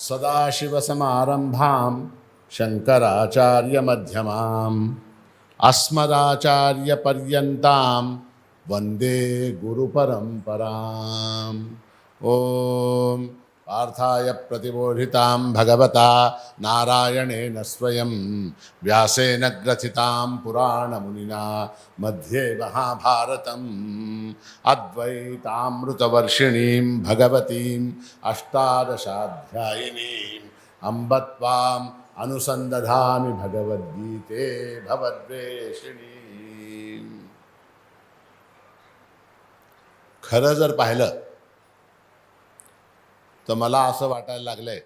सदाशिवसमारंभां शंकराचार्यमध्यमाम् अस्मदाचार्यपर्यन्तां वन्दे गुरुपरम्पराम्। ओम पार्थाय प्रतिबोधितां भगवता नारायणेन स्वयं व्यासेन ग्रथितां पुराणमुनिना मध्ये महाभारतम् अद्वैतामृतवर्षिणीं भगवतीम् अष्टादशाध्यायिनीम् अम्ब त्वाम् अनुसन्दधामि भगवद्गीते भवद्वेषिणीम्। खरं जर पाहिलं तर मला असं वाटायला लागलंय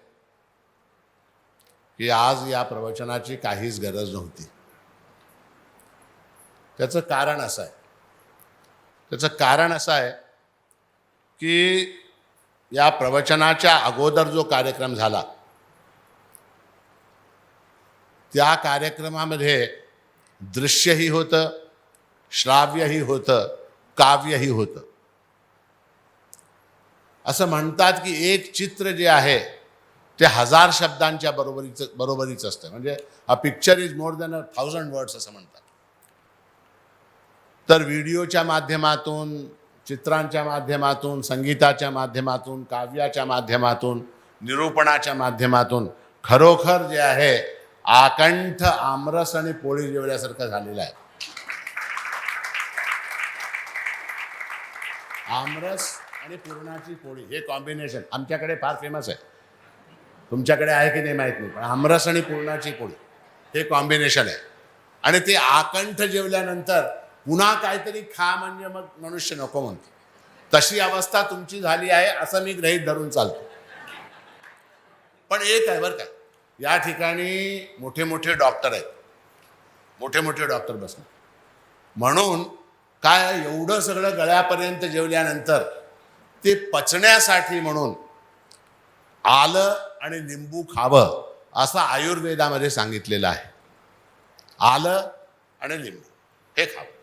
की आज या प्रवचनाची काहीच गरज नव्हती। त्याचं कारण असं आहे की या प्रवचनाच्या अगोदर जो कार्यक्रम झाला त्या कार्यक्रमामध्ये दृश्यही होतं, श्राव्यही होतं, काव्यही होतं। असं म्हणतात की एक चित्र जे आहे ते 1000 शब्दांच्या बरोबरीच असतं, म्हणजे a picture is more than 1000 words असं म्हणतात। तर व्हिडिओच्या माध्यमातून, चित्रांच्या माध्यमातून, संगीताच्या माध्यमातून, काव्याच्या माध्यमातून, निरूपणाच्या माध्यमातून खरोखर जे आहे आकंठ आमरस आणि पोळी जेवल्यासारखं झालेलं आहे। आमरस आणि पुरणाची पोळी हे कॉम्बिनेशन आमच्याकडे फार फेमस आहे। तुमच्याकडे आहे की नाही माहीत नाही, पण आमरस आणि पुरणाची पोळी हे कॉम्बिनेशन आहे। आणि ते आकंठ जेवल्यानंतर पुन्हा काहीतरी खा म्हणजे मग मनुष्य नको म्हणतो। तशी अवस्था तुमची झाली आहे असं मी गृहीत धरून चालतो। पण एक आहे बरं का, या ठिकाणी मोठे मोठे डॉक्टर आहेत, मोठे मोठे डॉक्टर बसले, म्हणून काय एवढं सगळं गळ्यापर्यंत जेवल्यानंतर ते पचण्यासाठी म्हणून आलं आणि लिंबू खावं असं आयुर्वेदामध्ये सांगितलेलं आहे। आलं आणि लिंबू हे खावं।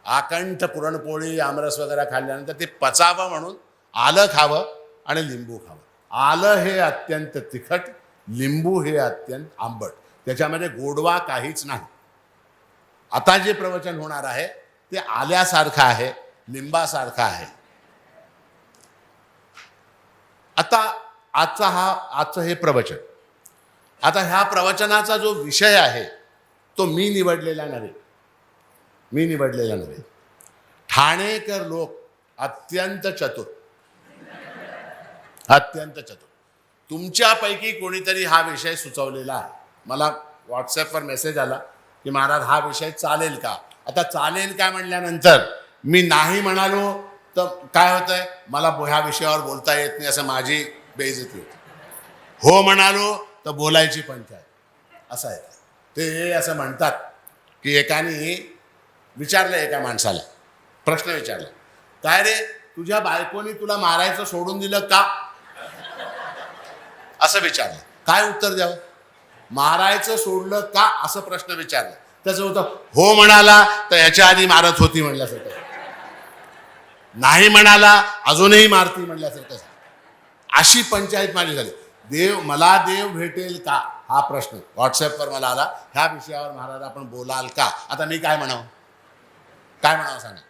आकंठ पुरणपोळी आमरस वगैरे खाल्ल्यानंतर ते पचावं म्हणून आलं खावं आणि लिंबू खावं। आलं हे अत्यंत तिखट, लिंबू हे अत्यंत आंबट, त्याच्यामध्ये गोडवा काहीच नाही। आता जे प्रवचन होणार आहे ते आल्यासारखं आहे, लिंबासारखं आहे। आता आजचं हे प्रवचन, आता ह्या प्रवचनाचा जो विषय आहे तो मी निवडलेला नव्हे। ठाणेकर लोक अत्यंत चतुर, तुमच्यापैकी कोणीतरी हा विषय सुचवलेला आहे। मला व्हॉट्सॲपवर मेसेज आला की महाराज हा विषय चालेल का। आता चालेल का म्हणल्यानंतर मी नाही म्हणालो तर काय होतंय, मला ह्या विषयावर बोलता येत नाही असं माझी बेइज्जती होती। हो म्हणालो तर बोलायची पंचायत, असं आहे। ते असं म्हणतात की एकाने विचारलं, एका माणसाला प्रश्न विचारला, काय रे तुझ्या बायकोनी तुला मारायचं सोडून दिलं का, असं विचारलं। काय उत्तर द्यावं, मारायचं सोडलं का असं प्रश्न विचारला। त्याचं होतं हो म्हणाला तर याच्या आधी मारत होती म्हणल्यासारखं, नाही म्हणाला अजूनही मारती म्हणल्यासारखं। अशी पंचायत माझी झाली। मला देव भेटेल का हा प्रश्न व्हॉट्सॲपवर मला आला, ह्या विषयावर महाराज आपण बोलाल का। आता मी काय म्हणावं सांगा।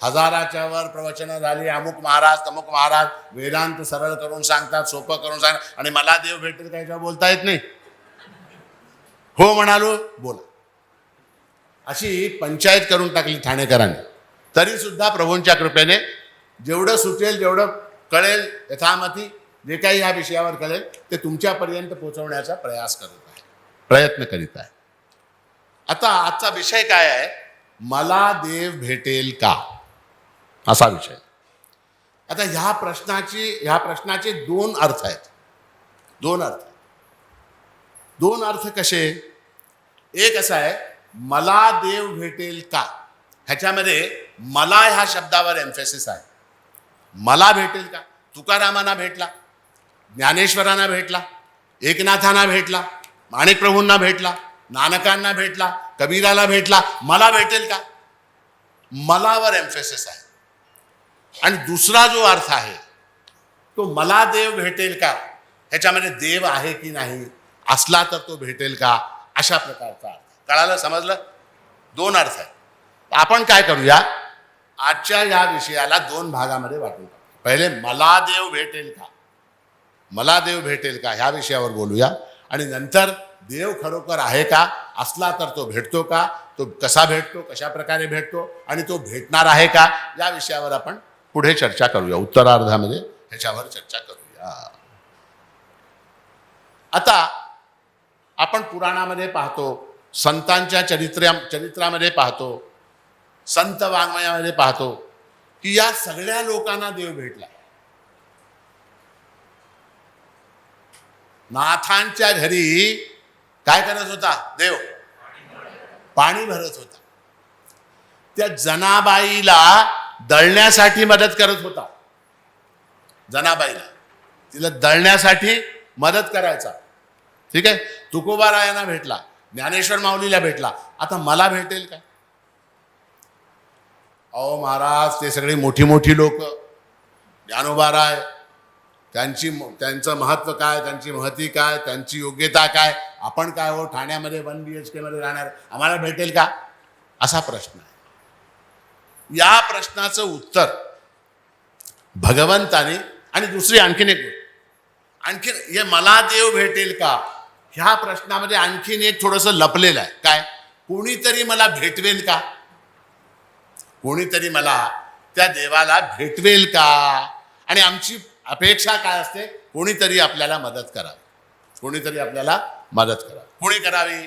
1000च्या वर प्रवचनं झाली, अमुक महाराज तमुक महाराज वेदांत सरळ करून सांगतात, सोपं करून सांगतात, आणि मला देव भेटेल का याच्यावर बोलता येत नाही। हो म्हणालो बोला, अशी पंचायत करून टाकली ठाणेकरांनी। तरी सुद्धा प्रभूंच्या कृपेने जेवढं सुचेल, जेवढं कळेल, यथामती जे काही ह्या विषयावर कळेल ते तुमच्यापर्यंत पोहोचवण्याचा प्रयत्न करीत आहे। आता आजचा विषय काय आहे, मला देव भेटेल का असा विषय। आता ह्या प्रश्नाचे दोन अर्थ आहेत। दोन अर्थ कसे, एक असा आहे मला देव भेटेल का, ह्याच्यामध्ये मला ह्या शब्दावर एम्फेसिस आहे। मला भेटेल का, तुकारामांना भेटला, ज्ञानेश्वरांना भेटला, एकनाथांना भेटला, माणिकप्रभूंना भेटला, नानकांना भेटला, कबीराला भेटला, मला भेटेल का, मलावर एम्फेसिस आहे। आणि दुसरा जो अर्थ आहे तो मला देव भेटेल का ह्याच्यामध्ये देव आहे की नाही, असला तर तो भेटेल का, अशा प्रकारचा अर्थ. कळालं, समजलं? दोन अर्थ आहे. आपण काय करूया, आजच्या या विषयाला दोन भागामध्ये वाटून टाकू. पहिले मला देव भेटेल का, मला देव भेटेल का ह्या विषयावर बोलूया, आणि नंतर देव खरोखर आहे का, असला तर तो भेटतो का, तो कसा भेटतो, कशा प्रकारे भेटतो, आणि तो भेटणार आहे का, या विषयावर आपण पुढे चर्चा करूया. उत्तरार्धामध्ये ह्याच्यावर चर्चा करूया. आता आपण पुराणामध्ये पाहतो, संतांच्या चरित्रामध्ये पाहतो, संत वाङ्मयामध्ये पाहतो की या सगळ्या लोकांना देव भेटला. नाथांच्या घरी काय करत होता देव? पाणी भरत होता. त्या जनाबाईला दळण्यासाठी मदत करत होता. जनाबाईला तिला दळण्यासाठी मदत करायचा. ठीक आहे, तुकोबारायांना भेटला, ज्ञानेश्वर माऊलीला भेटला. आता मला भेटेल का? अहो महाराज, ते सगळे मोठी मोठी लोक, ज्ञानोबाराय, त्यांचं महत्व काय, त्यांची महती काय, त्यांची योग्यता काय, आपण काय हो ठाण्यामध्ये 1 BHK मध्ये राहणार, आम्हाला भेटेल का, असा प्रश्न आहे. या प्रश्नाचं उत्तर भगवंताने, आणि दुसरी आणखीन एक, हे मला देव भेटेल का ह्या प्रश्नामध्ये आणखीन एक थोडंसं लपलेलं आहे. काय? कोणीतरी मला भेटवेल का, कोणीतरी मला त्या देवाला भेटवेल का. आणि आमची अपेक्षा काय असते? कोणीतरी आपल्याला मदत करावी, कोणीतरी आपल्याला मदत करावी. कोणी करावी?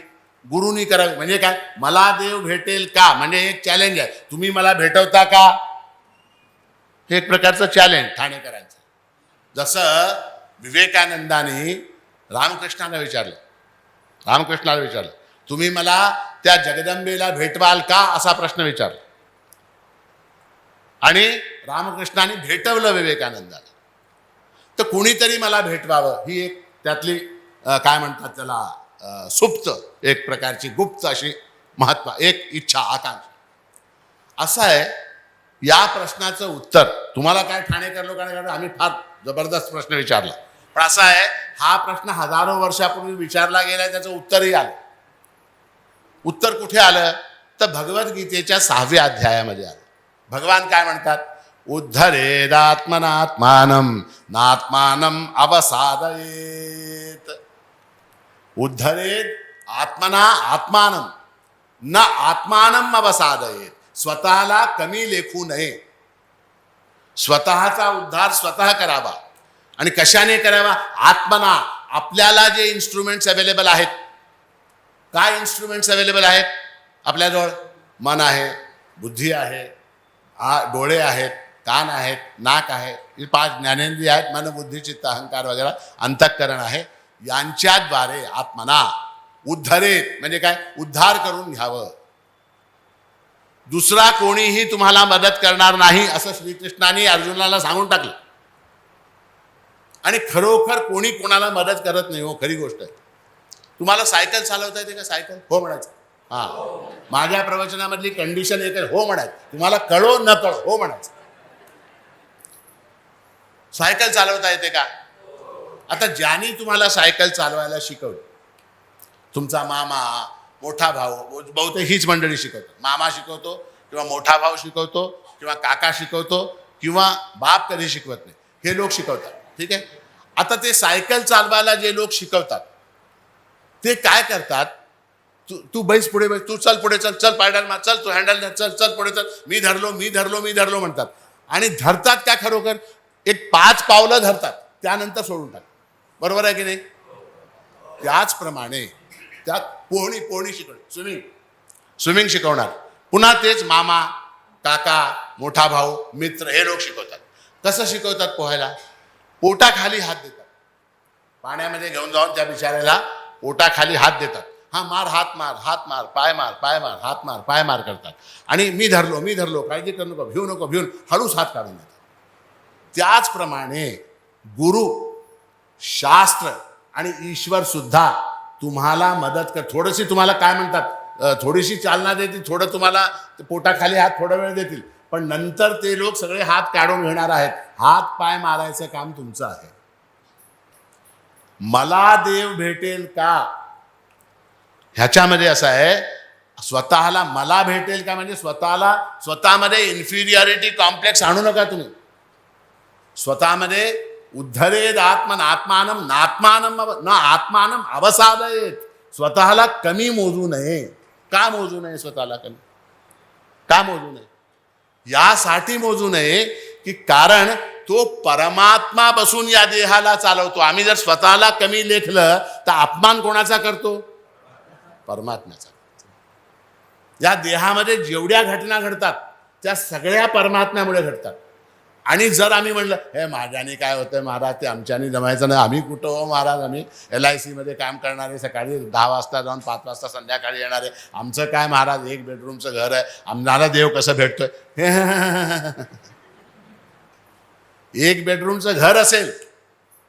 गुरुनी करावी. म्हणजे काय? मला देव भेटेल का म्हणजे एक चॅलेंज आहे. तुम्ही मला भेटवता का, हे एक प्रकारचं चॅलेंज ठाणेकरांचं. जसं विवेकानंदांनी रामकृष्णाला विचारलं, तुम्ही मला त्या जगदंबेला भेटवाल का, असा प्रश्न विचारला. आणि रामकृष्णाने भेटवलं विवेकानंदाला. तर कोणीतरी मला भेटवावं, ही एक त्यातली काय म्हणतात त्याला, सुप्त एक प्रकारची गुप्त अशी महत्व, एक इच्छा, आकांक्षा. असं आहे. या प्रश्नाचं उत्तर तुम्हाला काय ठाणेकर लोकांना, आम्ही फार जबरदस्त प्रश्न विचारला, पण असं आहे, हा प्रश्न हजारो वर्षापूर्वी विचारला गेला, त्याचं उत्तरही आलं. उत्तर कुठे आलं? तर भगवद्गीतेच्या 6व्या अध्यायामध्ये आलं. भगवान काय म्हणतात? उद्धरेदात्मनात्मानं नात्मानं अवसादयेत. उद्धरेद आत्मना आत्मानं न आत्मानं अवसादयेत. स्वतःला कमी लेखू नये, स्वतःचा उद्धार स्वतः करावा. आणि कशाने करावा? आत्मना. आपल्याला जे इन्स्ट्रुमेंट्स अवेलेबल आहेत, काय इन्स्ट्रुमेंट्स अवेलेबल आहेत आपल्याजवळ? मन आहे, बुद्धी आहे, डोळे आहेत, कान आहेत, नाक आहे, ही 5 ज्ञानेंद्रिय आहेत, मन बुद्धी चित्त अहंकार वगैरे, अंतःकरण आहे. यांच्याद्वारे आत्मना उद्धरेत म्हणजे काय? उद्धार करून घ्यावं. दुसरा कोणीही तुम्हाला मदत करणार नाही, असं श्रीकृष्णाने अर्जुनाला सांगून टाकलं. आणि खरोखर कोणी कोणाला मदत करत नाही हो, खरी गोष्ट आहे. तुम्हाला सायकल चालवता येते का? सायकल हो म्हणायचं. हां, माझ्या प्रवचनामधली कंडिशन एक आहे, हो म्हणायचं. तुम्हाला कळो न कळो हो म्हणायचं. सायकल चालवता येते का? आता ज्यांनी तुम्हाला सायकल चालवायला शिकवलं, तुमचा मामा, मोठा भाऊ, बहुतेक हीच मंडळी शिकवतात. मामा शिकवतो, किंवा मोठा भाऊ शिकवतो, किंवा काका शिकवतो, किंवा बाप कधी शिकवत नाही, हे लोक शिकवतात. ठीक आहे. आता ते सायकल चालवायला जे लोक शिकवतात ते काय करतात? तू बैस पुढे, बैस, तू चल पुढे, चल पायडल मार, चल तू हँडल धर, चल पुढे चल, मी धरलो म्हणतात. आणि धरतात का खरोखर? एक 5 पावलं धरतात, त्यानंतर सोडून टाक. बरोबर आहे की नाही? त्याचप्रमाणे त्यात पोहणी शिकवणार, स्विमिंग शिकवणार. पुन्हा तेच मामा, काका, मोठा भाऊ, मित्र हे लोक शिकवतात. कसं शिकवतात पोहायला? पोटाखाली हात देतात, पाण्यामध्ये घेऊन जाऊन त्या बिचाऱ्याला पोटाखाली हात देतात. हा मार, हात मार, पाय मार, हात मार, पाय मार करतात. आणि मी धरलो, काळजी करू नको, भिवून हळूच हात काढून देतात. त्याचप्रमाणे गुरु, शास्त्र आणि ईश्वर सुद्धा तुम्हाला मदत कर. थोडीशी तुम्हाला काय म्हणतात, थोडीशी चालना देतील, थोडं तुम्हाला पोटाखाली हात थोडा वेळ देतील, पण नंतर ते लोक सगळे हात काढून घेणार आहेत. हात पाय मारायचं काम तुमचं आहे. मला देव भेटेल का, ह्याच्यामध्ये असं आहे, स्वतःला मला भेटेल का म्हणजे स्वतःमध्ये इन्फिरियरिटी कॉम्प्लेक्स आणू नका तुम्ही. स्वतःमध्ये उद्धरेद आत्मानं आत्मानं अवसादयेत. स्वतःला कमी मोजू नये. का मोजू नये स्वतःला कमी? का मोजू नये? यासाठी मोजू नये की कारण तो परमात्मा बसून या देहाला चालवतो. आम्ही जर स्वतःला कमी लेखलं तर अपमान कोणाचा करतो? परमात्म्याचा. या देहामध्ये जेवढ्या घटना घडतात त्या सगळ्या परमात्म्यामुळे घडतात. आणि जर आम्ही म्हणलं हे माझ्याने काय होतंय महाराज, ते आमच्याने जमायचं नाही, आम्ही कुठं हो महाराज, आम्ही LIC मध्ये काम करणारे, सकाळी 10 वाजता जाऊन 5 वाजता संध्याकाळी येणारे, आमचं काय महाराज, 1 बेडरूमचं घर आहे, आम्हाला देव कसं भेटतोय? 1 बेडरूमचं घर असेल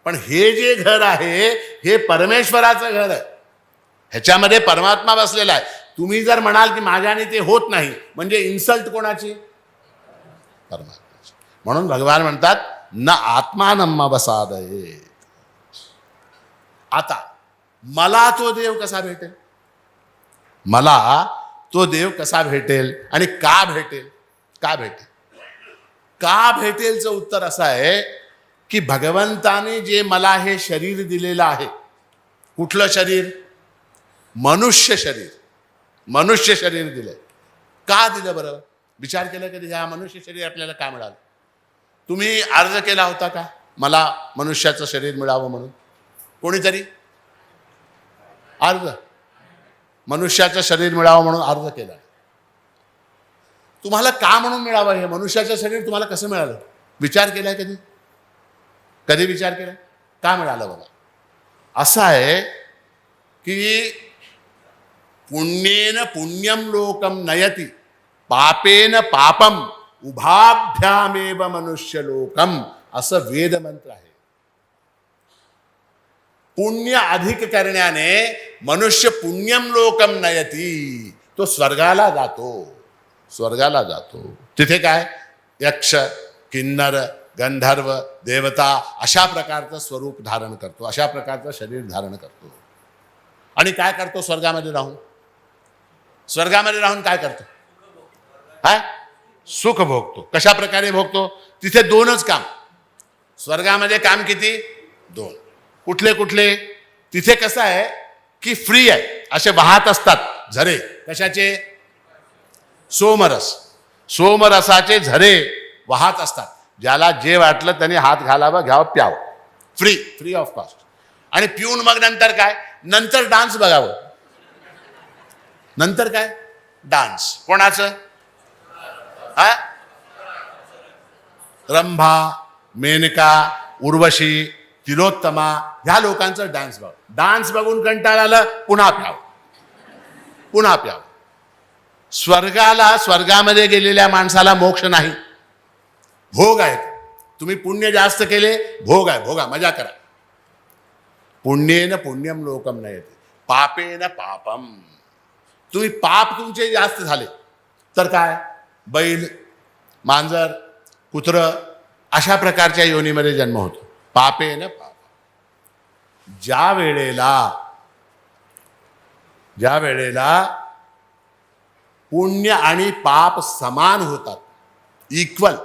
पण हे जे घर आहे हे परमेश्वराचं घर आहे. ह्याच्यामध्ये परमात्मा बसलेला आहे. तुम्ही जर म्हणाल की माझ्याने ते होत नाही म्हणजे इन्सल्ट कोणाची? परमात्मा. म्हणून भगवान म्हणतात न आत्मानं अवसादयेत. आता मला तो देव कसा भेटेल? मला तो देव कसा भेटेल आणि का भेटेल? का भेटेल? का भेटेलचं उत्तर असं आहे की भगवंताने जे मला हे शरीर दिलेलं आहे, कुठलं शरीर? मनुष्य शरीर. मनुष्य शरीर दिलंय. का दिलं बरं? विचार केला कधी ह्या मनुष्य शरीर आपल्याला का मिळालं? तुम्ही अर्ज केला होता का मला मनुष्याचं शरीर मिळावं म्हणून? कोणीतरी अर्ज, मनुष्याचं शरीर मिळावं म्हणून अर्ज केला. तुम्हाला का म्हणून मिळावं हे मनुष्याचं शरीर? तुम्हाला कसं मिळालं? विचार केलाय कधी? कधी विचार केला का मिळालं बघा? असं आहे की पुण्येन पुण्यम लोकम नयति पापेन पापम उभाभ्यामेव मनुष्य लोकम, असं वेद मंत्र आहे. पुण्य अधिक करण्याने मनुष्य पुण्यम लोकम नयति, तो स्वर्गाला जातो. स्वर्गाला जातो. तिथे काय यक्ष, किन्नर, गंधर्व, देवता अशा प्रकारचं स्वरूप धारण करतो, अशा प्रकारचं शरीर धारण करतो. आणि काय करतो स्वर्गामध्ये राहून? स्वर्गामध्ये राहून काय करतो? हा, सुख भोगतो. कशा प्रकारे भोगतो? तिथे 2च काम. स्वर्गामध्ये काम किती? 2. कुठले कुठले? तिथे कसं आहे की फ्री आहे, असे वाहत असतात झरे. कशाचे? सोमरस. सोमरसाचे झरे वाहत असतात. ज्याला जे वाटलं त्याने हात घालावा, घ्यावं, प्यावं. Free of cost. आणि पिऊन मग नंतर काय? नंतर डान्स बघावं. नंतर काय? डान्स. कोणाचं? हा, रंभा, मेनका, उर्वशी, तिलोत्तमा ह्या लोकांचं डान्स बघ. डान्स बघून कंटाळा आला, पुन्हा प्यावं, पुन्हा प्यावं. स्वर्गामध्ये गेलेल्या माणसाला मोक्ष नाही, भोग आहेत. तुम्ही पुण्य जास्त केले, भोग आहे, भोगा, मजा करा. पुण्येन पुण्यम लोकम नयति पापेन पापम. तुम्ही पाप तुमचे जास्त झाले तर काय? बैल, मांजर, कुत्र अशा प्रकारच्या योनीमध्ये जन्म होतो. पापेन पाप. ज्या वेळेला पुण्य आणि पाप समान होतात, इक्वल,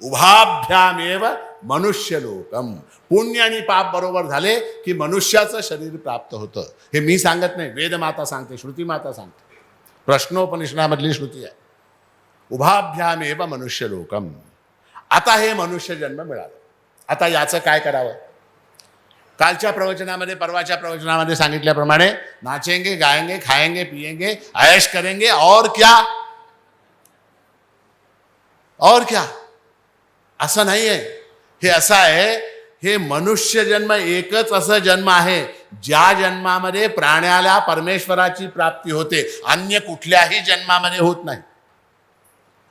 उभाभ्यामेव मनुष्य लोकम. पुण्य आणि पाप बरोबर झाले की मनुष्याचं शरीर प्राप्त होतं. हे मी सांगत नाही, वेदमाता सांगते, श्रुतीमाता सांगते, प्रश्नोपनिषदामधली श्रुती आहे. उभाभ्यामेव मनुष्य लोकम. आता हे मनुष्य जन्म मिळालं. आता याचं काय करावं? कालच्या प्रवचनामध्ये, परवाच्या प्रवचनामध्ये सांगितल्याप्रमाणे नाचेंगे, गाएंगे, खाएंगे, पिएंगे, ऐश करेंगे, और क्या? और क्या? असं नाही आहे. हे असं आहे, हे मनुष्य जन्म एकच असं जन्म आहे ज्या जन्मामध्ये प्राण्याला परमेश्वराची प्राप्ती होते. अन्य कुठल्याही जन्मामध्ये होत नाही.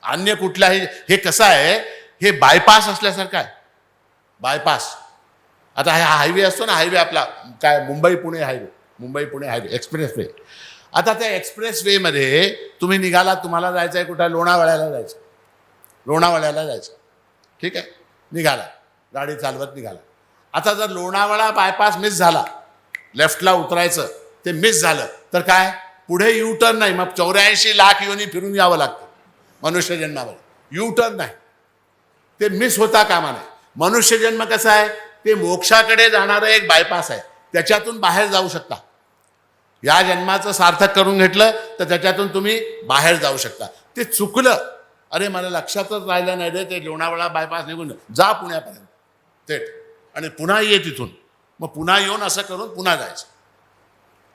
अन्य कुठल्याही. हे कसं आहे, हे बायपास असल्यासारखं आहे. बायपास. आता हा हायवे असतो ना, हायवे आपला काय, Mumbai Pune highway, express way. आता त्या एक्सप्रेस वे मध्ये तुम्ही निघाला, तुम्हाला जायचं आहे कुठं? लोणावळ्याला जायचं. ठीक आहे, निघाला, गाडी चालवत निघाला. आता जर लोणावळा बायपास मिस झाला, लेफ्टला उतरायचं ते मिस झालं तर काय, पुढे यू टर्न नाही, मग 84 लाख योनी फिरून यावं लागतं मनुष्य जन्मावर. यू टर्न नाही, ते मिस होता कामा नये. मनुष्य जन्म कसा आहे, ते मोक्षाकडे जाणारं एक बायपास आहे, त्याच्यातून बाहेर जाऊ शकता. या जन्माचं सार्थक करून घेतलं तर त्याच्यातून तुम्ही बाहेर जाऊ शकता. ते चुकलं, अरे मला लक्षातच राहिलं नाही रे, ते लोणावळा बायपास निघून जा पुण्यापर्यंत थेट, आणि पुन्हा ये तिथून, मग पुन्हा येऊन असं करून पुन्हा जायचं.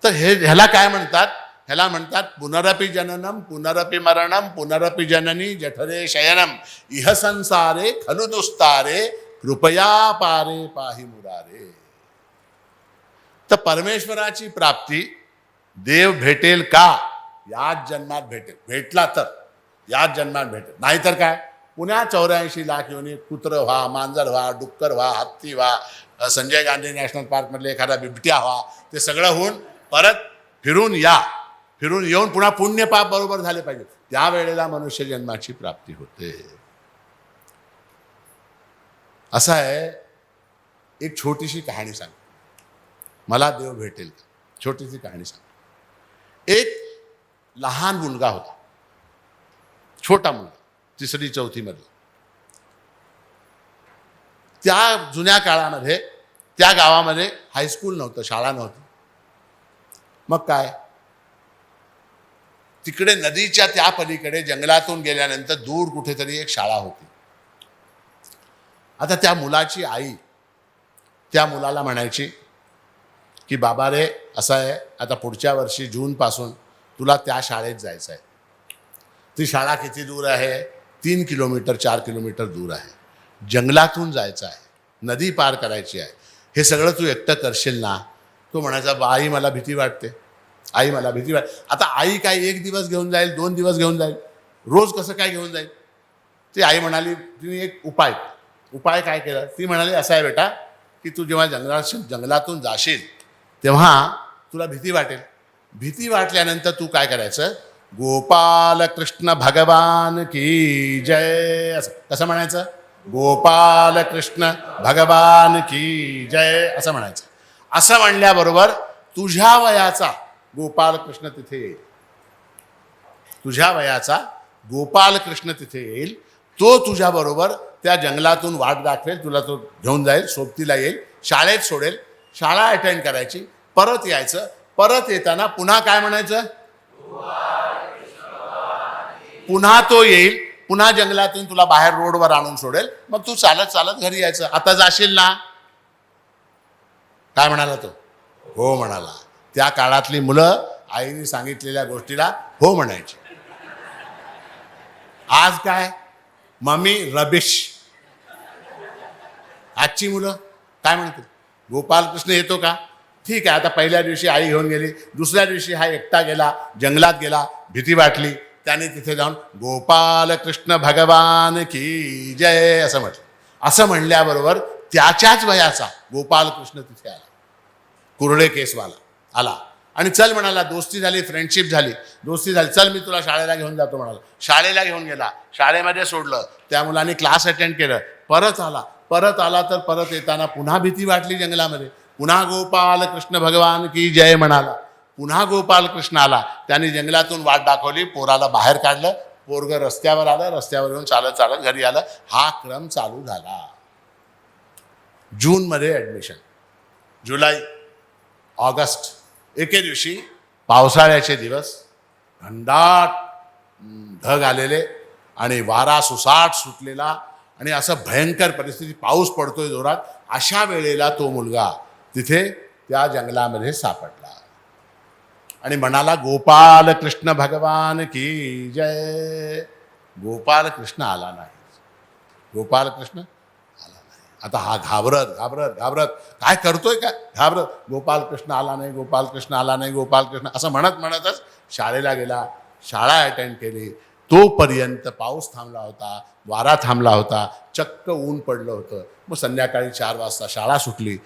तर ह्याला काय म्हणतात, ह्याला म्हणतात पुनरपि जननम पुनरपि मरणम पुनरपि जननी जठरे शयनम इह संसारे खलु दुस्तारे कृपया पारे पाहि मुरारे. तर परमेश्वराची प्राप्ती देव भेटेल का, याच जन्मात भेटेल. भेटला तर याच जन्मात भेटेल, नाहीतर काय पुन्हा 84 लाख योनी कुत्र व्हा, मांजर व्हा, डुक्कर व्हा, हत्ती व्हा, संजय गांधी नॅशनल पार्कमधले एखादा बिबट्या व्हा, ते सगळं होऊन परत फिरून या, फिरून येऊन पुन्हा पुण्य पाप बरोबर झाले पाहिजे, त्यावेळेला मनुष्य जन्माची प्राप्ती होते. असं आहे. एक छोटीशी कहाणी सांग, मला देव भेटेल का. छोटीशी कहाणी सांग. एक लहान मुलगा होता, छोटा मुलगा, 3री-4थी मध्ये. त्या जुन्या काळामध्ये त्या गावामध्ये हायस्कूल नव्हतं, शाळा नव्हती. मग काय, तिकडे नदीच्या त्या पलीकडे जंगलातून गेल्यानंतर दूर कुठेतरी एक शाळा होती. आता त्या मुलाची आई त्या मुलाला म्हणायची की बाबा रे, असं आहे, आता पुढच्या वर्षी जूनपासून तुला त्या शाळेत जायचं आहे. ती शाळा किती दूर आहे, 3 किलोमीटर 4 किलोमीटर दूर आहे. जंगलातून जायचं आहे, नदी पार करायची आहे. हे सगळं तू एकटं करशील ना. तो म्हणायचा, आई मला भीती वाटते, आई मला भीती वाटते. आता आई काय 1 दिवस घेऊन जाईल, 2 दिवस घेऊन जाईल, रोज कसं काय घेऊन जाईल. ती आई म्हणाली, तिने एक उपाय काय केला. ती म्हणाली, असं आहे बेटा की तू जेव्हा जंगलातून जाशील तेव्हा तुला भीती वाटेल. भीती वाटल्यानंतर तू काय करायचं, गोपाल कृष्ण भगवान की जय, असं कसं म्हणायचं, गोपाल कृष्ण भगवान की जय असं म्हणायचं. असं म्हणल्याबरोबर तुझ्या वयाचा गोपाल कृष्ण तिथे येईल. तुझ्या वयाचा गोपाल कृष्ण तिथे येईल. तो तुझ्या बरोबर त्या जंगलातून वाट दाखवेल, तुला तो घेऊन जाईल, सोबतीला येईल, शाळेत सोडेल, शाळा अटेंड करायची, परत यायचं. परत येताना पुन्हा काय म्हणायचं, पुन्हा तो येईल, पुन्हा जंगलातून तुला बाहेर रोडवर आणून सोडेल, मग तू चालत चालत घरी यायचं. आता जाशील ना. काय म्हणाला तो, हो म्हणाला. त्या काळातली मुलं आईने सांगितलेल्या गोष्टीला हो म्हणायची. आज काय, मम्मी रबिश. आजची मुलं काय म्हणते, गोपालकृष्ण येतो का, ठीक आहे. आता पहिल्या दिवशी आई घेऊन गेली, दुसऱ्या दिवशी हा एकटा गेला, जंगलात गेला, भीती वाटली, त्याने तिथे जाऊन गोपाल कृष्ण भगवान की जय असं म्हटलं. असं म्हणल्याबरोबर त्याच्याच वयाचा गोपाल कृष्ण तिथे आला, कुरळे केसवाला आला, आणि चल म्हणाला. दोस्ती झाली, फ्रेंडशिप झाली, दोस्ती झाली. चल मी तुला शाळेला घेऊन जातो म्हणाला. शाळेला घेऊन गेला, शाळेमध्ये सोडलं, त्या मुलाने क्लास अटेंड केलं, परत आला तर परत येताना पुन्हा भीती वाटली जंगलामध्ये, पुन्हा गोपाल कृष्ण भगवान की जय म्हणाला. पुन्हा गोपाल कृष्ण आला, त्याने जंगलातून वाट दाखवली, पोराला बाहेर काढलं, पोरगं रस्त्यावर आलं, रस्त्यावर येऊन चालत चालत घरी आलं. हा क्रम चालू झाला. जूनमध्ये ॲडमिशन, जुलै, ऑगस्ट, एके दिवशी पावसाळ्याचे दिवस, घनदाट ढग आलेले आणि वारा सुसाट सुटलेला, आणि असं भयंकर परिस्थिती, पाऊस पडतोय जोरात. अशा वेळेला तो मुलगा तिथे त्या जंगलामध्ये सापडला आणि म्हणाला, गोपाल कृष्ण भगवान की जय. गोपाल कृष्ण आला नाही, गोपाल कृष्ण आला नाही. आता हा घाबरत काय करतोय, काय घाबरत, गोपाल कृष्ण आला नाही, गोपाल कृष्ण आला नाही, गोपाल कृष्ण असं म्हणतच शाळेला गेला, शाळा अटेंड केली. तोपर्यंत पाऊस थांबला होता, वारा थांबला होता, चक्क ऊन पडलं होतं. मग संध्याकाळी 4 वाजता शाळा सुटली,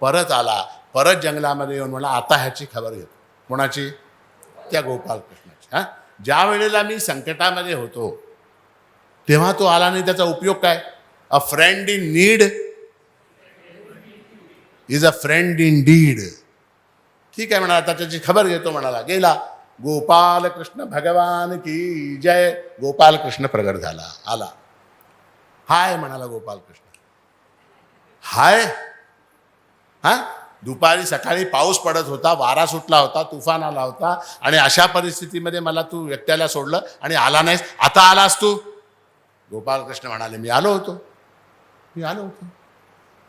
परत आला, परत जंगलामध्ये येऊन म्हणला, आता ह्याची खबर घेतो. कोणाची, त्या गोपाल कृष्णाची. हां, ज्या वेळेला मी संकटामध्ये होतो तेव्हा तो आला नाही, त्याचा उपयोग काय, अ friend in need is a friend in deed. ठीक आहे म्हणाला, आता त्याची खबर घेतो म्हणाला. गेला. गोपाल कृष्ण भगवान की जय. गोपाल कृष्ण प्रगट झाला, आला. हाय म्हणाला गोपाल कृष्ण. हाय. हा, दुपारी सकाळी पाऊस पडत होता, वारा सुटला होता, तुफान आला होता, आणि अशा परिस्थितीमध्ये मला तू एकट्याला सोडलं आणि आला नाहीस, आता आलास तू. गोपालकृष्ण म्हणाले, मी आलो होतो.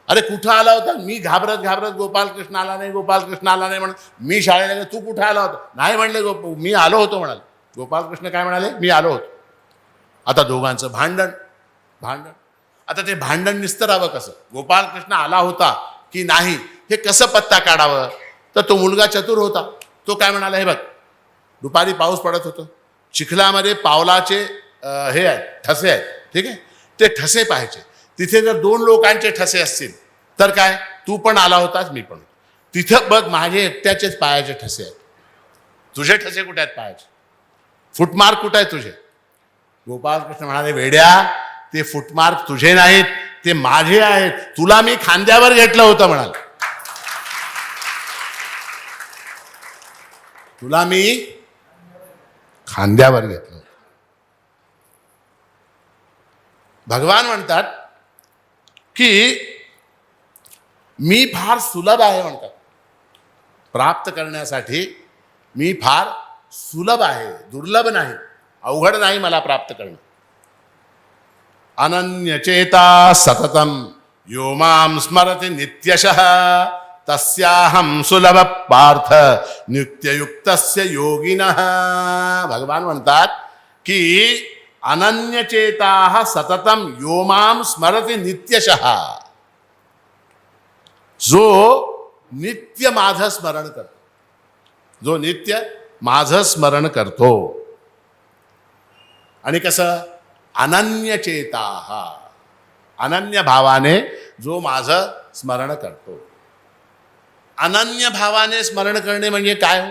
अरे कुठं आला होता? मी घाबरत घाबरत गोपालकृष्ण आला नाही, गोपालकृष्ण आला नाही म्हणून मी शाळेला गेलो. तू कुठं आला होता? नाही म्हणले, मी आलो होतो म्हणाले. गोपालकृष्ण काय म्हणाले? मी आलो होतो. आता दोघांचं भांडण. आता ते भांडण निस्तरावं कसं? गोपालकृष्ण आला होता की नाही हे कसं पत्ता काढावं? तर तो मुलगा चतुर होता. तो काय म्हणाला, हे बघ, दुपारी पाऊस पडत होतो, चिखलामध्ये पावलाचे हे आहेत, ठसे आहेत. ठीक आहे, ते ठसे पाहायचे. तिथे जर 2 लोकांचे ठसे असतील तर काय, तू पण आला होतास, मी पण. तिथं बघ, माझे एकट्याचेच पायाचे ठसे आहेत. तुझे ठसे कुठे आहेत पायाचे? फुटमार्क कुठे आहेत तुझे? गोपालकृष्ण म्हणाले, वेड्या, ते फुटमार्क तुझे नाहीत, ते माझे आहेत. तुला मी खांद्यावर घेतलं होतं म्हणाल. तुला मी खांद्यावर घेतलं. भगवान म्हणतात की मी फार सुलभ आहे म्हणतात. प्राप्त करण्यासाठी मी फार सुलभ आहे, दुर्लभ नाही, अवघड नाही मला प्राप्त करणं. अनन्यचेता सततम यो मां स्मरति नित्यशः तस्याहं सुलभ पार्थ नित्ययुक्तस्य योगिनः. भगवान म्हणतात की अनन्यचेता सततम यो मां स्मरति नित्यशः, जो नित्य माझं स्मरण करतो, जो नित्य माझं स्मरण करतो. आणि कसं? अनन्यचेता, अनन्य भावाने जो माझं स्मरण करतो. अनन्य भावाने स्मरण करणे म्हणजे काय?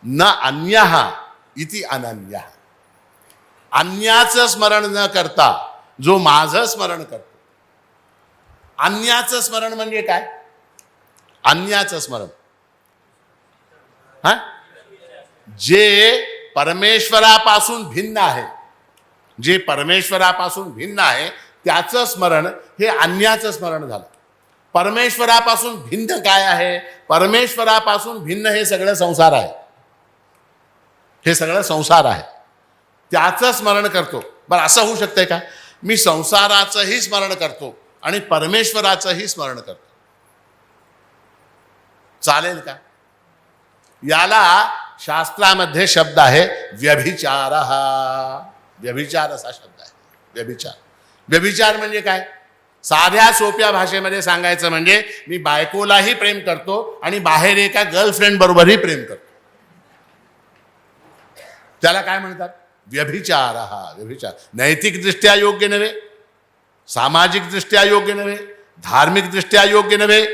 न अन्यः इति अनन्यः. अन्याचं स्मरण न करता जो माझं स्मरण करतो. अन्याचं स्मरण म्हणजे काय? अन्याचं स्मरण, हा, जे परमेश्वरापासून भिन्न आहे, जे परमेश्वरापासून भिन्न आहे त्याचं स्मरण हे अन्याचं स्मरण झालं. परमेश्वरापासून भिन्न काय आहे? परमेश्वरापासून भिन्न हे सगळं संसार आहे. हे सगळं संसार आहे, त्याचं स्मरण करतो. बरं, असं होऊ शकतंय का मी संसाराचंही स्मरण करतो आणि परमेश्वराचंही स्मरण करतो? चालेल का? याला शास्त्रामध्ये शब्द आहे व्यभिचार. व्यभिचार असा शब्द आहे, व्यभिचार. व्यभिचार म्हणजे काय? साध्या सोप्या भाषेमध्ये सांगायचं म्हणजे मी बायकोलाही प्रेम करतो आणि बाहेर एका गर्लफ्रेंड बरोबरही प्रेम करतो. त्याला काय म्हणतात? व्यभिचार. व्यभिचार नैतिकदृष्ट्या योग्य नव्हे, सामाजिकदृष्ट्या योग्य नव्हे, धार्मिकदृष्ट्या योग्य नव्हे,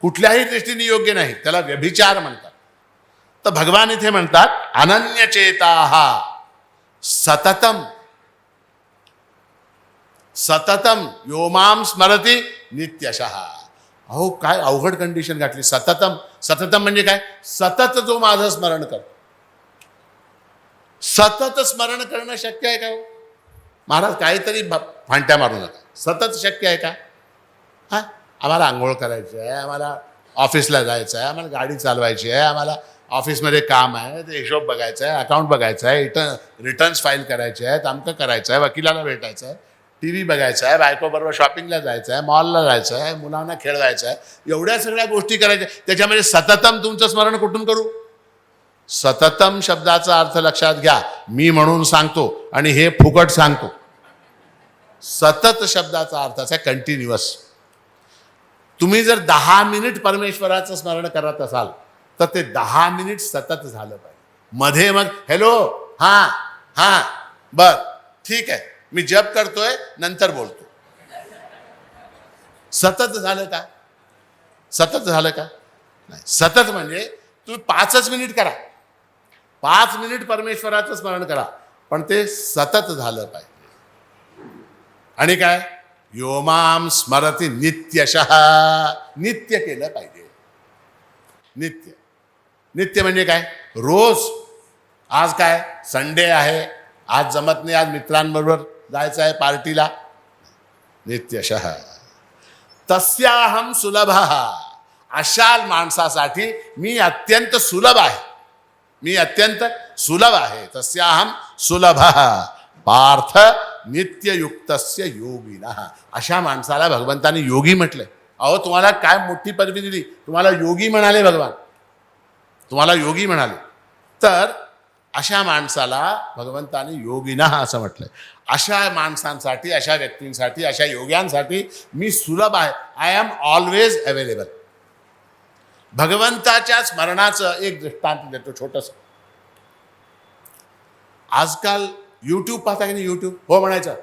कुठल्याही दृष्टीने योग्य नाही. त्याला व्यभिचार म्हणतात. तर भगवान इथे म्हणतात अनन्यचेता सततम, सततम यो मां स्मरति नित्यशः. अहो काय अवघड कंडिशन घातली. सततम, सततम म्हणजे काय? सतत जो माझं स्मरण करतो. सतत स्मरण करणं शक्य आहे का? महाराज काहीतरी फांट्या मारू नका. सतत शक्य आहे का? हा, आम्हाला आंघोळ करायची आहे, आम्हाला ऑफिसला जायचं आहे, आम्हाला गाडी चालवायची आहे, आम्हाला ऑफिसमध्ये काम आहे, ते हिशोब बघायचा आहे, अकाउंट बघायचं आहे, रिटर्न्स फाईल करायचे आहेत, आमकं करायचं आहे, वकिलाला भेटायचं आहे, टी व्ही बघायचा आहे, बायकोबरोबर शॉपिंगला जायचं आहे, मॉलला जायचं आहे, मुलांना खेळवायचं आहे, एवढ्या सगळ्या गोष्टी करायच्या. त्याच्यामध्ये सततम तुमचं स्मरण कुठून करू? सततम शब्दाचा अर्थ लक्षात घ्या. मी म्हणून सांगतो आणि हे फुकट सांगतो. सतत शब्दाचा अर्थ असा कंटिन्युअस. तुम्ही जर 10 मिनिट परमेश्वराचं स्मरण करत असाल तर ते 10 मिनिट सतत झालं पाहिजे. मध्ये मग हॅलो, हां हां, बर ठीक आहे, मी जप करतोय, नंतर बोलतो. सतत झालं का? सतत झालं का? नाही. सतत म्हणजे तुम्ही 5च मिनिट करा, 5 मिनिट परमेश्वराचं स्मरण करा, पण ते सतत झालं पाहिजे. आणि काय? यो माम स्मरती नित्यशः. नित्य केलं पाहिजे. नित्य. नित्य म्हणजे काय? रोज. आज काय संडे आहे, आज जमत नाही, आज मित्रांबरोबर जायचं आहे पार्टीला. नित्यशः. तस्याहम सुलभः. अशा माणसासाठी मी अत्यंत सुलभ आहे. मी अत्यंत सुलभ आहे. तस्याहम सुलभः पार्थ नित्ययुक्तस्य योगिनः. अशा माणसाला भगवंताने योगी म्हटलंय. अहो तुम्हाला काय मोठी पदवी दिली, तुम्हाला योगी म्हणाले भगवान, तुम्हाला योगी म्हणाले. तर अशा माणसाला भगवंताने योगिनः असं म्हटलंय. अशा माणसांसाठी, अशा व्यक्तींसाठी, अशा योग्यांसाठी मी सुलभ आहे. I am always available. भगवंताच्या स्मरणाचं एक दृष्टांत देतो छोटंसं. आजकाल यूट्यूब पाहता की नाही? यूट्यूब हो म्हणायचं.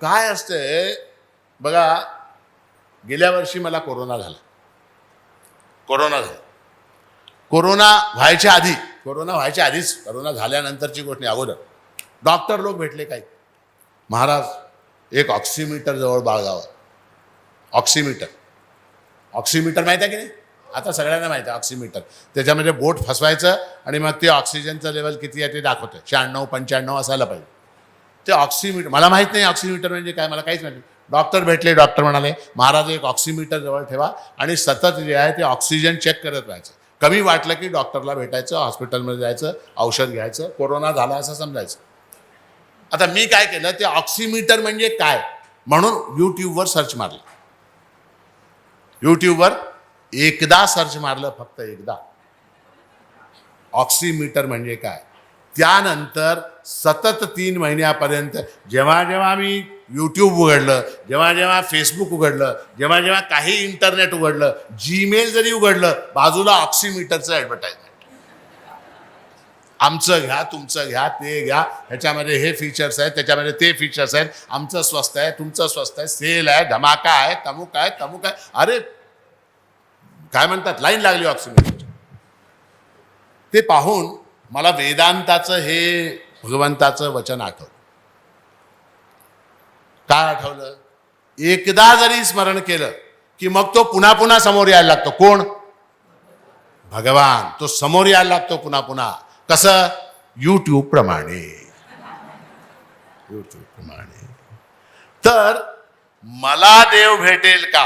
काय असतंय बघा, गेल्या वर्षी मला कोरोना झाला. कोरोना व्हायच्या आधीच, कोरोना झाल्यानंतरची गोष्ट नाही, अगोदर डॉक्टर लोक भेटले काही. महाराज एक ऑक्सिमीटर जवळ बाळगावा. ऑक्सिमीटर माहिती आहे की नाही? आता सगळ्यांना माहिती आहे ऑक्सिमीटर. त्याच्यामध्ये बोट फसवायचं आणि मग ते ऑक्सिजनचं लेवल किती आहे ते दाखवतं. 96-95 असायला पाहिजे ते ऑक्सिमीटर. मला माहीत नाही ऑक्सिमीटर म्हणजे काय, मला काहीच माहिती. डॉक्टर भेटले, डॉक्टर म्हणाले महाराज एक ऑक्सिमीटर जवळ ठेवा आणि सतत जे आहे ते ऑक्सिजन चेक करत राहायचं. कमी वाटलं की डॉक्टरला भेटायचं, हॉस्पिटलमध्ये जायचं, औषध घ्यायचं, कोरोना झाला असं समजायचं. आता मी काय केलं, ते ऑक्सिमीटर म्हणजे काय म्हणून यूट्यूबवर सर्च मारलं. यूट्यूबवर एकदा सर्च मारलं, फक्त एकदा, ऑक्सिमीटर म्हणजे काय. त्यानंतर सतत 3 महिन्यापर्यंत जेव्हा जेव्हा मी यूट्यूब उघडलं, जेव्हा जेव्हा फेसबुक उघडलं, जेव्हा जेव्हा काही इंटरनेट उघडलं, जीमेल जरी उघडलं, बाजूला ऑक्सिमीटरचं ॲडव्हर्टाइजमेंट. आमचं घ्या, तुमचं घ्या, ते घ्या, ह्याच्यामध्ये हे फीचर्स आहेत, त्याच्यामध्ये ते फीचर्स आहेत, आमचं स्वस्त आहे, तुमचं स्वस्त आहे, सेल आहे, धमाका आहे, तमुक आहे. अरे काय म्हणतात, लाईन लागली ऑक्सिमीटरची. ते पाहून मला वेदांताचं हे भगवंताचं वचन आठवलं. काय आठवलं? एकदा जरी स्मरण केलं की मग तो पुन्हा पुन्हा समोर यायला लागतो. कोण? भगवान. तो समोर यायला लागतो पुन्हा पुन्हा. कसं? यूट्यूब प्रमाणे. तर मला देव भेटेल का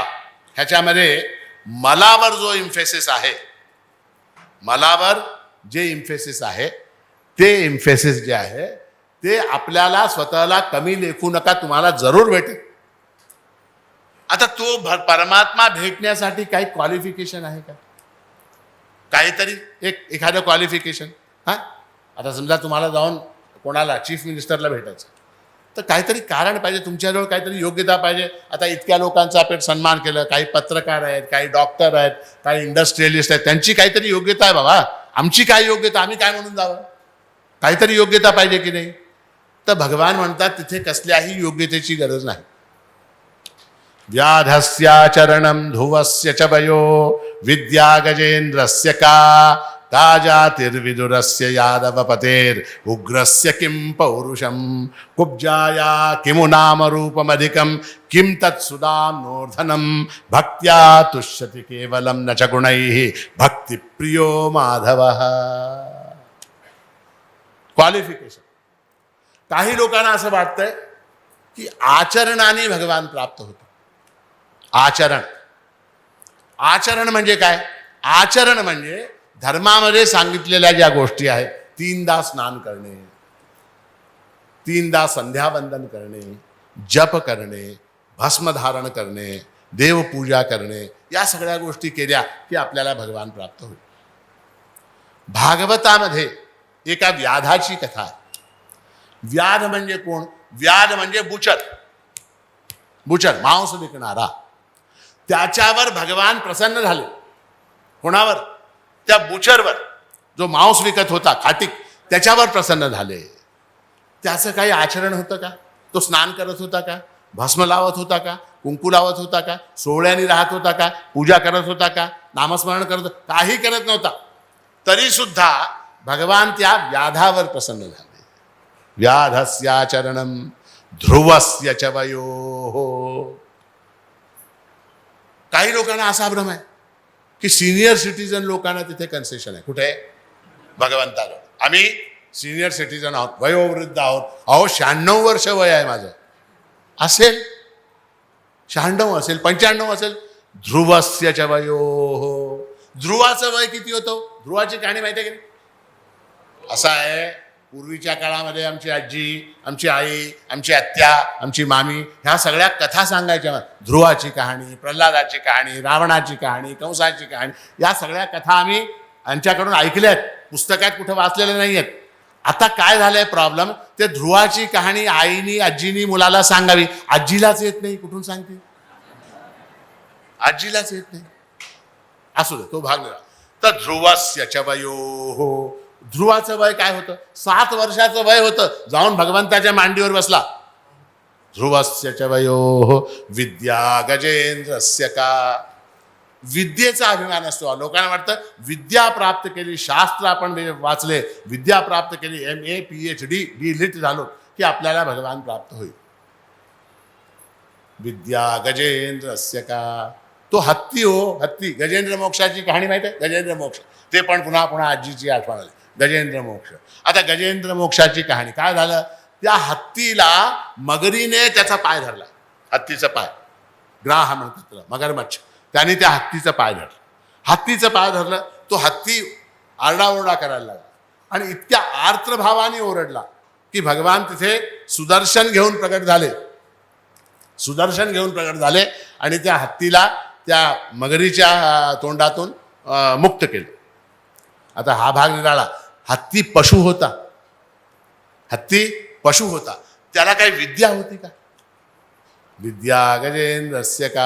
ह्याच्यामध्ये मलावर जो इम्फेसिस आहे, मलावर जे इम्फेसिस आहे, ते इम्फेसिस जे आहे ते आपल्याला स्वतःला कमी लेखू नका, तुम्हाला जरूर भेटेल. आता तो परमात्मा भेटण्यासाठी काही क्वालिफिकेशन आहे का? काहीतरी एखादं क्वालिफिकेशन. हां, आता समजा तुम्हाला जाऊन कोणाला, चीफ मिनिस्टरला भेटायचं, तर काहीतरी कारण पाहिजे, तुमच्याजवळ काहीतरी योग्यता पाहिजे. आता इतक्या लोकांचा आपण सन्मान केलं, काही पत्रकार आहेत, काही डॉक्टर आहेत, काही इंडस्ट्रियलिस्ट आहेत, त्यांची काहीतरी योग्यता आहे बाबा. आमची काय योग्यता, आम्ही काय म्हणून जावं? काहीतरी योग्यता पाहिजे की नाही? तर भगवान म्हणतात तिथे कसल्याही योग्यतेची गरज नाही. व्याधस्याचरणं ध्रुवस्य च वयो विद्या गजेंद्रस्य का जातिर्विदुरस्य यादवपतेर उग्रस्य किं पौरुषम कुब्जाया किमु नाम रूपमधिकं किं तत्सुदां नोर्धनं भक्त्या तुष्यति केवलं न च गुणैः भक्तिप्रियो माधवः. क्वालिफिकेशन. काही लोकांना असं वाटतंय की आचरणाने भगवान प्राप्त होतो. आचरण म्हणजे काय? आचरण म्हणजे धर्मामध्ये सांगितलेल्या ज्या गोष्टी आहेत, 3दा स्नान करणे, 3दा संध्यावंदन करणे, जप करणे, भस्मधारण करणे, देवपूजा करणे, या सगळ्या गोष्टी केल्या की आपल्याला भगवान प्राप्त होईल. भागवतामध्ये एका व्याधाची कथा आहे. व्याध म्हणजे कोण? व्याध म्हणजे बुचर, मांस विकणारा. त्याच्यावर भगवान प्रसन्न झाले. कोणावर? त्या बुचरवर, जो मांस विकत होता, खाटीक, त्याच्यावर प्रसन्न झाले. त्याचं काही आचरण होतं का? तो स्नान करत होता का? भस्म लावत होता का? कुंकू लावत होता का? सोहळ्याने राहत होता का? पूजा करत होता का? नामस्मरण करत? काही करत नव्हता. तरी सुद्धा भगवान त्या व्याधावर प्रसन्न झाले. व्याधस्याचरणं ध्रुवस्य च वयोः. काही लोकांना असा भ्रम आहे की सिनियर सिटीजन लोकांना तिथे कन्सेशन आहे. कुठे? भगवंताकडे. आम्ही सिनियर सिटीजन आहोत, वयोवृद्ध आहोत. अहो 96 वर्ष वय आहे माझं. असेल 96 असेल, 95 असेल. ध्रुवस्य च वयोः. ध्रुवाचं वय किती होतं? ध्रुवाची कहाणी माहिती आहे की नाही? असं आहे, पूर्वीच्या काळामध्ये आमची आजी, आमची आई, आमची आत्या, आमची मामी ह्या सगळ्या कथा सांगायच्या. ध्रुवाची कहाणी, प्रल्हादाची कहाणी, रावणाची कहाणी, कंसाची कहाणी, या सगळ्या कथा आम्ही यांच्याकडून ऐकल्यात, पुस्तकात कुठं वाचलेल्या नाही आहेत. आता काय झालंय प्रॉब्लेम, ते ध्रुवाची कहाणी आईनी आजीनी मुलाला सांगावी, आजीलाच येत नाही. कुठून सांगते? आजीलाच येत नाही. असू दे, तो भाग वेगळा. तर ध्रुवस्य च वयोः. ध्रुवाचं वय काय होतं? 7 वर्षाचं वय होतं. जाऊन भगवंताच्या मांडीवर बसला. ध्रुवस्य च वयोः विद्या गजेंद्रस्य का. विद्येचा अभिमान असतो. लोकांना वाटतं विद्या प्राप्त केली, शास्त्र आपण वाचले, विद्या प्राप्त केली, MA PhD D.Litt झालो की आपल्याला भगवान प्राप्त होईल. विद्या गजेंद्रस्य का. तो हत्ती हो, हत्ती. गजेंद्र मोक्षाची कहाणी माहिती आहे? गजेंद्र मोक्ष. ते पण पुन्हा पुन्हा आजीची आठवण आली. गजेंद्र मोक्ष. आता गजेंद्र मोक्षाची कहाणी काय झालं? त्या हत्तीला मगरीने त्याचा पाय धरला. हत्तीचा पाय, ग्राह म्हणतात त्याला, मगरमच्छ. त्याने त्या हत्तीचा पाय धरला. हत्तीचं पाय धरलं, तो हत्ती आरडाओरडा करायला लागला आणि इतक्या आर्त्रभावाने ओरडला की भगवान तिथे सुदर्शन घेऊन प्रकट झाले. सुदर्शन घेऊन प्रकट झाले आणि त्या हत्तीला त्या मगरीच्या तोंडातून मुक्त केलं. आता हा भाग निराळा. हत्ती पशु होता. हत्ती पशु होता. त्याला काही विद्या होती का? विद्या गजेंद्रस्य का.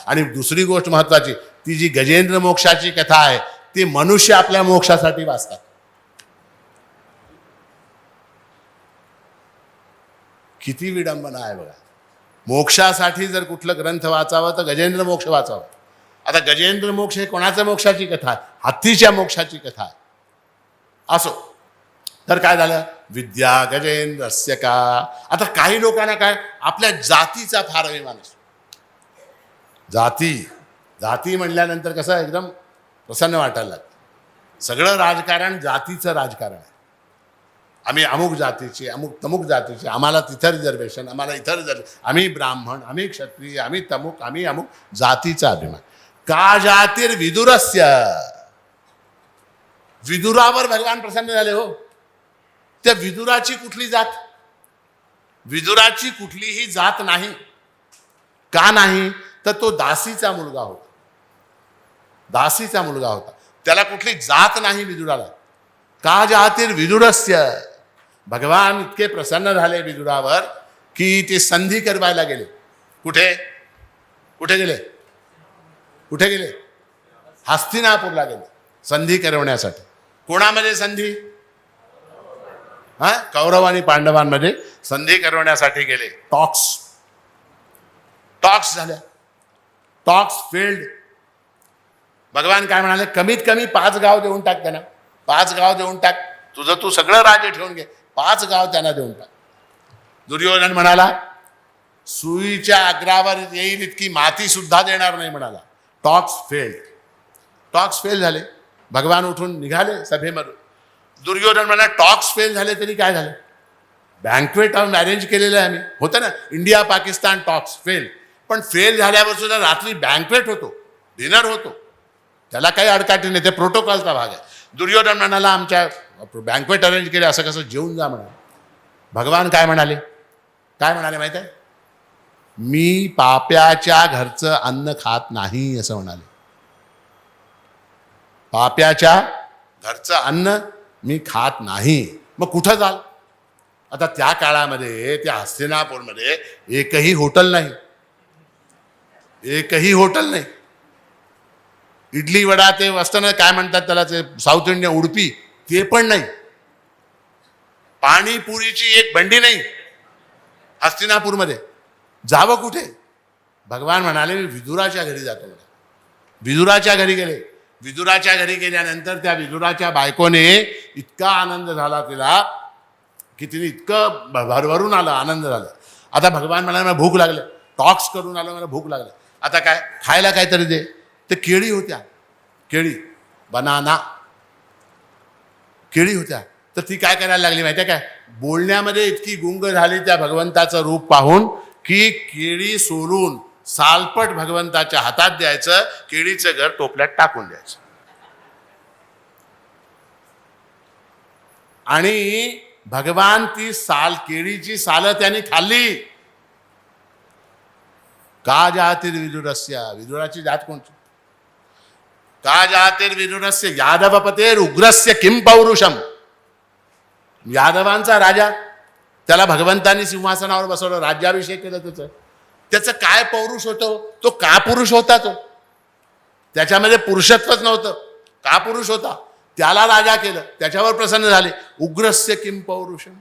आणि दुसरी गोष्ट महत्वाची, ती जी गजेंद्र मोक्षाची कथा आहे ती मनुष्य आपल्या मोक्षासाठी वाचतात. किती विडंबना आहे बघा. मोक्षासाठी जर कुठलं ग्रंथ वाचावं तर गजेंद्र मोक्ष वाचावं. आता गजेंद्र मोक्ष हे कोणाच्या मोक्षाची कथा आहे? हत्तीच्या मोक्षाची कथा आहे. असो, तर काय झालं? विद्या गजेंद्रस्य का. आता काही लोकांना काय, आपल्या जातीचा फार अभिमान असतो. जाती म्हणल्यानंतर कसं एकदम प्रसन्न वाटायला लागतं. सगळं राजकारण जातीचं राजकारण आहे. आम्ही अमुक जातीचे, अमुक तमुक जातीचे, आम्हाला तिथं रिझर्वेशन, आम्हाला इथं रिझर्वेशन, आम्ही ब्राह्मण, आम्ही क्षत्रिय, आम्ही तमुक, आम्ही अमुक. जातीचा अभिमान. का जातीर्विदुरस्य. विदुरावर भगवान प्रसन्न झाले हो. त्या विदुराची कुठली जात? विदुराची कुठलीही जात नाही. का नाही? तर तो दासीचा मुलगा होता. दासीचा मुलगा होता. त्याला कुठली जात नाही विदुराला. का जातीर्विदुरस्य. भगवान इतके प्रसन्न झाले विदुरावर की ते संधी करवायला गेले. कुठे कुठे गेले? कुठे गेले? हस्तिनापूरला गेले संधी करवण्यासाठी. कोणामध्ये संधी? कौरव आणि पांडवांमध्ये संधी करवण्यासाठी गेले. टॉक्स झाल्या. Talks failed. भगवान काय म्हणाले? कमीत कमी 5 गाव देऊन टाक त्यांना. 5 गाव देऊन टाक. तुझं तू सगळं राज्य ठेवून घे, 5 गाव त्यांना देऊन टाक. दुर्योधन म्हणाला सुईच्या अग्रावर येईल इतकी माती सुद्धा देणार नाही म्हणाला. टॉक्स फेल झाले. भगवान उठून निघाले सभेमधून. दुर्योधन म्हणा टॉक्स फेल झाले तरी काय झालं? बँक्वेट अरेंज केलेलं आहे आम्ही. होतं ना इंडिया पाकिस्तान टॉक्स फेल. पण फेल झाल्यावर सुद्धा रात्री बँक्वेट होतो, डिनर होतो. त्याला काही अडकाटी नाही, ते प्रोटोकॉलचा भाग आहे. दुर्योधन म्हणाला आमच्या बँक्वेट अरेंज केले, असं कसं जेवून जा म्हणा. भगवान काय म्हणाले? काय म्हणाले माहिती आहे? मी पाप्याच्या घरचं अन्न खात नाही असं म्हणाले. पाप्याच्या घरचं अन्न मी खात नाही. मग कुठं जाल? आता त्या काळामध्ये त्या हस्तिनापूरमध्ये एकही हॉटेल नाही. एकही हॉटेल नाही. इडली वडा ते असतं ना, काय म्हणतात त्याला, ते साऊथ इंडियन उडपी, ते पण नाही. पाणीपुरीची एक बंडी नाही हस्तिनापूरमध्ये. जावं कुठे? भगवान म्हणाले मी विदुराच्या घरी जातो. विदुराच्या घरी गेले. विदुराच्या घरी गेल्यानंतर त्या विदुराच्या बायकोने इतका आनंद झाला तिला की तिने इतकं भरभरून आलं, आनंद झाला. आता भगवान म्हणाले मला भूक लागलं, टॉक्स करून आलं, मला भूक लागलं, आता काय खायला काहीतरी दे. ते केळी होत्या, केळी, बनाना, केळी होत्या. तर ती काय करायला लागली माहिती आहे काय, बोलण्यामध्ये इतकी गुंग झाली त्या भगवंताचं रूप पाहून की केळी सोलून सालपट भगवंताच्या हातात द्यायचं, केळीचं घर टोपल्यात टाकून द्यायचं. आणि भगवान ती साल, केळीची सालं त्यांनी खाल्ली. का जातीर विदुरस्य, विदुराची जात कोणती? का जातीर विदुरस्य यादवपतेर उग्रस्य किम पौरुषम. यादवांचा राजा, त्याला भगवंतांनी सिंहासनावर बसवलं, राज्याभिषेक केलं, त्याचं काय पौरुष होतं, तो का पुरुष होता, तो त्याच्यामध्ये पुरुषत्वच नव्हतं, का पुरुष होता, त्याला राजा केलं, त्याच्यावर प्रसन्न झाले. उग्रस्य किम पौरुषम.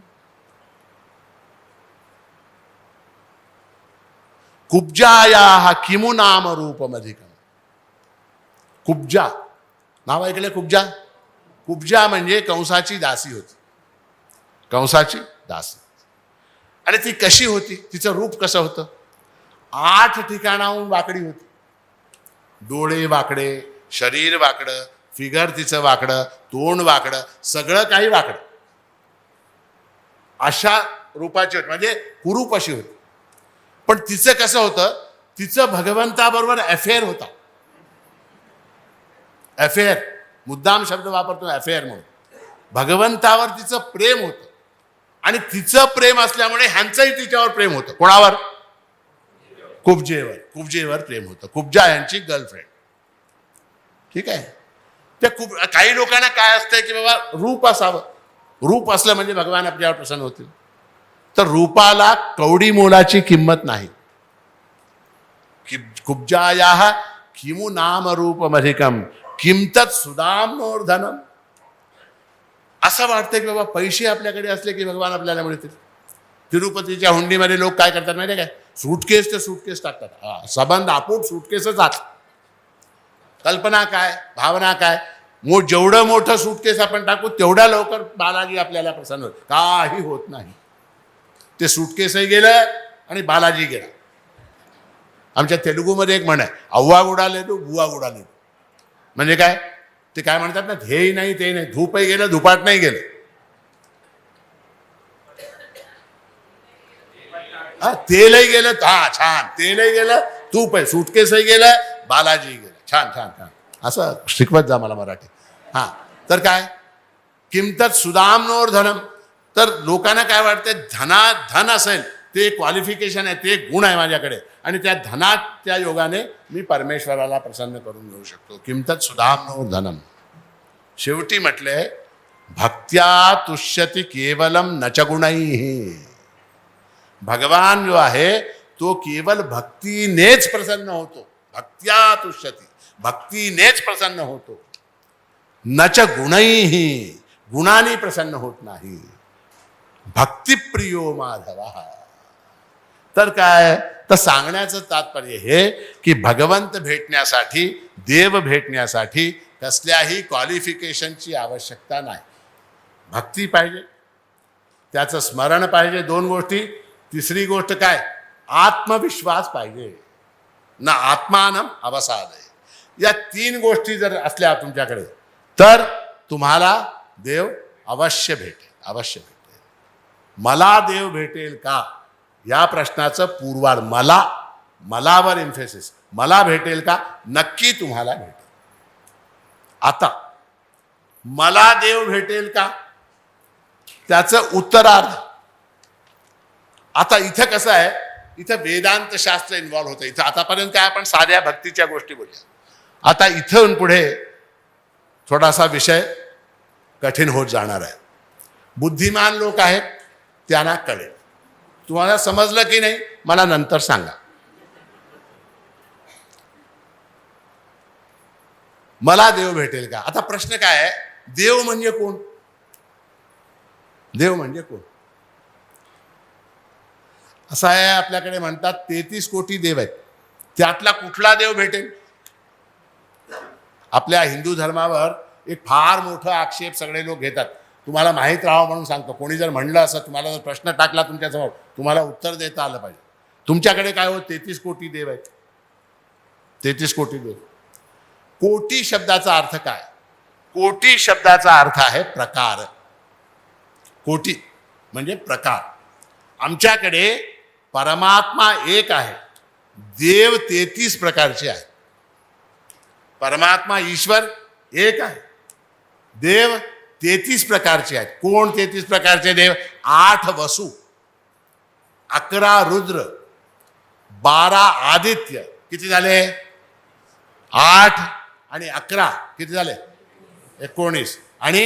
कुब्जाया किमु नाम रूपमधिकम. कुब्जा नाव ऐकलं, कुब्जा. कुब्जा म्हणजे कंसाची दासी होती, कंसाची दासी. आणि ती कशी होती, तिचं रूप कसं होतं, 8 ठिकाणाहून वाकडी होती. डोळे वाकडे, शरीर वाकडं, फिगर तिचं वाकडं, तोंड वाकडं, सगळं काही वाकडं, अशा रूपाची होती, म्हणजे कुरूप अशी होती. पण तिचं कसं होतं, तिचं भगवंताबरोबर अफेअर होता. अफेअर, मुद्दाम शब्द वापरतो अफेअर म्हणून. भगवंतावर तिचं प्रेम होतं. आणि तिचं प्रेम असल्यामुळे ह्यांचंही तिच्यावर प्रेम होतं. कोणावर? कुब्जेवर. कुब्जेवर प्रेम होतं. कुब्जा यांची गर्लफ्रेंड. ठीक आहे. त्या काही लोकांना काय असतंय की बाबा रूप असावं, रूप असलं म्हणजे भगवान आपल्यावर प्रसन्न होतील. तर रूपाला कवडी मोलाची किंमत नाही. कुब्जायाः किमु नाम रूपमधिकम किंमतत् सुदाम्नोर्धनम. असं वाटतंय की बाबा पैसे आपल्याकडे असले की भगवान आपल्याला मिळतील. तिरुपतीच्या हुंडीमध्ये लोक काय करतात माहिती आहे काय, सूटकेस ते सूटकेस टाकतात. हा संबंध आपोट सूटकेसच आत. कल्पना काय, भावना काय, जेवढं मोठं सूटकेस आपण टाकू तेवढ्या लवकर बालाजी आपल्याला प्रसन्न होत. काही होत नाही. ते सूटकेसही गेलं आणि बालाजी गेला. आमच्या तेलुगूमध्ये एक म्हण आहे, अव्वा गुडाले तू बुवा गुडाले. म्हणजे काय, ते काय म्हणतात ना, हेही नाही ते नाही, धूपही गेलं धुपाट नाही गेलं. हा तेलही गेलं, हा छान, तेलही गेलं, तूप आहे, सुटकेसही गेलं, बालाजी गेलं. छान छान छान. असं शिकवत जा मला मराठी. हा तर काय, किंमतत् सुदाम्नोर्धनम. तर लोकांना काय वाटतं, धन असेल ते क्वालिफिकेशन आहे, ते गुण आहे माझ्याकडे, आणि त्या धनाच्या योगाने मी परमेश्वराला प्रसन्न करून घेऊ शकतो. किंमतत् सुदाम्नोर्धनम. शेवटी म्हटले, भक्त्या तुष्यति केवलम न च गुणैः. भगवान जो आहे तो केवल भक्तीनेच प्रसन्न होतो. भक्त्या तुष्यति, भक्तीनेच प्रसन्न होतो. न च गुणैः, गुणाने प्रसन्न होत नाही. भक्तिप्रियो माधव. तर काय, तर सांगण्याचं तात्पर्य हे की भगवंत भेटण्यासाठी, देव भेटण्यासाठी कसल्याही क्वालिफिकेशनची आवश्यकता नाही. भक्ती पाहिजे, त्याचं स्मरण पाहिजे, 2 गोष्टी. तिसरी गोष्ट काय, आत्मविश्वास पाहिजे. ना आत्मानम अवसादय. या 3 गोष्टी जर असल्या तुमच्याकडे तर तुम्हाला देव अवश्य भेटेल, अवश्य भेटेल. मला देव भेटेल का या प्रश्नाचं पूर्वार्ध, मलावर इम्फेसिस, मला भेटेल का, नक्की तुम्हाला भेटेल. आता मला देव भेटेल का त्याचं उत्तरार्ध. आता इथं कसं आहे, इथं वेदांत शास्त्र इन्व्हॉल्व होतं. इथं आतापर्यंत काय आपण साध्या भक्तीच्या गोष्टी बोलल्या. आता इथून पुढे थोडासा विषय कठीण होत जाणार आहे. बुद्धिमान लोक आहेत त्यांना कळेल. तुम्हाला समजलं की नाही मला नंतर सांगा. मला देव भेटेल का. आता प्रश्न काय आहे, देव म्हणजे कोण, देव म्हणजे कोण. असं आहे, आपल्याकडे म्हणतात 33 कोटी देव आहेत, त्यातला कुठला देव भेटेल. आपल्या हिंदू धर्मावर एक फार मोठा आक्षेप सगळे लोक घेतात. तुम्हाला माहीत राहावं म्हणून सांगतो. कोणी जर म्हणलं असं, तुम्हाला जर प्रश्न टाकला तुमच्यासमोर, तुम्हाला उत्तर देता आलं पाहिजे. तुमच्याकडे काय हो 33 कोटी देव आहेत. 33 कोटी देव. कोटी शब्दाचा अर्थ काय? कोटी शब्दाचा अर्थ आहे प्रकार. कोटी म्हणजे प्रकार. आमच्याकडे परमात्मा एक आहे, देव 33 प्रकारचे आहेत. परमात्मा ईश्वर एक आहे, देव 33 प्रकारचे आहेत. कोण 33 प्रकारचे देव? 8 वसु, 11 रुद्र, 12 आदित्य. किती झाले? 8 आणि 11 किती झाले? 19. आणि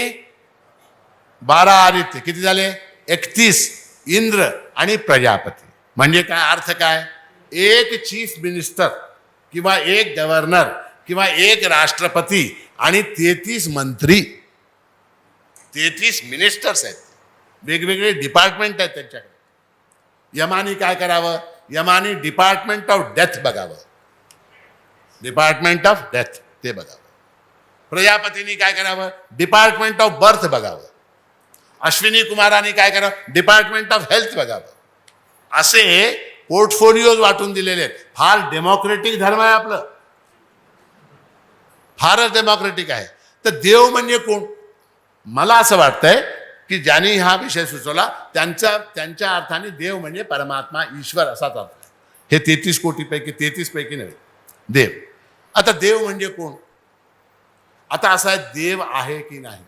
12 आदित्य किती झाले? 31. इंद्र आणि प्रजापती. म्हणजे काय अर्थ काय? एक चीफ मिनिस्टर किंवा एक गव्हर्नर किंवा एक राष्ट्रपती आणि 33 मंत्री, 33 मिनिस्टर्स आहेत, वेगवेगळे डिपार्टमेंट आहेत त्यांच्याकडे. यमानी काय करावं? यमानी डिपार्टमेंट ऑफ डेथ बघावं. डिपार्टमेंट ऑफ डेथ ते बघावं. प्रजापतींनी काय करावं? डिपार्टमेंट ऑफ बर्थ बघावं. अश्विनी कुमारांनी काय करावं? डिपार्टमेंट ऑफ हेल्थ बघावं. असे पोर्टफोलिओज वाटून दिलेले आहेत. फार डेमोक्रेटिक धर्म आहे आपलं, फारच डेमोक्रेटिक आहे. तर देव म्हणजे कोण? मला असं वाटतंय की ज्यांनी हा विषय सुचवला त्यांच्या अर्थाने देव म्हणजे परमात्मा ईश्वर असाच अर्थ. हे 33 कोटीपैकी 33 पैकी नव्हे, देव. आता देव म्हणजे कोण? आता असं आहे, देव आहे की नाही?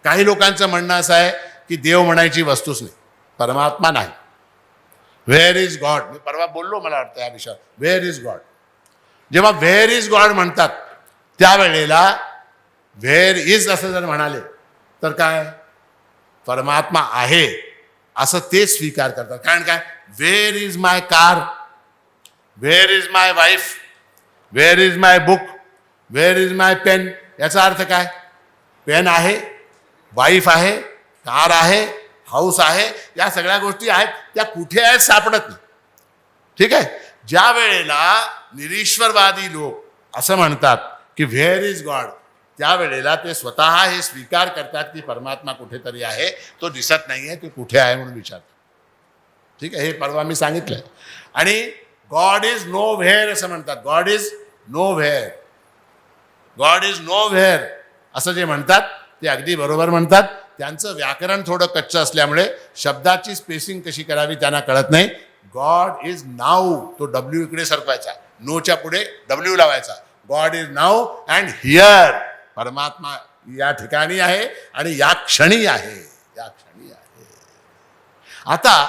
काही लोकांचं म्हणणं असं आहे की देव म्हणायची वस्तूच नाही, परमात्मा नाही. Where is God? मी परवा बोललो, मला वाटतं या विषयावर. Where is God? जेव्हा व्हेअर इज गॉड म्हणतात त्यावेळेला व्हेअर इज असं जर म्हणाले तर काय? परमात्मा आहे असं ते स्वीकार करतात. कारण काय? Where is my car, where is my wife, where is my book, where is my pen. याचा अर्थ काय? पेन आहे, वाईफ आहे, कार आहे, हाऊस आहे, या सगळ्या गोष्टी आहेत, त्या कुठे आहेत सापडत नाही. ठीक आहे. ज्या वेळेला निरीश्वरवादी लोक असं म्हणतात की व्हेअर इज गॉड, त्यावेळेला ते स्वतः हे स्वीकार करतात की परमात्मा कुठेतरी आहे, तो दिसत नाही आहे, ते कुठे आहे म्हणून विचारतात. ठीक आहे. हे परवा मी सांगितलंय. आणि गॉड इज नो व्हेअर असं म्हणतात. God is nowhere, God is nowhere असं जे म्हणतात ते अगदी बरोबर म्हणतात. त्यांचं व्याकरण थोडं कच्चं असल्यामुळे शब्दाची स्पेसिंग कशी करावी त्यांना कळत नाही. गॉड इज नाऊ, तो डब्ल्यू इकडे सरकवायचा, नोच्या पुढे डब्ल्यू लावायचा. God is now and here. परमात्मा या ठिकाणी आहे आणि या क्षणी आहे, या क्षणी आहे. आता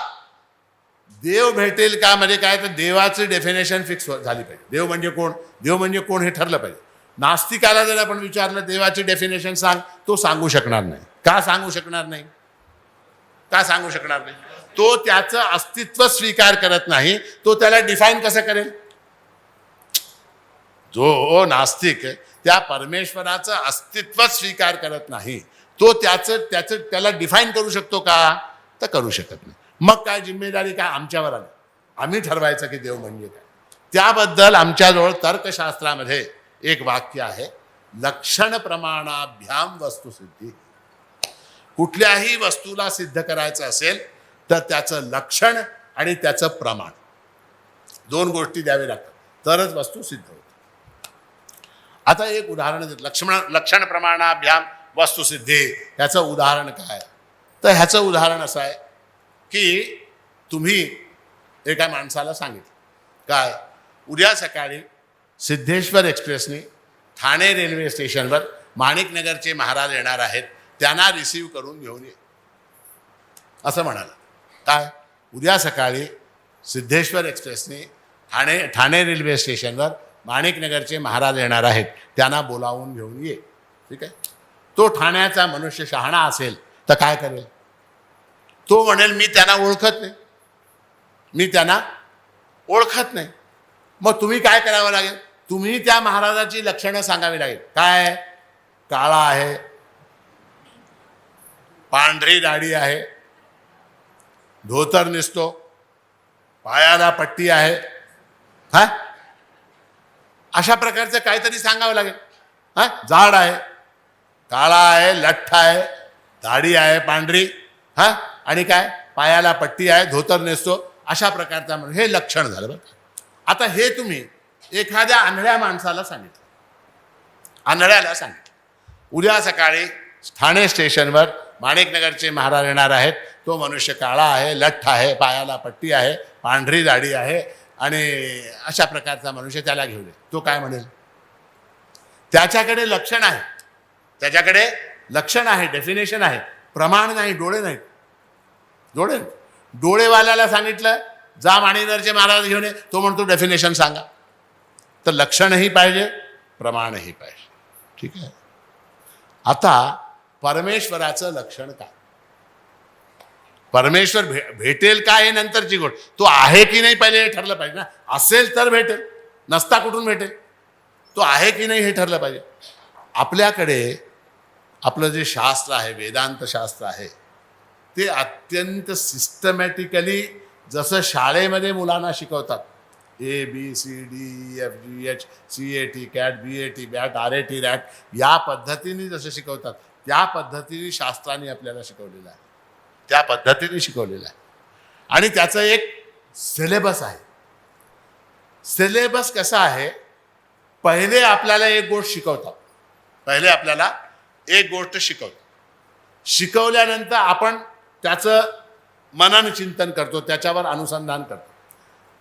देव भेटेल का म्हणजे काय? तर देवाची डेफिनेशन फिक्स झाली पाहिजे. देव म्हणजे कोण? देव म्हणजे कोण हे ठरलं पाहिजे. नास्तिकाला जर आपण विचारलं देवाची डेफिनेशन सांग, तो सांगू शकणार नाही. का सांगू शकणार नाही? का सांगू शकणार नाही? तो त्याचं अस्तित्व स्वीकार करत नाही, तो त्याला डिफाईन कसं करेल? जो नास्तिक त्या परमेश्वराचं अस्तित्व स्वीकार करत नाही, तो त्याला डिफाईन करू शकतो का? तर करू शकत नाही. मग काय जिम्मेदारी काय आमच्यावर आली? आम्ही ठरवायचं की देव म्हणजे काय. त्याबद्दल आमच्याजवळ तर्कशास्त्रामध्ये एक वाक्य आहे, लक्षण प्रमाणाभ्याम वस्तुसिद्धी. कुठल्याही वस्तूला सिद्ध करायचं असेल तर त्याचं लक्षण आणि त्याचं प्रमाण, दोन गोष्टी द्यावे लागतात, तरच वस्तू सिद्ध होते. आता एक उदाहरण देतो. लक्षण प्रमाणाभ्याम वस्तुसिद्धी, ह्याचं उदाहरण काय? तर ह्याचं उदाहरण असं आहे की तुम्ही एका माणसाला सांगितलं काय, उद्या सकाळी सिद्धेश्वर एक्सप्रेसने ठाणे रेल्वे स्टेशनवर माणिकनगरचे महाराज येणार आहेत, त्यांना रिसीव्ह करून घेऊन ये असं म्हणाला. काय? उद्या सकाळी सिद्धेश्वर एक्सप्रेसने ठाणे रेल्वे स्टेशनवर माणिकनगरचे महाराज येणार आहेत, त्यांना बोलावून घेऊन ये. ठीक आहे. तो ठाण्याचा मनुष्य शहाणा असेल तर काय करेल? तो म्हणेल मी त्यांना ओळखत नाही, मी त्यांना ओळखत नाही. मग तुम्ही काय करावं लागेल? तुम्ही त्या महाराजाची लक्षणं सांगावी लागेल. काय? काळा आहे, पांढरी दाढी आहे, धोतर नेसतो, पायाला पट्टी आहे, हा, अशा प्रकारचं काहीतरी सांगावं लागेल. हा, जाड आहे, काळा आहे, लठ्ठ आहे, दाढी आहे पांढरी, हा, आणि काय पायाला पट्टी आहे, धोतर नेसतो, अशा प्रकारचा माणूस, हे लक्षण झालं बरं. आता हे तुम्ही एखाद्या आंधळ्या माणसाला सांगितलं, आंधळ्याला सांगितलं, उद्या सकाळी ठाणे स्टेशनवर माणिकनगरचे महाराज येणार आहेत, तो मनुष्य काळा आहे, लठ्ठ आहे, पायाला पट्टी आहे, पांढरी दाढी आहे आणि अशा प्रकारचा मनुष्य, त्याला घेऊन ये. तो काय म्हणेल? त्याच्याकडे लक्षण आहे, त्याच्याकडे लक्षण आहे, डेफिनेशन आहे, प्रमाण नाही, डोळे नाहीत. डोळेवाल्याला सांगितलं जा माणिकनगरचे महाराज घेऊन ये, तो म्हणतो डेफिनेशन सांगा. तर लक्षणही पाहिजे, प्रमाणही पाहिजे. ठीक आहे. आता परमेश्वराचं लक्षण काय? परमेश्वर भेटेल का हे नंतरची गोष्ट, तो आहे की नाही पहिले हे ठरलं पाहिजे ना. असेल तर भेटेल, नसता कुठून भेटेल? तो आहे की नाही हे ठरलं पाहिजे. आपल्याकडे आपलं जे शास्त्र आहे, वेदांत शास्त्र आहे, ते अत्यंत सिस्टमॅटिकली जसं शाळेमध्ये मुलांना शिकवतात, ABCDEFGH CAT CAT BAT BAT RAT RAT, या पद्धतीने जसं शिकवतात त्या पद्धतीने शास्त्राने आपल्याला शिकवलेलं आहे, त्या पद्धतीने शिकवलेलं आहे. आणि त्याचं एक सिलेबस आहे. सिलेबस कसा आहे? पहिले आपल्याला एक गोष्ट शिकवतात, पहिले आपल्याला एक गोष्ट शिकवतात, शिकवल्यानंतर आपण त्याचं मनन चिंतन करतो, त्याच्यावर अनुसंधान करतो.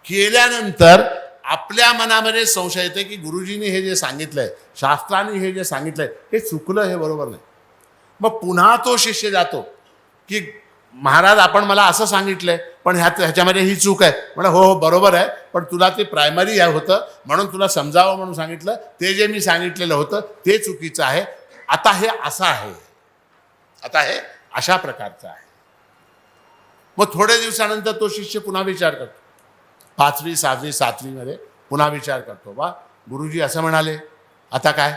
केल्यानंतर आपल्या मनामध्ये संशय येते की गुरुजींनी हे जे सांगितलंय, शास्त्राने हे जे सांगितलंय, हे चुकलं, हे बरोबर नाही. मग पुन्हा तो शिष्य जातो की महाराज आपण मला असं सांगितलंय, पण ह्याच्यामध्ये ही चूक आहे. म्हणजे हो बरोबर आहे, पण तुला ते प्रायमरी होतं म्हणून तुला समजावं म्हणून सांगितलं, ते जे मी सांगितलेलं होतं ते चुकीचं आहे. आता हे असं आहे, आता हे अशा प्रकारचं आहे. मग थोड्या दिवसानंतर तो शिष्य पुन्हा विचार करतो, 5वी 6वी 7वी मध्ये पुन्हा विचार करतो, वा गुरुजी असं म्हणाले, आता काय?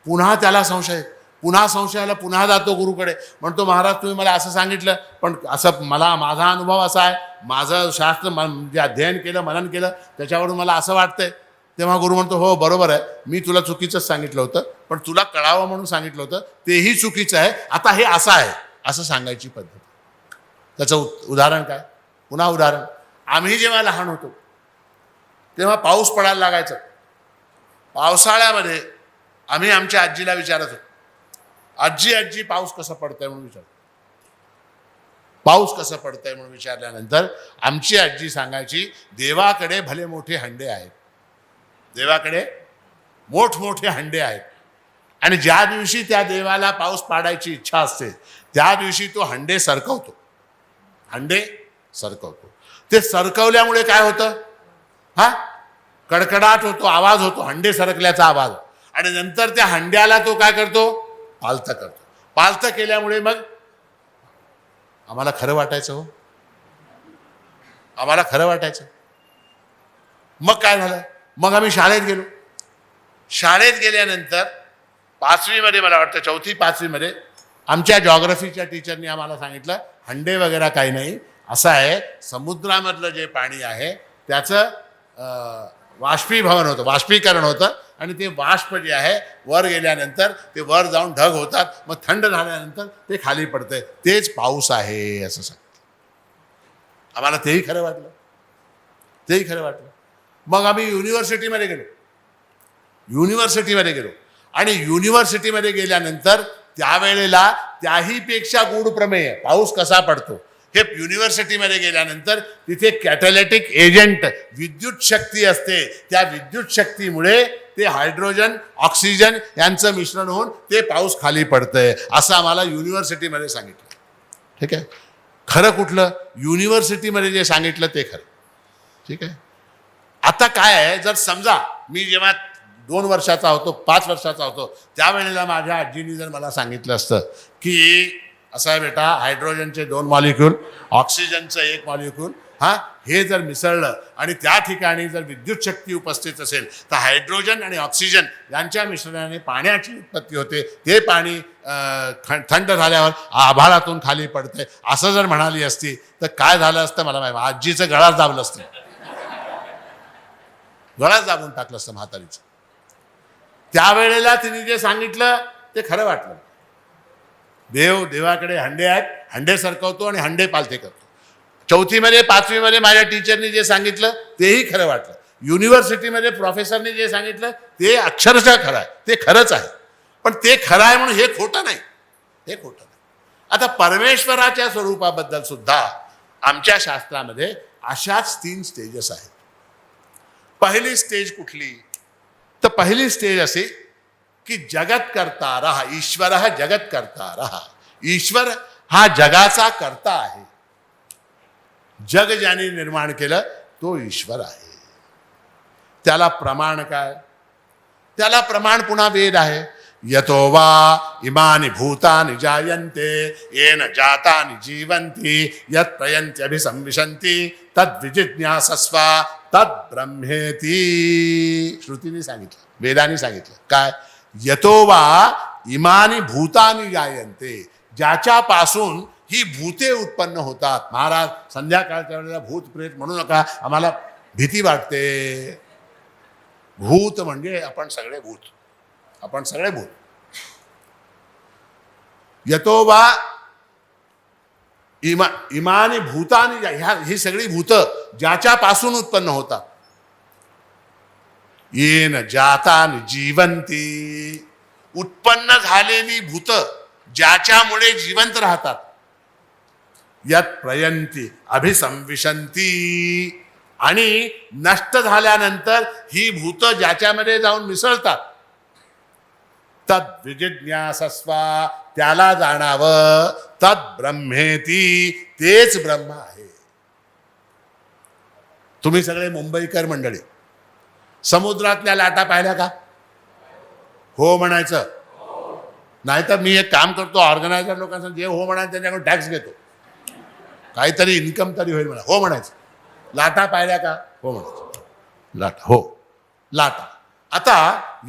पुन्हा त्याला संशय, पुन्हा संशयाला पुन्हा जातो गुरुकडे, म्हणतो महाराज तुम्ही मला असं सांगितलं, पण असं मला, माझा अनुभव असा आहे, माझं शास्त्र जे अध्ययन केलं, मनन केलं, त्याच्यावरून मला असं वाटतंय. तेव्हा गुरु म्हणतो हो बरोबर आहे, मी तुला चुकीचंच सांगितलं होतं, पण तुला कळावं म्हणून सांगितलं होतं, तेही चुकीचं आहे. आता हे असं आहे, असं सांगायची पद्धत. त्याचं उदाहरण काय? पुन्हा उदाहरण, आम्ही जेव्हा लहान होतो तेव्हा पाऊस पडायला लागायचा. पावसाळ्यामध्ये आम्ही आमच्या आजीला विचारत होतो, आजी आजी पाऊस कसं पडतंय म्हणून विचार, पाऊस कसं पडतंय म्हणून विचारल्यानंतर आमची आजी सांगायची, देवाकडे भले मोठे हंडे आहेत, देवाकडे मोठमोठे हंडे आहेत, आणि ज्या दिवशी त्या देवाला पाऊस पाडायची इच्छा असते त्या दिवशी तो हंडे सरकवतो, हंडे सरकवतो. ते सरकवल्यामुळे काय होतं? कडकडाट होतो, आवाज होतो, हंडे सरकल्याचा आवाज. आणि नंतर त्या हंड्याला तो काय करतो? पालतं करतो. पालतं केल्यामुळे मग आम्हाला खरं वाटायचं, हो आम्हाला खरं वाटायचं. मग काय झालं? मग आम्ही शाळेत गेलो. शाळेत गेल्यानंतर 5वी मध्ये, मला वाटतं 4थी 5वी मध्ये, आमच्या जॉग्रफीच्या टीचरनी आम्हाला सांगितलं, हंडे वगैरे काही नाही, असं आहे समुद्रामधलं जे पाणी आहे त्याचं वाष्पीभवन होतं, वाष्पीकरण होतं, आणि ते वाष्प जे आहे वर गेल्यानंतर ते वर जाऊन ढग होतात, मग थंड झाल्यानंतर ते खाली पडतंय, तेच पाऊस आहे असं सांगतं. आम्हाला तेही खरं वाटलं, तेही खरं वाटलं. मग आम्ही युनिव्हर्सिटीमध्ये गेलो, युनिव्हर्सिटीमध्ये गेलो, आणि युनिव्हर्सिटीमध्ये गेल्यानंतर त्यावेळेला त्याहीपेक्षा गूढ प्रमेय, पाऊस कसा पडतो, हे युनिव्हर्सिटीमध्ये गेल्यानंतर तिथे कॅटॅलिटिक एजंट, विद्युत शक्ती असते, त्या विद्युत शक्तीमुळे ते हायड्रोजन ऑक्सिजन यांचं मिश्रण होऊन ते पाऊस खाली पडतंय, असं आम्हाला युनिव्हर्सिटीमध्ये सांगितलं. ठीक आहे. खरं कुठलं? युनिव्हर्सिटीमध्ये जे सांगितलं ते खरं. ठीक आहे. आता काय आहे, जर समजा मी जेव्हा 2 वर्षाचा होतो, 5 वर्षाचा होतो, त्यावेळेला माझ्या आजीनी जर मला सांगितलं असतं की असं आहे बेटा, हायड्रोजनचे 2 मॉलिक्यूल, ऑक्सिजनचं 1 मॉलिक्यूल, हे जर मिसळलं आणि त्या ठिकाणी जर विद्युत शक्ती उपस्थित असेल तर हायड्रोजन आणि ऑक्सिजन यांच्या मिश्रणाने पाण्याची उत्पत्ती होते, ते पाणी थंड झाल्यावर आभाळातून खाली पडतंय, असं जर म्हणाली असती तर काय झालं असतं मला माहिती. आजीचं गळाच दाबलं असतं, गळाच दाबून टाकलं असतं म्हातारीचं. त्यावेळेला तिने जे सांगितलं ते खरं वाटलं. देवाकडे हंडे आहेत, हंडे सरकवतो आणि हंडे पालथे करतो. चौथीमध्ये पाचवीमध्ये माझ्या टीचरनी जे सांगितलं तेही खरं वाटलं. युनिव्हर्सिटीमध्ये प्रोफेसरनी जे सांगितलं ते अक्षरशः खरं आहे, ते खरंच आहे. पण ते खरं आहे म्हणून हे खोटं नाही, हे खोटं नाही. आता परमेश्वराच्या स्वरूपाबद्दल सुद्धा आमच्या शास्त्रामध्ये अशाच 3 स्टेजेस आहेत. पहिली स्टेज कुठली? तर पहिली स्टेज असे की जगत करता रहा, ईश्वर हा जगत करता रहा. ईश्वर हा जगाचा करता आहे. जग ज्याने निर्माण केलं तो ईश्वर आहे. त्याला प्रमाण काय? त्याला प्रमाण पुन्हा वेद आहे. यतो वा इमानि भूतानि जायन्ते येन जातानि जीवन्ति यत् प्रयन्त्यभिसंविशन्ति तद्विजिज्ञासस्व तद्ब्रह्मेति. श्रुतीने सांगितलं, वेदाने सांगितलं काय? यतो वा इमानि भूतानि जायन्ते, ज्याच्यापासून ही भूते उत्पन्न होतात. महाराज संध्याकाळच्या वेळेला भूत प्रेत म्हणू नका, आम्हाला भीती वाटते. भूत म्हणजे आपण सगळे भूत, आपण सगळे भूत. यतो वा इमानी भूतानी, ही सगळी भूत ज्याच्यापासून उत्पन्न होतात. येन जातानि जीवंती, उत्पन्न झालेली भूत ज्याच्यामुळे जिवंत राहतात. यत प्रयंती अभिसंविशंती, आणि नष्ट झाल्यानंतर ही भूत ज्याच्यामध्ये जाऊन मिसळतात. तद विजिज्ञासस्व, त्याला जाणावं. तद ब्रह्मेती, तेच ब्रह्म आहे. तुम्ही सगळे मुंबईकर मंडळी समुद्रातल्या लाटा पाहिल्या का? हो म्हणायचं. नाहीतर मी एक काम करतो, ऑर्गनायझर लोकांना जे हो म्हणायचं त्यांच्याकडून टॅक्स घेतो, काहीतरी इन्कम तरी होईल म्हणा. हो म्हणायचं. लाटा पाहिल्या का? हो म्हणायचं. लाटा, हो लाटा. आता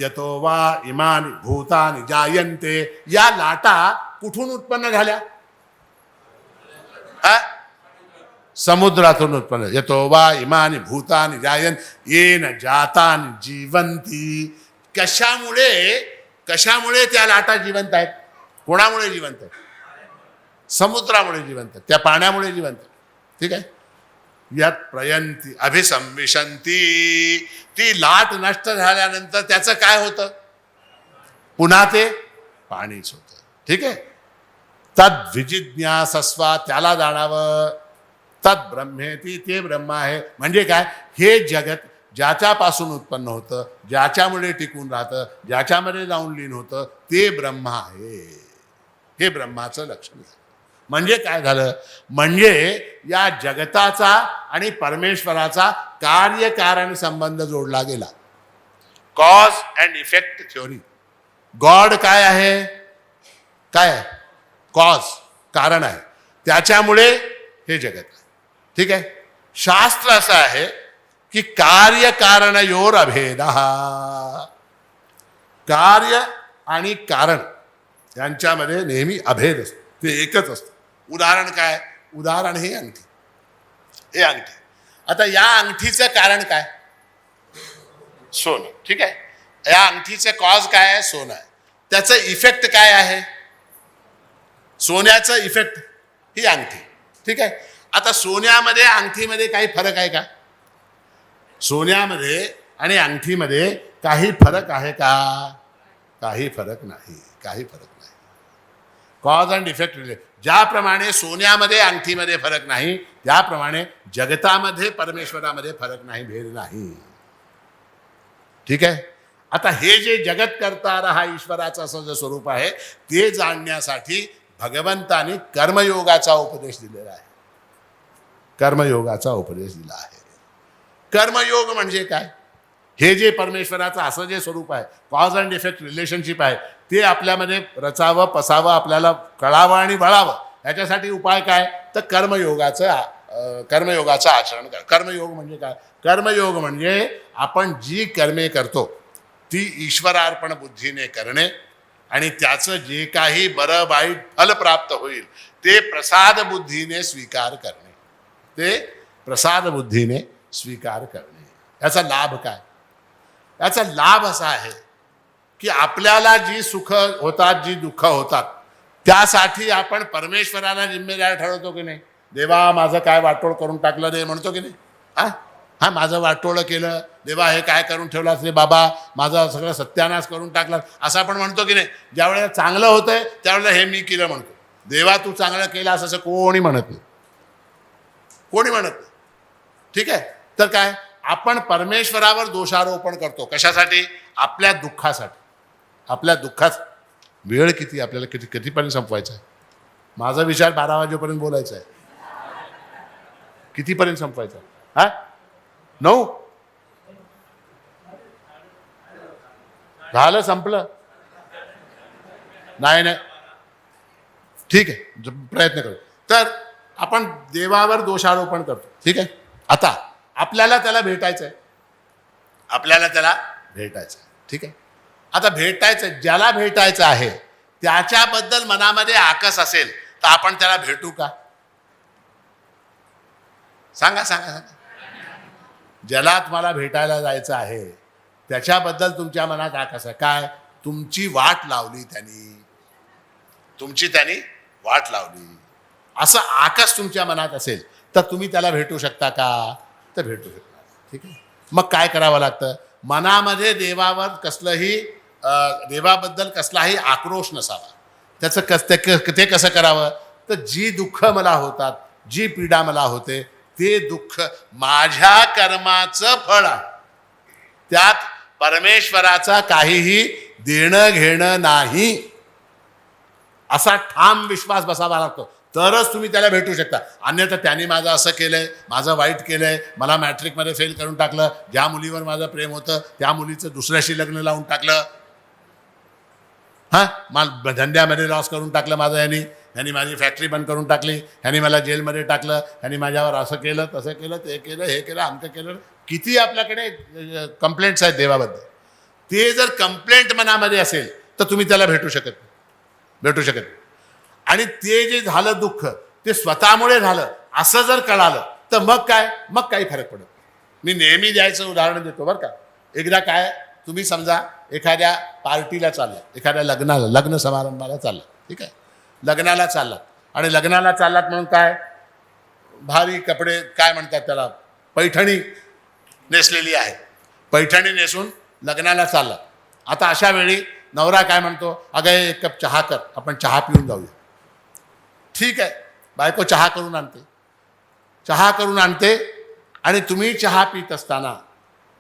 यतो वा इमानि भूतानि जायन्ते, या लाटा कुठून उत्पन्न झाल्या? समुद्रातून उत्पन्न. यतो वा इमानि भूतानि जायन येन जातानि जीवंती. कशामुळे, कशामुळे त्या लाटा जिवंत आहेत? कोणामुळे जिवंत आहेत? समुद्रामुळे जिवंत आहेत, त्या पाण्यामुळे जिवंत आहेत. ठीक आहे. यत प्रयंती अभिसंविशंती, ती लाट नष्ट झाल्यानंतर त्याचं काय होतं? पुन्हा ते पाणीच होतं. ठीक आहे. तद विजिज्ञासस्व, त्याला जाणावं. तद ब्रह्मेती, ते ब्रह्म आहे. म्हणजे काय? हे जगत ज्याच्यापासून उत्पन्न होतं, ज्याच्यामुळे टिकून राहतं, ज्याच्यामध्ये जाऊन लीन होतं, ते ब्रह्म आहे. हे ब्रह्माचं लक्षण आहे. म्हणजे काय झालं? म्हणजे या जगताचा आणि परमेश्वराचा कार्यकारण संबंध जोडला गेला. Cause and effect theory. God काय आहे? काय आहे? कॉज, कारण आहे. त्याच्यामुळे हे जगत आहे. ठीक आहे. शास्त्र असं आहे की कार्यकारणयोर अभेद, कार्य आणि कारण यांच्यामध्ये नेहमी अभेद असतो, ते एकच असतं. उदाहरण काय? उदाहरण हे अंगठी, हे अंगठी. आता या अंगठीचं कारण काय? सोनं. ठीक आहे. या अंगठीचं कॉज काय आहे? सोनं आहे. त्याचं इफेक्ट काय आहे? सोन्याचं इफेक्ट ही अंगठी. ठीक आहे. आता सोन्यामध्ये अंगठीमध्ये काही फरक आहे का? सोन्यामध्ये आणि अंगठीमध्ये काही फरक आहे का? काही फरक नाही, काही फरक नाही. Cause and effect related. ज्याप्रमाणे सोन्यामध्ये अंगठीमध्ये फरक नाही, त्याप्रमाणे जगतामध्ये परमेश्वरामध्ये फरक नाही, भेद नाही. ठीक आहे. आता हे जे जगत करता रहा ईश्वराचं असं जे स्वरूप आहे, ते जाणण्यासाठी भगवंतानी कर्मयोगाचा उपदेश दिलेला आहे. कर्मयोगाचा उपदेश दिला आहे. कर्मयोग म्हणजे काय? हे जे परमेश्वराचं असं जे स्वरूप आहे, कॉज अँड इफेक्ट रिलेशनशिप आहे, ते आपल्यामध्ये रचावं, पसावं, आपल्याला कळावं आणि बळावं. याच्यासाठी उपाय काय? तर कर्मयोगाचं आचरण करा. कर्मयोग म्हणजे काय? कर्मयोग म्हणजे आपण जी कर्मे करतो ती ईश्वरार्पण बुद्धीने करणे, आणि त्याचं जे काही बरं वाईट फल प्राप्त होईल ते प्रसाद बुद्धीने स्वीकार करणे, ते प्रसाद बुद्धीने स्वीकार करणे. याचा लाभ काय? याचा लाभ असा आहे की आपल्याला जी सुख होतात, जी दुःख होतात, त्यासाठी आपण परमेश्वराला जिम्मेदार ठरवतो की नाही? देवा माझं काय वाटोळ करून टाकलं रे म्हणतो की नाही? हा हा माझं वाटोळं केलं देवा, हे काय करून ठेवलास रे बाबा, माझा सगळं सत्यानाश करून टाकला, असं आपण म्हणतो की नाही? ज्यावेळेला चांगलं होतंय त्यावेळेला हे मी केलं म्हणतो. देवा तू चांगलं केलास असं कोणी म्हणत नाही, कोणी म्हणत नाही. ठीक आहे, तर काय आपण परमेश्वरावर दोषारोपण करतो. कशासाठी? आपल्या दुःखासाठी. आपल्या दुःखात वेळ किती आपल्याला, कितीपर्यंत संपवायचा आहे? माझा विचार 12 वाजेपर्यंत बोलायचा आहे. कितीपर्यंत संपवायचा? हा 9 झालं, संपलं? नाही नाही, ठीक आहे, प्रयत्न करू. तर आपण देवावर दोषारोपण करतो. ठीक आहे, आता आपल्याला त्याला भेटायचं आहे, आपल्याला त्याला भेटायचं आहे. ठीक आहे, आता भेटायचं, ज्याला भेटायचं आहे त्याच्याबद्दल मनामध्ये आकस असेल तर आपण त्याला भेटू का? सांगा सांगा सांगा. ज्याला तुम्हाला भेटायला जायचं आहे त्याच्याबद्दल तुमच्या मनात आकस आहे. काय? तुमची वाट लावली त्यांनी, तुमची त्यांनी वाट लावली, असं आकस तुमच्या मनात असेल तर तुम्ही त्याला भेटू शकता का? तर भेटू शकता. ठीक आहे, मग काय करावं लागतं? मनामध्ये देवावर कसलंही देवाबद्दल कसलाही आक्रोश नसावा. त्याचं ते कसं करावं? तर जी दुःख मला होतात, जी पीडा मला होते, ते दुःख माझ्या कर्माचं फळ आहे, त्यात परमेश्वराचा काहीही देणं घेणं नाही, असा ठाम विश्वास बसावा लागतो. तरच तुम्ही त्याला भेटू शकता. अन्यथा त्यांनी माझं असं केलंय, माझं वाईट केलंय, मला मॅट्रिकमध्ये फेल करून टाकलं, ज्या मुलीवर माझं प्रेम होतं त्या मुलीचं दुसऱ्याशी लग्न लावून टाकलं, हां मला धंद्यामध्ये लॉस करून टाकलं माझं, यांनी माझी फॅक्टरी बंद करून टाकली, ह्यांनी मला जेलमध्ये टाकलं, ह्यांनी माझ्यावर असं केलं, तसं केलं, ते केलं, हे केलं, आमचं केलं. किती आपल्याकडे कंप्लेंट्स आहेत देवाबद्दल. ते जर कंप्लेंट मनामध्ये असेल तर तुम्ही त्याला भेटू शकत. आणि ते जे झालं दुःख ते स्वतःमुळे झालं असं जर कळालं तर मग काय, मग काही फरक पडत. मी नेहमी द्यायचं उदाहरण देतो बरं का. एकदा काय, तुम्ही समजा एखाद्या पार्टीला चालला, एखाद्या लग्न समारंभाला चालला. ठीक आहे, लग्नाला चाललात आणि लग्नाला चाललात म्हणून काय भारी कपडे, काय म्हणतात त्याला, पैठणी नेसलेली आहे, पैठणी नेसून लग्नाला चालला. आता अशा वेळी नवरा काय म्हणतो, अगं एक कप चहा कर, आपण चहा पिऊन जाऊया. ठीक आहे, बायको चहा करून आणते आणि तुम्ही चहा पित असताना,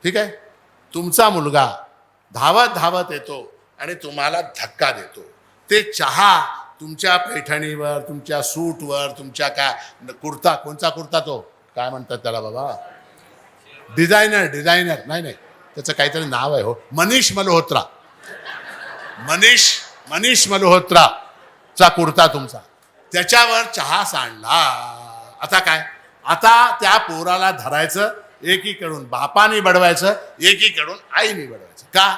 ठीक आहे, तुमचा मुलगा धावत येतो आणि तुम्हाला धक्का देतो. ते चहा तुमच्या पैठणीवर, तुमच्या सूटवर, तुमच्या काय कुर्ता, कोणचा कुर्ता तो काय म्हणतात त्याला बाबा, डिझायनर नाही, त्याचं काहीतरी नाव आहे हो, मनीष मल्होत्राचा कुर्ता तुमचा, त्याच्यावर चहा सांडला. आता काय, आता त्या पोराला धरायचं एकीकडून बापाने बडवायचं, एकीकडून आईने बडवायचं. का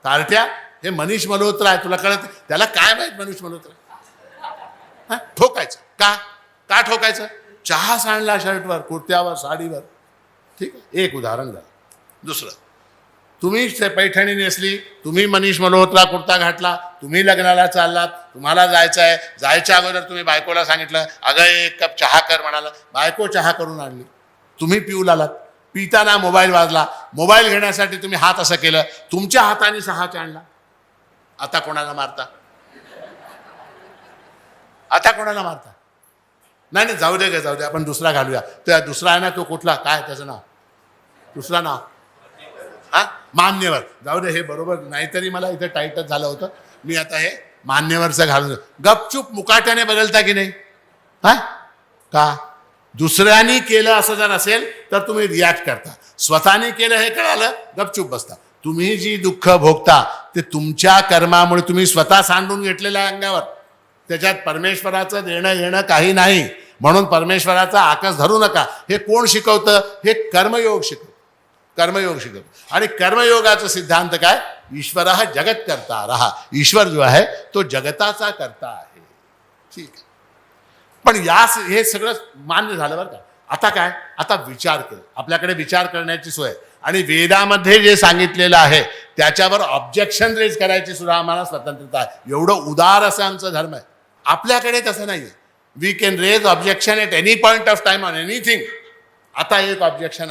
कारट्या, हे मनीष मल्होत्रा आहे, तुला कळत? त्याला काय माहित मनीष मल्होत्रा? ठोकायचं का ठोकायचं? चहा सांडला शर्टवर, कुर्त्यावर, साडीवर. ठीक आहे, एक उदाहरण झालं. दुसरं, तुम्ही पैठणी नेसली, तुम्ही मनीष मल्होत्रा कुर्ता घातला, तुम्ही लग्नाला चाललात, तुम्हाला जायचं आहे, जायच्या अगोदर तुम्ही बायकोला सांगितलं, अगं एक कप चहा कर म्हणाला, बायको चहा करून आणली, तुम्ही पिऊ लागलात, पिताना मोबाईल वाजला, मोबाईल घेण्यासाठी तुम्ही हात असं केलं, तुमच्या हाताने चहा आणला. आता कोणाला मारता? नाही, जाऊ दे, आपण दुसरा घालूया. त्या दुसरा आहे ना, तो कुठला, काय त्याचं नाव, दुसरा नाव, हा मान्यवर. जाऊ दे, हे बरोबर, नाहीतरी मला इथे टाईटच झालं होतं. मी आता हे मान्यवरचं घालून, गपचूप मुकाट्याने बदलता की नाही? हा का? दुसऱ्याने केलं असं जर असेल तर तुम्ही रिॲक्ट करता, स्वतःने केलं हे कळालं गपचूप बसता. तुम्ही जी दुःख भोगता ते तुमच्या कर्मामुळे तुम्ही स्वतः सांडून घेतलेलं आहे अंगावर. त्याच्यात परमेश्वराचं देणं घेणं काही नाही. म्हणून परमेश्वराचा आकाश धरू नका. हे कोण शिकवतं? हे कर्मयोग शिकवतं. आणि कर्मयोगाचा सिद्धांत काय? ईश्वर हा जगत करता रहा. ईश्वर जो आहे तो जगताचा करता आहे. ठीक आहे, पण हे सगळं मान्य झालं बरं का. आता काय, आता विचार केला, आपल्याकडे विचार करण्याची सोय, आणि वेदामध्ये जे सांगितलेलं आहे त्याच्यावर ऑब्जेक्शन रेज करायची सुद्धा आम्हाला स्वतंत्रता आहे. एवढं उदार असं आमचं धर्म आहे. आपल्याकडे तसं नाही आहे. We can raise objection at any point of time on anything. आता एक ऑब्जेक्शन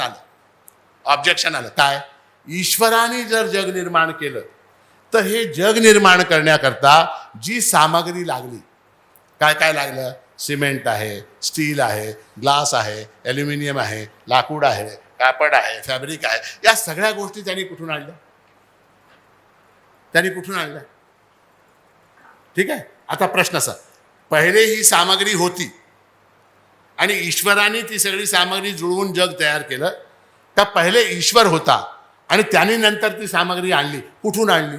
आलं काय? ईश्वराने जर जग निर्माण केलं तर हे जग निर्माण करण्याकरता जी सामग्री लागली, काय काय लागलं? सिमेंट आहे, स्टील आहे, ग्लास आहे, ॲल्युमिनियम आहे, लाकूड आहे, कापड आहे, फॅब्रिक आहे. या सगळ्या गोष्टी त्यांनी कुठून आणल्या? ठीक आहे. आता प्रश्न असा, पहिले ही सामग्री होती आणि ईश्वराने ती सगळी सामग्री जुळवून जग तयार केलं, का पहिले ईश्वर होता आणि त्याने नंतर ती सामग्री आणली? कुठून आणली?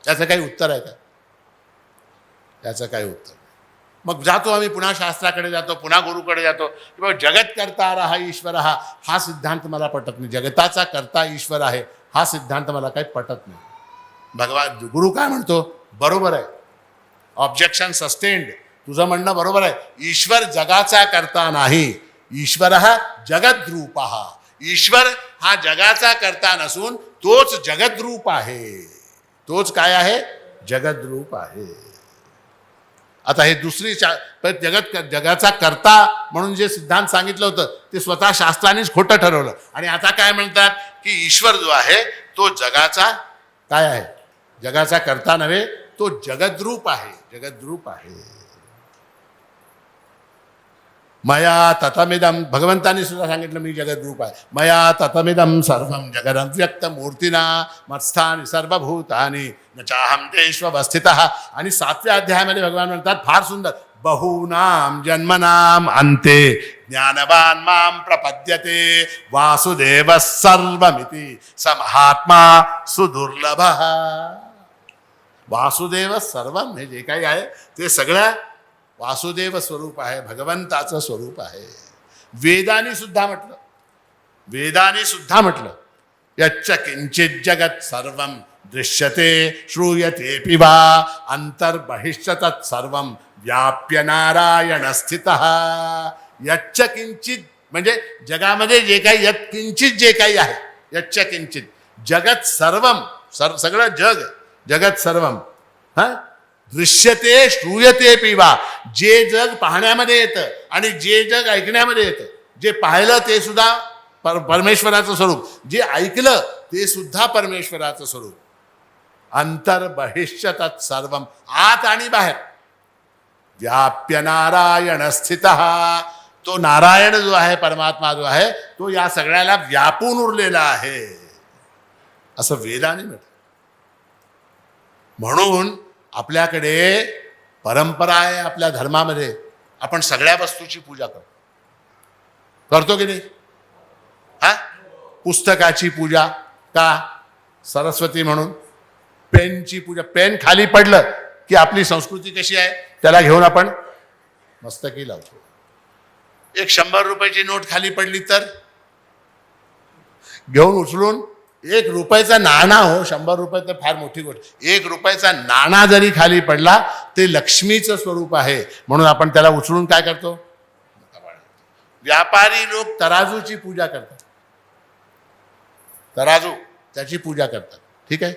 त्याचं काही उत्तर आहे का? त्याचं काही उत्तर नाही. मग जातो आम्ही पुन्हा शास्त्राकडे जातो, पुन्हा गुरुकडे जातो की बाबा जगत करता हा ईश्वर हा सिद्धांत मला पटत नाही. जगताचा करता ईश्वर आहे हा सिद्धांत मला काही पटत नाही. भगवान गुरु काय म्हणतो? बरोबर आहे, ऑब्जेक्शन सस्टेन्ड, तुझं म्हणणं बरोबर आहे. ईश्वर जगाचा करता नाही, ईश्वर हा जगद्रूप. ईश्वर हा जगाचा करता नसून तोच जगद्रूप आहे. तोच काय आहे? जगद्रूप आहे. आता हे दुसरी जगाचा करता म्हणून जे सिद्धांत सांगितलं होतं ते स्वतः शास्त्रानेच खोटं ठरवलं. आणि आता काय म्हणतात की ईश्वर जो आहे तो जगाचा काय आहे? जगाचा करता नव्हे, तो जगद्रूप आहे. जगद्रूप आहे. मया ततमिदम, भगवंतांनी सुद्धा सांगितलं मी जगद्रूप आहे. मया ततमिदम सर्वम जगदव्यक्त मूर्तिना मत्स्थानी सर्वभूतानि न चाहम तेष्वस्थितः. आणि 7व्या अध्यायामध्ये भगवान म्हणतात, फार सुंदर, बहूनाम जन्मनाम अंते ज्ञानवान माम प्रपद्यते वासुदेव सर्वमिति स महात्मा सुदुर्लभ. वासुदेव सर्वम, हे जे काही आहे ते सगळं वासुदेव स्वरूप आहे, भगवंताचं स्वरूप आहे. वेदानी सुद्धा म्हटलं यच्च किंचित जगत सर्वम दृश्यते श्रूयते पिवा अंतर्बहिश्च तत्सर्वम व्याप्य नारायण स्थितः. यच्च किंचित म्हणजे जगामध्ये जे काही, यत् किंचित जे काही आहे, यच्च किंचित जगत सर्वम, सगळं जग, जगत सर्वम दृश्यते श्रूयते पिवा. जे जग पाहण्यामध्ये येतं आणि जे जग ऐकण्यामध्ये येतं, जे पाहिलं ते सुद्धा परमेश्वराचं स्वरूप, जे ऐकलं ते सुद्धा परमेश्वराचं स्वरूप. अंतर्बहिश्च तत्सर्वम, आत आणि बाहेर. व्याप्य नारायण स्थितः, तो नारायण जो आहे, परमात्मा जो आहे, तो या सगळ्याला व्यापून उरलेला आहे असं वेदाने म्हटलं. म्हणून आपल्याकडे परंपरा आहे, आपल्या धर्मामध्ये आपण सगळ्या वस्तूची पूजा करतो की नाही? पुस्तकाची पूजा का? सरस्वती म्हणून. पेनची पूजा, पेन खाली पडलं की आपली संस्कृती कशी आहे, त्याला घेऊन आपण मस्तकी लावतो. एक 100 रुपयाची नोट खाली पडली तर घेऊन उचलून, 1 रुपयाचा नाणा हो, 100 रुपये तर फार मोठी गोष्ट, 1 रुपयाचा नाणा जरी खाली पडला ते लक्ष्मीचं स्वरूप आहे, म्हणून आपण त्याला उचलून काय करतो? व्यापारी लोक तराजूची पूजा करतात, तराजू त्याची पूजा करतात. ठीक आहे.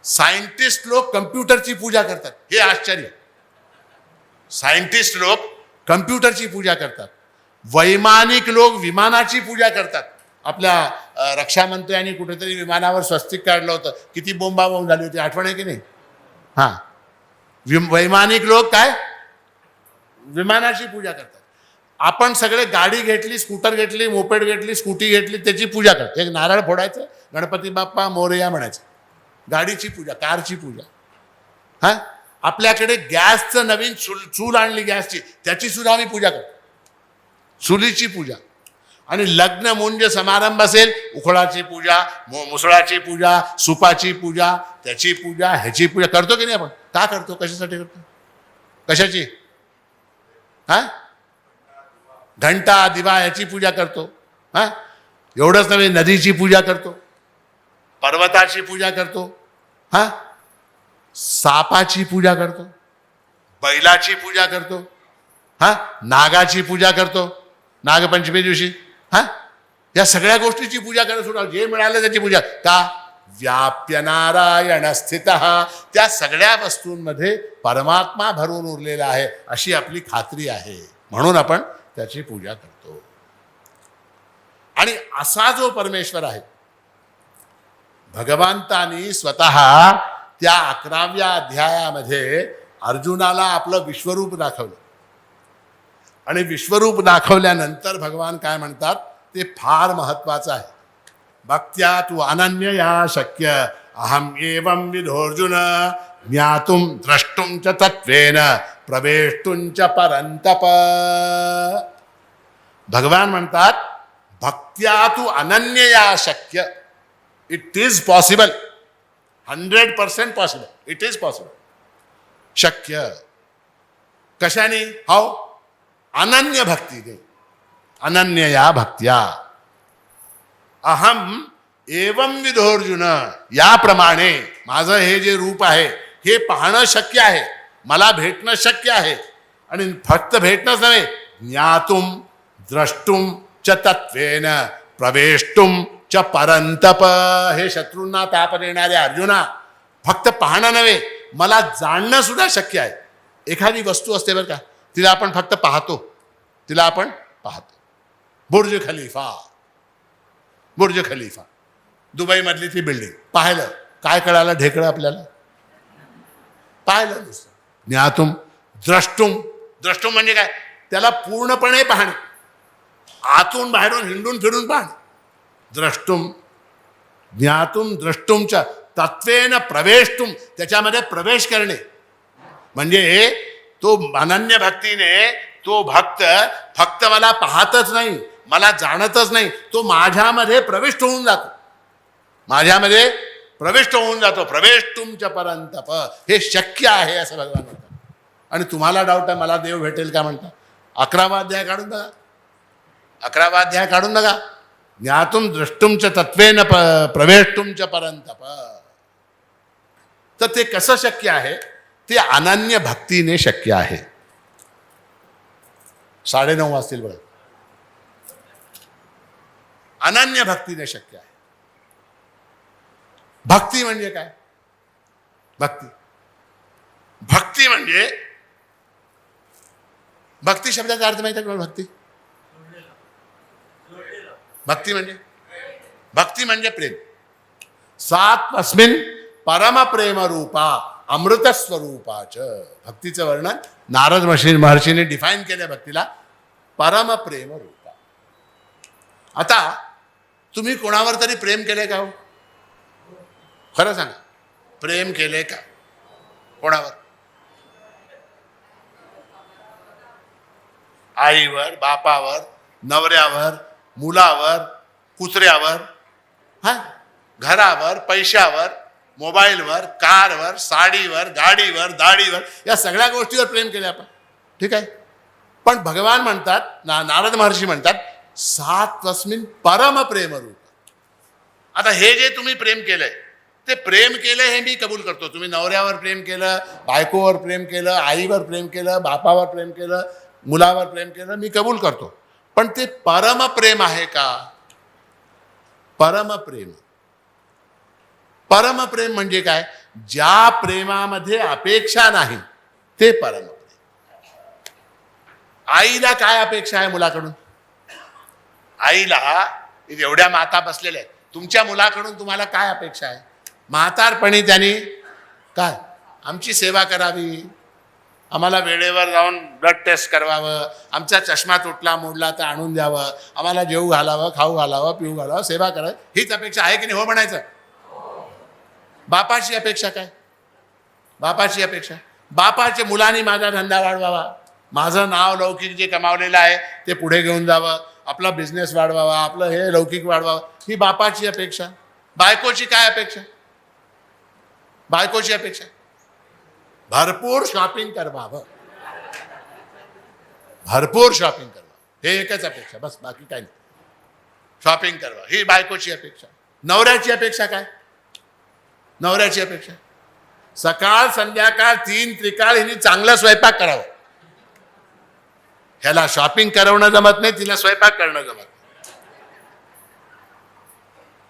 सायंटिस्ट लोक कम्प्युटरची पूजा करतात. हे आश्चर्य, सायंटिस्ट लोक कम्प्युटरची पूजा करतात. वैमानिक लोक विमानाची पूजा करतात. आपल्या रक्षामंत्र्यांनी कुठेतरी विमानावर स्वस्तिक काढलं होतं, किती बोंबाबोंब झाली होती, आठवण आहे की नाही? वैमानिक लोक काय विमानाची पूजा करतात. आपण सगळे गाडी घेतली, स्कूटर घेतली, मोपेड घेतली, स्कूटी घेतली, त्याची पूजा करतो. एक नारळ फोडायचं, गणपती बाप्पा मोरया म्हणायचं, गाडीची पूजा, कारची पूजा. आपल्याकडे गॅसचं नवीन चूल आणली गॅसची, त्याची सुद्धा आम्ही पूजा करतो, चुलीची पूजा. आणि लग्न मुंज समारंभ असेल, उखळाची पूजा, मुसळाची पूजा, सुपाची पूजा, त्याची पूजा, ह्याची पूजा करतो की नाही आपण? का करतो? कशासाठी करतो? कशाची? घंटा दिवा ह्याची पूजा करतो. एवढंच नव्हे, नदीची पूजा करतो, पर्वताची पूजा करतो, सापाची पूजा करतो, बैलाची पूजा करतो, नागाची पूजा करतो नागपंचमी दिवशी. या सगळ्या गोष्टीची पूजा करायला सुरू, जे मिळालं त्याची पूजा. का? व्याप्य नारायण स्थितः, त्या सगळ्या वस्तूंमध्ये परमात्मा भरून उरलेला आहे अशी आपली खात्री आहे, म्हणून आपण त्याची पूजा करतो. आणि असा जो परमेश्वर आहे, भगवंतानी स्वतः त्या 11व्या अध्यायामध्ये अर्जुनाला आपलं विश्वरूप दाखवलं. आणि विश्वरूप दाखवल्यानंतर भगवान काय म्हणतात ते फार महत्वाचं आहे. भक्त्या तू अनन्यया शक्य अहम एवं विधोर्जुन ज्ञातुम द्रष्टुम च तत्वेन प्रवेष्टुम च परंतप. भगवान म्हणतात भक्त्या तू अनन्यया शक्य. It is possible, 100% possible. It is possible. शक्य कशाने? हाव? अनन्य भक्तीने. अनन्यया भक्त्या. अहम एवं विधोर्जुन, याप्रमाणे माझं हे जे रूप आहे हे पाहणं शक्य आहे, मला भेटणं शक्य आहे. आणि फक्त भेटणंच नव्हे, ज्ञातुम द्रष्टुम च तत्वेन प्रवेष्टुम च परंतप. हे शत्रूंना ताप देणारे अर्जुना, फक्त पाहणं नव्हे, मला जाणणं सुद्धा शक्य आहे. एखादी वस्तू असते बरं का, तिला आपण फक्त पाहतो, तिला आपण पाहतो. बुर्ज खलिफा, बुर्ज खलिफा, दुबईमधली ती बिल्डिंग पाहिलं, काय कळालं? ढेकळं आपल्याला पाहिलं नुसतं. ज्ञातुम द्रष्टुम. द्रष्टुम म्हणजे काय? त्याला पूर्णपणे पाहणे, आतून बाहेरून हिंडून फिरून पाहणे. द्रष्टुम, ज्ञातुम द्रष्टुमच्या तत्वेन प्रवेष्टुम, त्याच्यामध्ये प्रवेश करणे. म्हणजे तो अनन्य भक्तीने तो भक्त फक्त मला पाहतच नाही, मला जाणतच नाही, तो माझ्यामध्ये प्रविष्ट होऊन जातो, माझ्यामध्ये प्रविष्ट होऊन जातो. प्रवेष्टुमच्या परंतप, हे शक्य आहे असं भगवान म्हणतात. आणि तुम्हाला डाऊट आहे मला देव भेटेल का म्हणता? 11वा अध्याय काढून बघा, 11वा अध्याय काढून बघा. ज्ञातुम द्रष्टुमच्या तत्वेन प्रवेष्टुमच्या परंतप. तर ते कसं शक्य आहे? ते अनन्य भक्तीने शक्य आहे. 9:30 वाजतील बघा. अनन्य भक्तीने शक्य आहे. भक्ती म्हणजे काय? भक्ती, भक्ती म्हणजे, भक्ती शब्दाचा अर्थ माहिती आहे का? भक्ती, भक्ती म्हणजे, भक्ती म्हणजे प्रेम. सात अस्मिन परम प्रेम रूपा अमृत स्वरूपाच. भक्तीचं वर्णन नारद महर्षीने डिफाईन केलं भक्तीला, परम प्रेम रूपा. आता तुम्ही कोणावर तरी प्रेम केले का? हो, खरं सांगा, प्रेम केले का कोणावर? आईवर, बापावर, नवऱ्यावर, मुलावर, कुत्र्यावर, हा, घरावर, पैशावर, मोबाईलवर, कारवर, साडीवर, गाडीवर, दाढीवर, या सगळ्या गोष्टीवर प्रेम केले आपण. ठीक आहे. पण भगवान म्हणतात, नारद महर्षी म्हणतात, सात तस्मिन परम प्रेम रूप. आता हे जे तुम्ही प्रेम केलंय, ते प्रेम केलं हे मी कबूल करतो. तुम्ही नवऱ्यावर प्रेम केलं, बायकोवर प्रेम केलं, आईवर प्रेम केलं, बापावर प्रेम केलं, मुलावर प्रेम केलं, मी कबूल करतो. पण ते परम प्रेम आहे का? परम प्रेम, परम प्रेम म्हणजे काय? ज्या प्रेमामध्ये अपेक्षा नाही ते परम प्रेम. आईला काय अपेक्षा आहे मुलाकडून? आईला, एवढ्या माता बसलेल्या आहेत, तुमच्या मुलाकडून तुम्हाला काय अपेक्षा आहे? म्हातारपणी त्यांनी काय? आमची सेवा करावी, आम्हाला वेळेवर जाऊन ब्लड टेस्ट करवावं, आमचा चष्मा तुटला मोडला तर आणून द्यावं, आम्हाला जेवू घालावं, खाऊ घालावं, पिऊ घालावं, सेवा करावी, हीच अपेक्षा आहे की नाही? हो म्हणायचं. बापाची अपेक्षा काय? बापाची अपेक्षा, बापाच्या मुलांनी माझा धंदा वाढवावा, माझं नाव लौकिक जे कमावलेलं आहे ते पुढे घेऊन जावं, आपला बिझनेस वाढवावा, आपलं हे लौकिक वाढवावं, ही बापाची अपेक्षा. बायकोची काय अपेक्षा? बायकोची अपेक्षा भरपूर शॉपिंग करवावं, भरपूर शॉपिंग करवा, हे एकच अपेक्षा, बस, बाकी काही नाही. शॉपिंग करवा ही बायकोची अपेक्षा. नवऱ्याची अपेक्षा काय? नवऱ्याची अपेक्षा सकाळ संध्याकाळ 3 त्रिकाळ हिने चांगला स्वयंपाक करावा. ह्याला शॉपिंग करवणं जमत नाही, तिला स्वयंपाक करणं जमत नाही.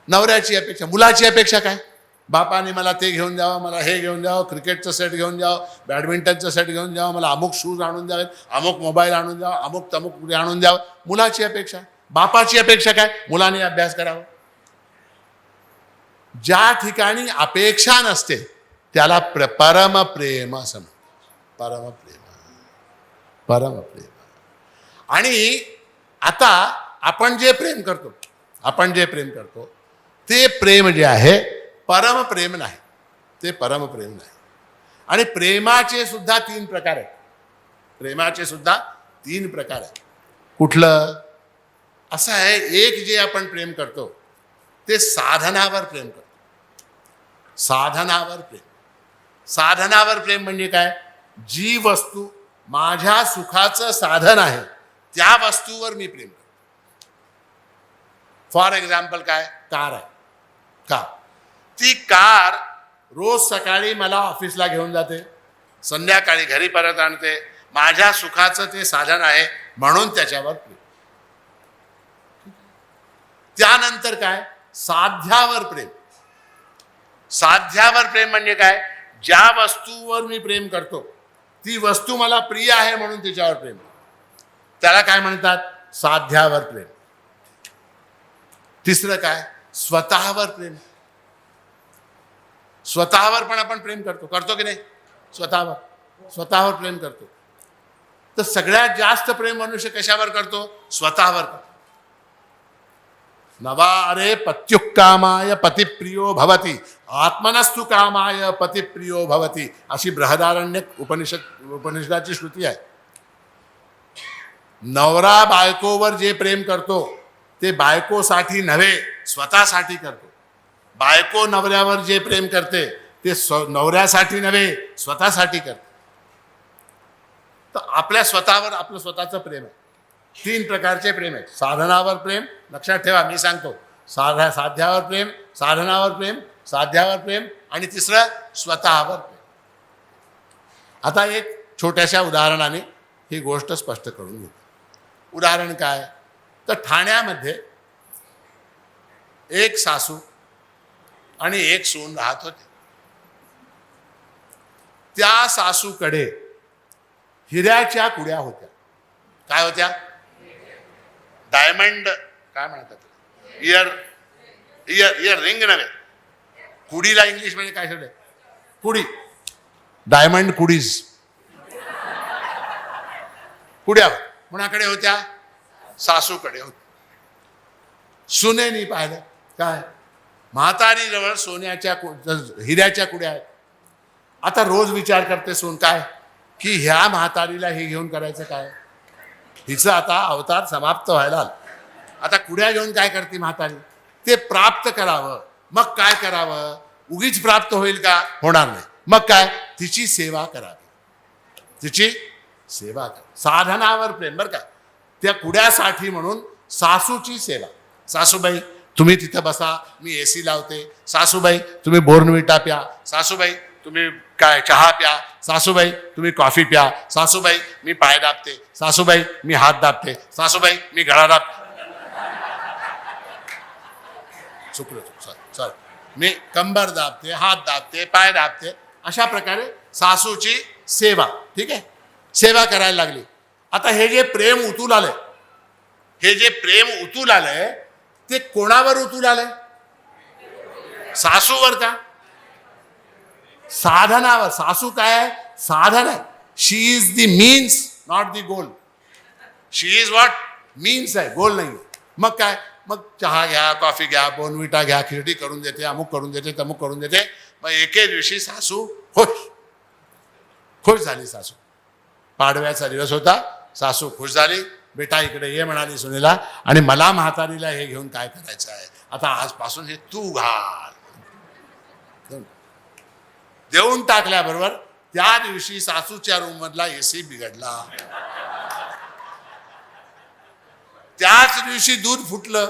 नवऱ्याची अपेक्षा. मुलाची अपेक्षा काय? बापाने मला ते घेऊन द्यावं, मला हे घेऊन द्यावं, क्रिकेटचं सेट घेऊन द्यावं, बॅडमिंटनचं सेट घेऊन द्यावं, मला अमुक शूज आणून द्यावेत, अमुक मोबाईल आणून द्यावं, अमुक तमुक आणून द्यावं. मुलाची अपेक्षा. बापाची अपेक्षा काय? मुलाने अभ्यास करावा. ज्या ठिकाणी अपेक्षा नसते त्याला परमप्रेम असं म्हणतात. परमप्रेम. आणि आता आपण जे प्रेम करतो ते प्रेम जे आहे परमप्रेम नाही, ते परमप्रेम नाही. आणि प्रेमाचे सुद्धा 3 प्रकार आहेत. कुठलं? असं आहे, एक जे आपण प्रेम करतो ते साधनावर प्रेम करतो. साधनावर प्रेम म्हणजे काय? जी वस्तू माझ्या सुखाचं साधन आहे त्या वस्तूवर मी प्रेम करतो. फॉर एक्झाम्पल काय? कार आहे. ती कार रोज सकाळी मला ऑफिसला घेऊन जाते, संध्याकाळी घरी परत आणते. माझ्या सुखाचं ते साधन आहे म्हणून त्याच्यावर प्रेम. त्यानंतर काय? साध्यावर प्रेम म्हणजे काय? ज्या वस्तूवर मी प्रेम करतो ती वस्तू मला प्रिय आहे म्हणून तिच्यावर प्रेम. त्याला काय म्हणतात? साध्यावर प्रेम. तिसरं काय? स्वतःवर प्रेम. स्वतःवर पण आपण प्रेम करतो की नाही? स्वतःवर प्रेम करतो. तर सगळ्यात जास्त प्रेम मनुष्य कशावर करतो? स्वतःवर करतो. नवारे पत्युक्कामाय पतिप्रियो भवति, आत्मनस्तु कामाय पतिप्रियो भवति, अशी बृहदारण्यक उपनिषदाची श्रुती आहे. नवरा बायकोवर जे प्रेम करतो ते बायकोसाठी नव्हे स्वतःसाठी करतो. बायको नवऱ्यावर जे प्रेम करते ते नवऱ्यासाठी नव्हे स्वतःसाठी करते. तर आपल्या स्वतःवर आपलं स्वतःचं प्रेम आहे. 3 प्रकारचे प्रेम आहेत. साधनावर प्रेम, लक्षात ठेवा मी सांगतो, साध्यावर प्रेम, साधनावर प्रेम, साध्यावर प्रेम, आणि तिसरं स्वतःवर प्रेम. आता एक छोट्याशा उदाहरणाने ही गोष्ट स्पष्ट करून घेऊ. उदाहरण काय? तर ठाण्यामध्ये एक सासू आणि एक सून राहत होते. त्या सासूकडे हिऱ्याच्या कुड्या होत्या. काय होत्या? डायमंड काय म्हणतात? इयर रिंग नव्हे, कुडीला इंग्लिश मध्ये काय म्हणतात? कुडी. डायमंड कुडीज. कुड्या कोणाकडे होत्या? सासूकडे होत्या. सुनेनी पाहिलं काय? म्हातारीजवळ हिऱ्याच्या कुड्या आहेत. आता रोज विचार करते सून काय की ह्या म्हातारीला हे घेऊन करायचं काय? हिचं आता अवतार समाप्त व्हायला आला. आता कुड्या घेऊन काय करते म्हातारी? ते प्राप्त करावं. मग काय करावं? उगीच प्राप्त होईल का? होणार नाही. मग काय? तिची सेवा करावी. साधनावर प्रेम. बरं का? त्या कुड्यासाठी म्हणून सासूची सेवा. सासूबाई तुम्ही तिथं बसा, मी एसी लावते. सासूबाई तुम्ही बोर्नविटा प्या. सासूबाई तुम्ही काय चहा प्या. सासूबाई तुम्ही कॉफी प्या. सासूबाई मी पाय दाबते. सासूबाई मी हात दाबते. सासूबाई मी गळा दाबते. चुकलं मी कंबर दाबते, हात दाबते, पाय दाबते. अशा प्रकारे सासूची सेवा. ठीक आहे, सेवा करायला लागली. आता हे जे प्रेम उतूल आलंय ते कोणावर उतूल आलंय? सासूवर का? साधनावर. सासू काय आहे? साधन आहे. She is the means not the goal. She is what? Means आहे, गोल नाही. मग काय? मग चहा घ्या, कॉफी घ्या, बोर्नविटा घ्या, खिरडी करून देते, अमुक करून देते, तमुक करून देते. मग एके दिवशी सासू खुश झाली. सासू पाडव्याचा दिवस होता. सासू खुश झाली. बेटा इकडे ये म्हणाली सुनेला, आणि मला म्हातारीला हे घेऊन काय करायचं आहे? आता आजपासून हे तू घाल. देऊन टाकल्याबरोबर त्या दिवशी सासूच्या रूम मधला एसी बिघडला. त्याच दिवशी दूध फुटलं.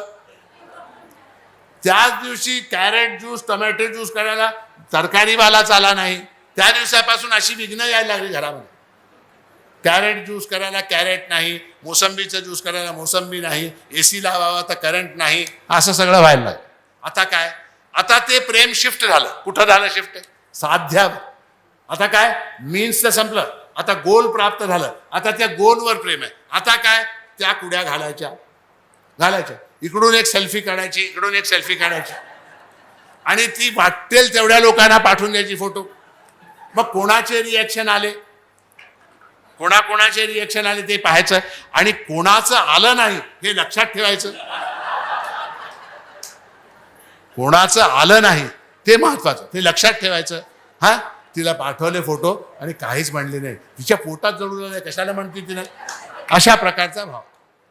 त्याच दिवशी कॅरेट ज्यूस, टोमॅटो ज्यूस करायला तरकारीवालाच आला नाही. त्या दिवसापासून अशी विघ्न यायला लागली घरामध्ये. कॅरेट ज्यूस करायला कॅरेट नाही, मोसंबीचं ज्यूस करायला मोसंबी नाही, एसी लावावा तर करंट नाही, असं सगळं व्हायला लागलं. आता काय? आता ते प्रेम शिफ्ट झालं. कुठं झालं शिफ्ट? साध्यावर. आता काय मीन्स तर संपलं, आता गोल प्राप्त झालं. आता त्या गोलवर प्रेम आहे. आता काय त्या कुड्या घालायच्या. इकडून एक सेल्फी काढायची, इकडून एक सेल्फी काढायची आणि ती वाटेल तेवढ्या लोकांना पाठवून द्यायची फोटो. मग कोणाचे रिॲक्शन आले, कोणाचे रिॲक्शन आले ते पाहायचं आणि कोणाचं आलं नाही हे लक्षात ठेवायचं. कोणाचं आलं नाही ते महत्वाचं, ते लक्षात ठेवायचं. हा, तिला पाठवले फोटो आणि काहीच म्हणले नाही, तिच्या पोटात जळून नाही, कशाला म्हणते तिने, अशा प्रकारचा भाव.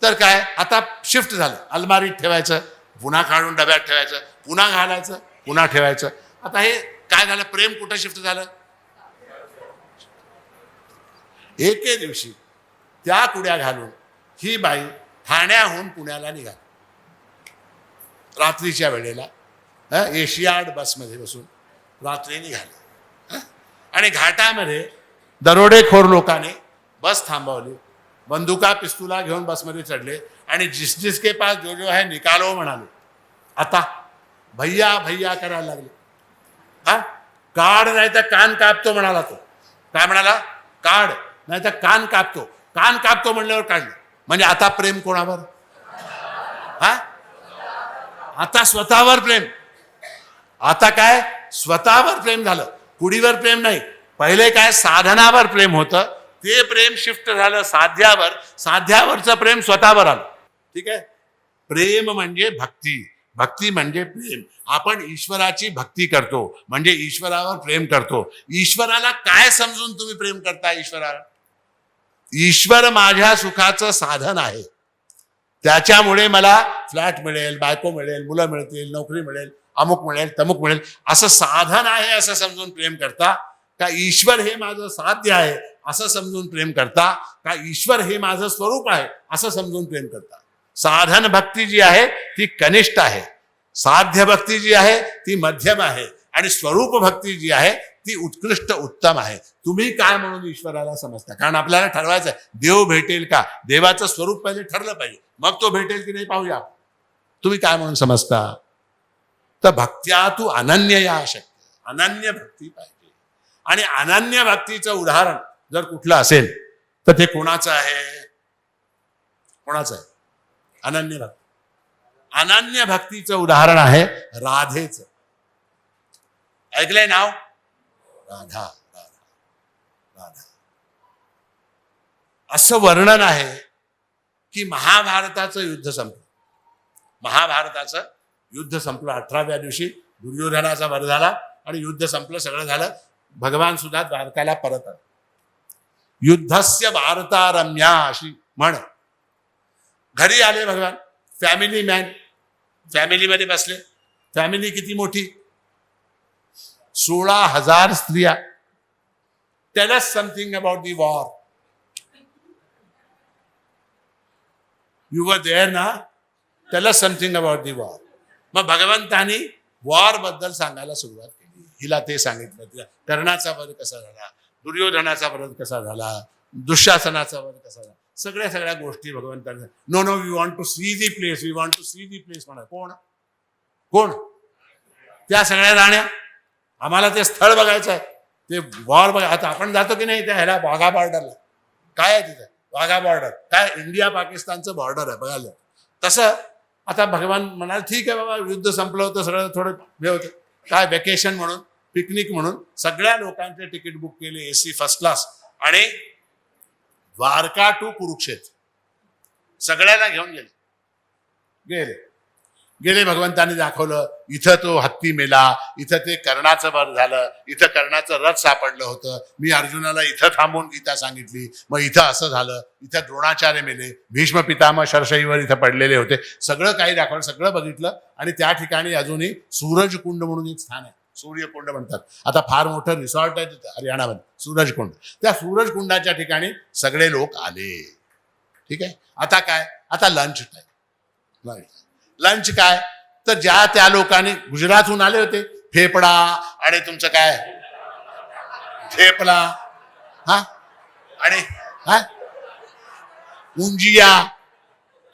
तर काय आता शिफ्ट झालं. अलमारीत ठेवायचं, पुन्हा काढून डब्यात ठेवायचं, पुन्हा घालायचं, पुन्हा ठेवायचं. आता हे काय झालं, प्रेम कुठं शिफ्ट झालं? एके दिवशी त्या कुड्या घालून ही बाई ठाण्याहून पुण्याला निघाली. रात्रीच्या वेळेला एशियाड बसमध्ये बसून रात्री निघाली आणि घाटामध्ये दरोडेखोर लोकांनी बस थांबवली, बंदुका पिस्तुला घेऊन बसमध्ये चढले आणि जिसके पास जो है निकालो म्हणाले. आता भैया भैया करायला लागले. हा, काढ नाही तर कान कापतो म्हणाला तो. काय म्हणाला? काढ नाही तर कान कापतो. कान कापतो म्हणल्यावर काढलं. म्हणजे आता प्रेम कोणावर? हा, आता स्वतःवर प्रेम. आता काय स्वतःवर प्रेम झालं, कुडीवर प्रेम नाही. पहिले काय साधनावर प्रेम होतं, ते प्रेम शिफ्ट झालं साध्यावर. साध्यावरचं प्रेम स्वतःवर आलं. ठीक आहे. प्रेम म्हणजे भक्ती, भक्ती म्हणजे प्रेम. आपण ईश्वराची भक्ती करतो म्हणजे ईश्वरावर प्रेम करतो. ईश्वराला काय समजून तुम्ही प्रेम करता? ईश्वर माझ्या सुखाचं साधन आहे, त्याच्यामुळे मला फ्लॅट मिळेल, बायको मिळेल, मुलं मिळतील, नोकरी मिळेल, अमुक मिळेल, तमुक मिळेल, असं साधन आहे असं समजून प्रेम करता का ईश्वर हे माझं साध्य आहे असं समजून प्रेम करता का ईश्वर हे माझं स्वरूप आहे असं समजून प्रेम करता? साधन भक्ती जी आहे ती कनिष्ठ आहे, साध्य भक्ती जी आहे ती मध्यम आहे आणि स्वरूप भक्ती जी आहे ती उत्कृष्ट उत्तम आहे. तुम्ही काय म्हणून ईश्वराला समजता? कारण आपल्याला ठरवायचं आहे देव भेटेल का, देवाचं स्वरूप पहिले ठरलं पाहिजे, मग तो भेटेल की नाही पाहूया. तुम्ही काय म्हणून समजता? तर भक्त्या तू अनन्य या शक्य, अनन्य भक्ती पाहिजे. आणि अनन्य भक्तीचं उदाहरण जर कुठलं असेल तर ते कोणाचं आहे? कोणाचं आहे? अनन्य भक्ती. अनन्य भक्तीचं उदाहरण आहे राधेचं. ऐकलंय नाव? राधा. राधा राधा असं वर्णन आहे की महाभारताचं युद्ध संपलं. महाभारताचं युद्ध संपलं. 18व्या दिवशी दुर्योधनाचा वध झाला आणि युद्ध संपलं, सगळं झालं. भगवान सुद्धा द्वारकाला परत आले. युद्धस्य वार्ता रम्या अशी म्हण. घरी आले भगवान, फॅमिली मॅन, फॅमिलीमध्ये बसले. फॅमिली किती मोठी? 16,000 स्त्रिया. Tell us something about the war. You were there ना? Tell us something about the war. मग भगवंतानी वॉर बद्दल सांगायला सुरुवात केली. हिला ते सांगितलं, तिला कर्णाचा वध कसा झाला, दुर्योधनाचा वध कसा झाला, दुःशासनाचा वध कसा झाला, सगळ्या गोष्टी भगवंताने. No no, we want to see the place, we want to see the place म्हणा. कोण कोण? त्या सगळ्या राण्या. आम्हाला ते स्थळ बघायचं आहे, ते वॉर बघा. आता आपण जातो की नाही त्या ह्याला वाघा बॉर्डरला. काय आहे तिथे? वाघा बॉर्डर. काय इंडिया पाकिस्तानचं बॉर्डर आहे बघायला. तसं आता भगवान म्हणाल ठीक आहे बाबा, युद्ध संपलं होतं, सगळं थोडं हे होतं, काय वेकेशन म्हणून, पिकनिक म्हणून सगळ्या लोकांचे तिकीट बुक केले, AC फर्स्ट क्लास, आणि द्वारका टू कुरुक्षेत्र सगळ्याला घेऊन गेले. भगवंताने दाखवलं, इथं तो हत्ती मेला, इथं ते कर्णाचं वध झालं, इथं कर्णाचं रथ सापडलं होतं, मी अर्जुनाला इथं थांबून गीता सांगितली, मग इथं असं झालं, इथं द्रोणाचार्य मेले, भीष्म पितामह शरशईवर इथं पडलेले होते. सगळं काही दाखवलं, सगळं बघितलं. आणि त्या ठिकाणी अजूनही सूरजकुंड म्हणून एक स्थान आहे, सूर्यकुंड म्हणतात. आता फार मोठं रिसॉर्ट आहे तिथं हरियाणामध्ये, सूरजकुंड. त्या सूरजकुंडाच्या ठिकाणी सगळे लोक आले. ठीक आहे. आता काय? आता लंच टाइम. लंच काय? तर ज्या त्या लोकांनी गुजरातहून आले होते, फेफडा आणि तुमचं काय थेपला, हा, आणि हा उंजिया,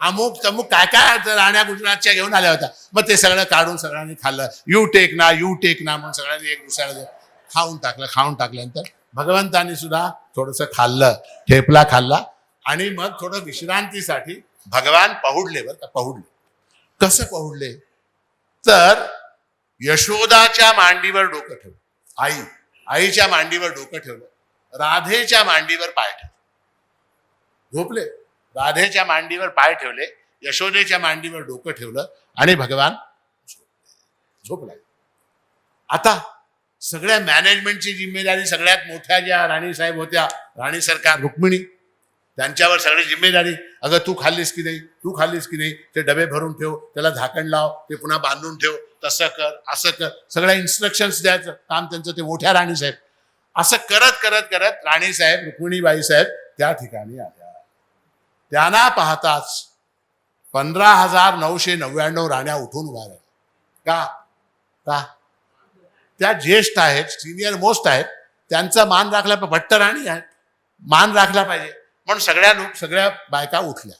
अमुक तमुक काय काय राण्या गुजरातच्या घेऊन आल्या होत्या. मग ते सगळं काढून सगळ्यांनी खाल्लं. यू टेक ना म्हणून सगळ्यांनी एक दुसऱ्याला खाऊन टाकल्यानंतर भगवंतांनी सुद्धा थोडंसं खाल्लं, ठेपला खाल्ला आणि मग थोडं विश्रांतीसाठी भगवान पहुडले. बरं का, पहुडले. कसं पहुडले तर यशोदाच्या मांडीवर डोकं ठेवलं, आईच्या मांडीवर डोकं ठेवलं, राधेच्या मांडीवर पाय ठेवले, झोपले. राधेच्या मांडीवर पाय ठेवले, यशोदेच्या मांडीवर डोकं ठेवलं आणि भगवान झोपला. आता सगळ्या मॅनेजमेंटची जिम्मेदारी सगळ्यात मोठ्या ज्या राणीसाहेब होत्या, राणी सरकार रुक्मिणी, त्यांच्यावर सगळी जिम्मेदारी. अगं तू खाल्लीस की नाही, ते डबे भरून ठेव, त्याला झाकण लाव, ते पुन्हा बांधून ठेव, तसं कर, असं कर, सगळ्या इन्स्ट्रक्शन्स द्यायचं काम त्यांचं. ते मोठ्या राणीसाहेब असं करत करत करत राणीसाहेब रुक्मिणीबाई साहेब त्या ठिकाणी आल्या. त्यांना पाहताच 15,999 राण्या उठून उभ्या राहिल्या. का त्या ज्येष्ठ आहेत, सिनियर मोस्ट आहेत, त्यांचा मान राखला. भट्ट राणी आहेत, मान राखला पाहिजे म्हणून सगळ्या बायका उठल्या.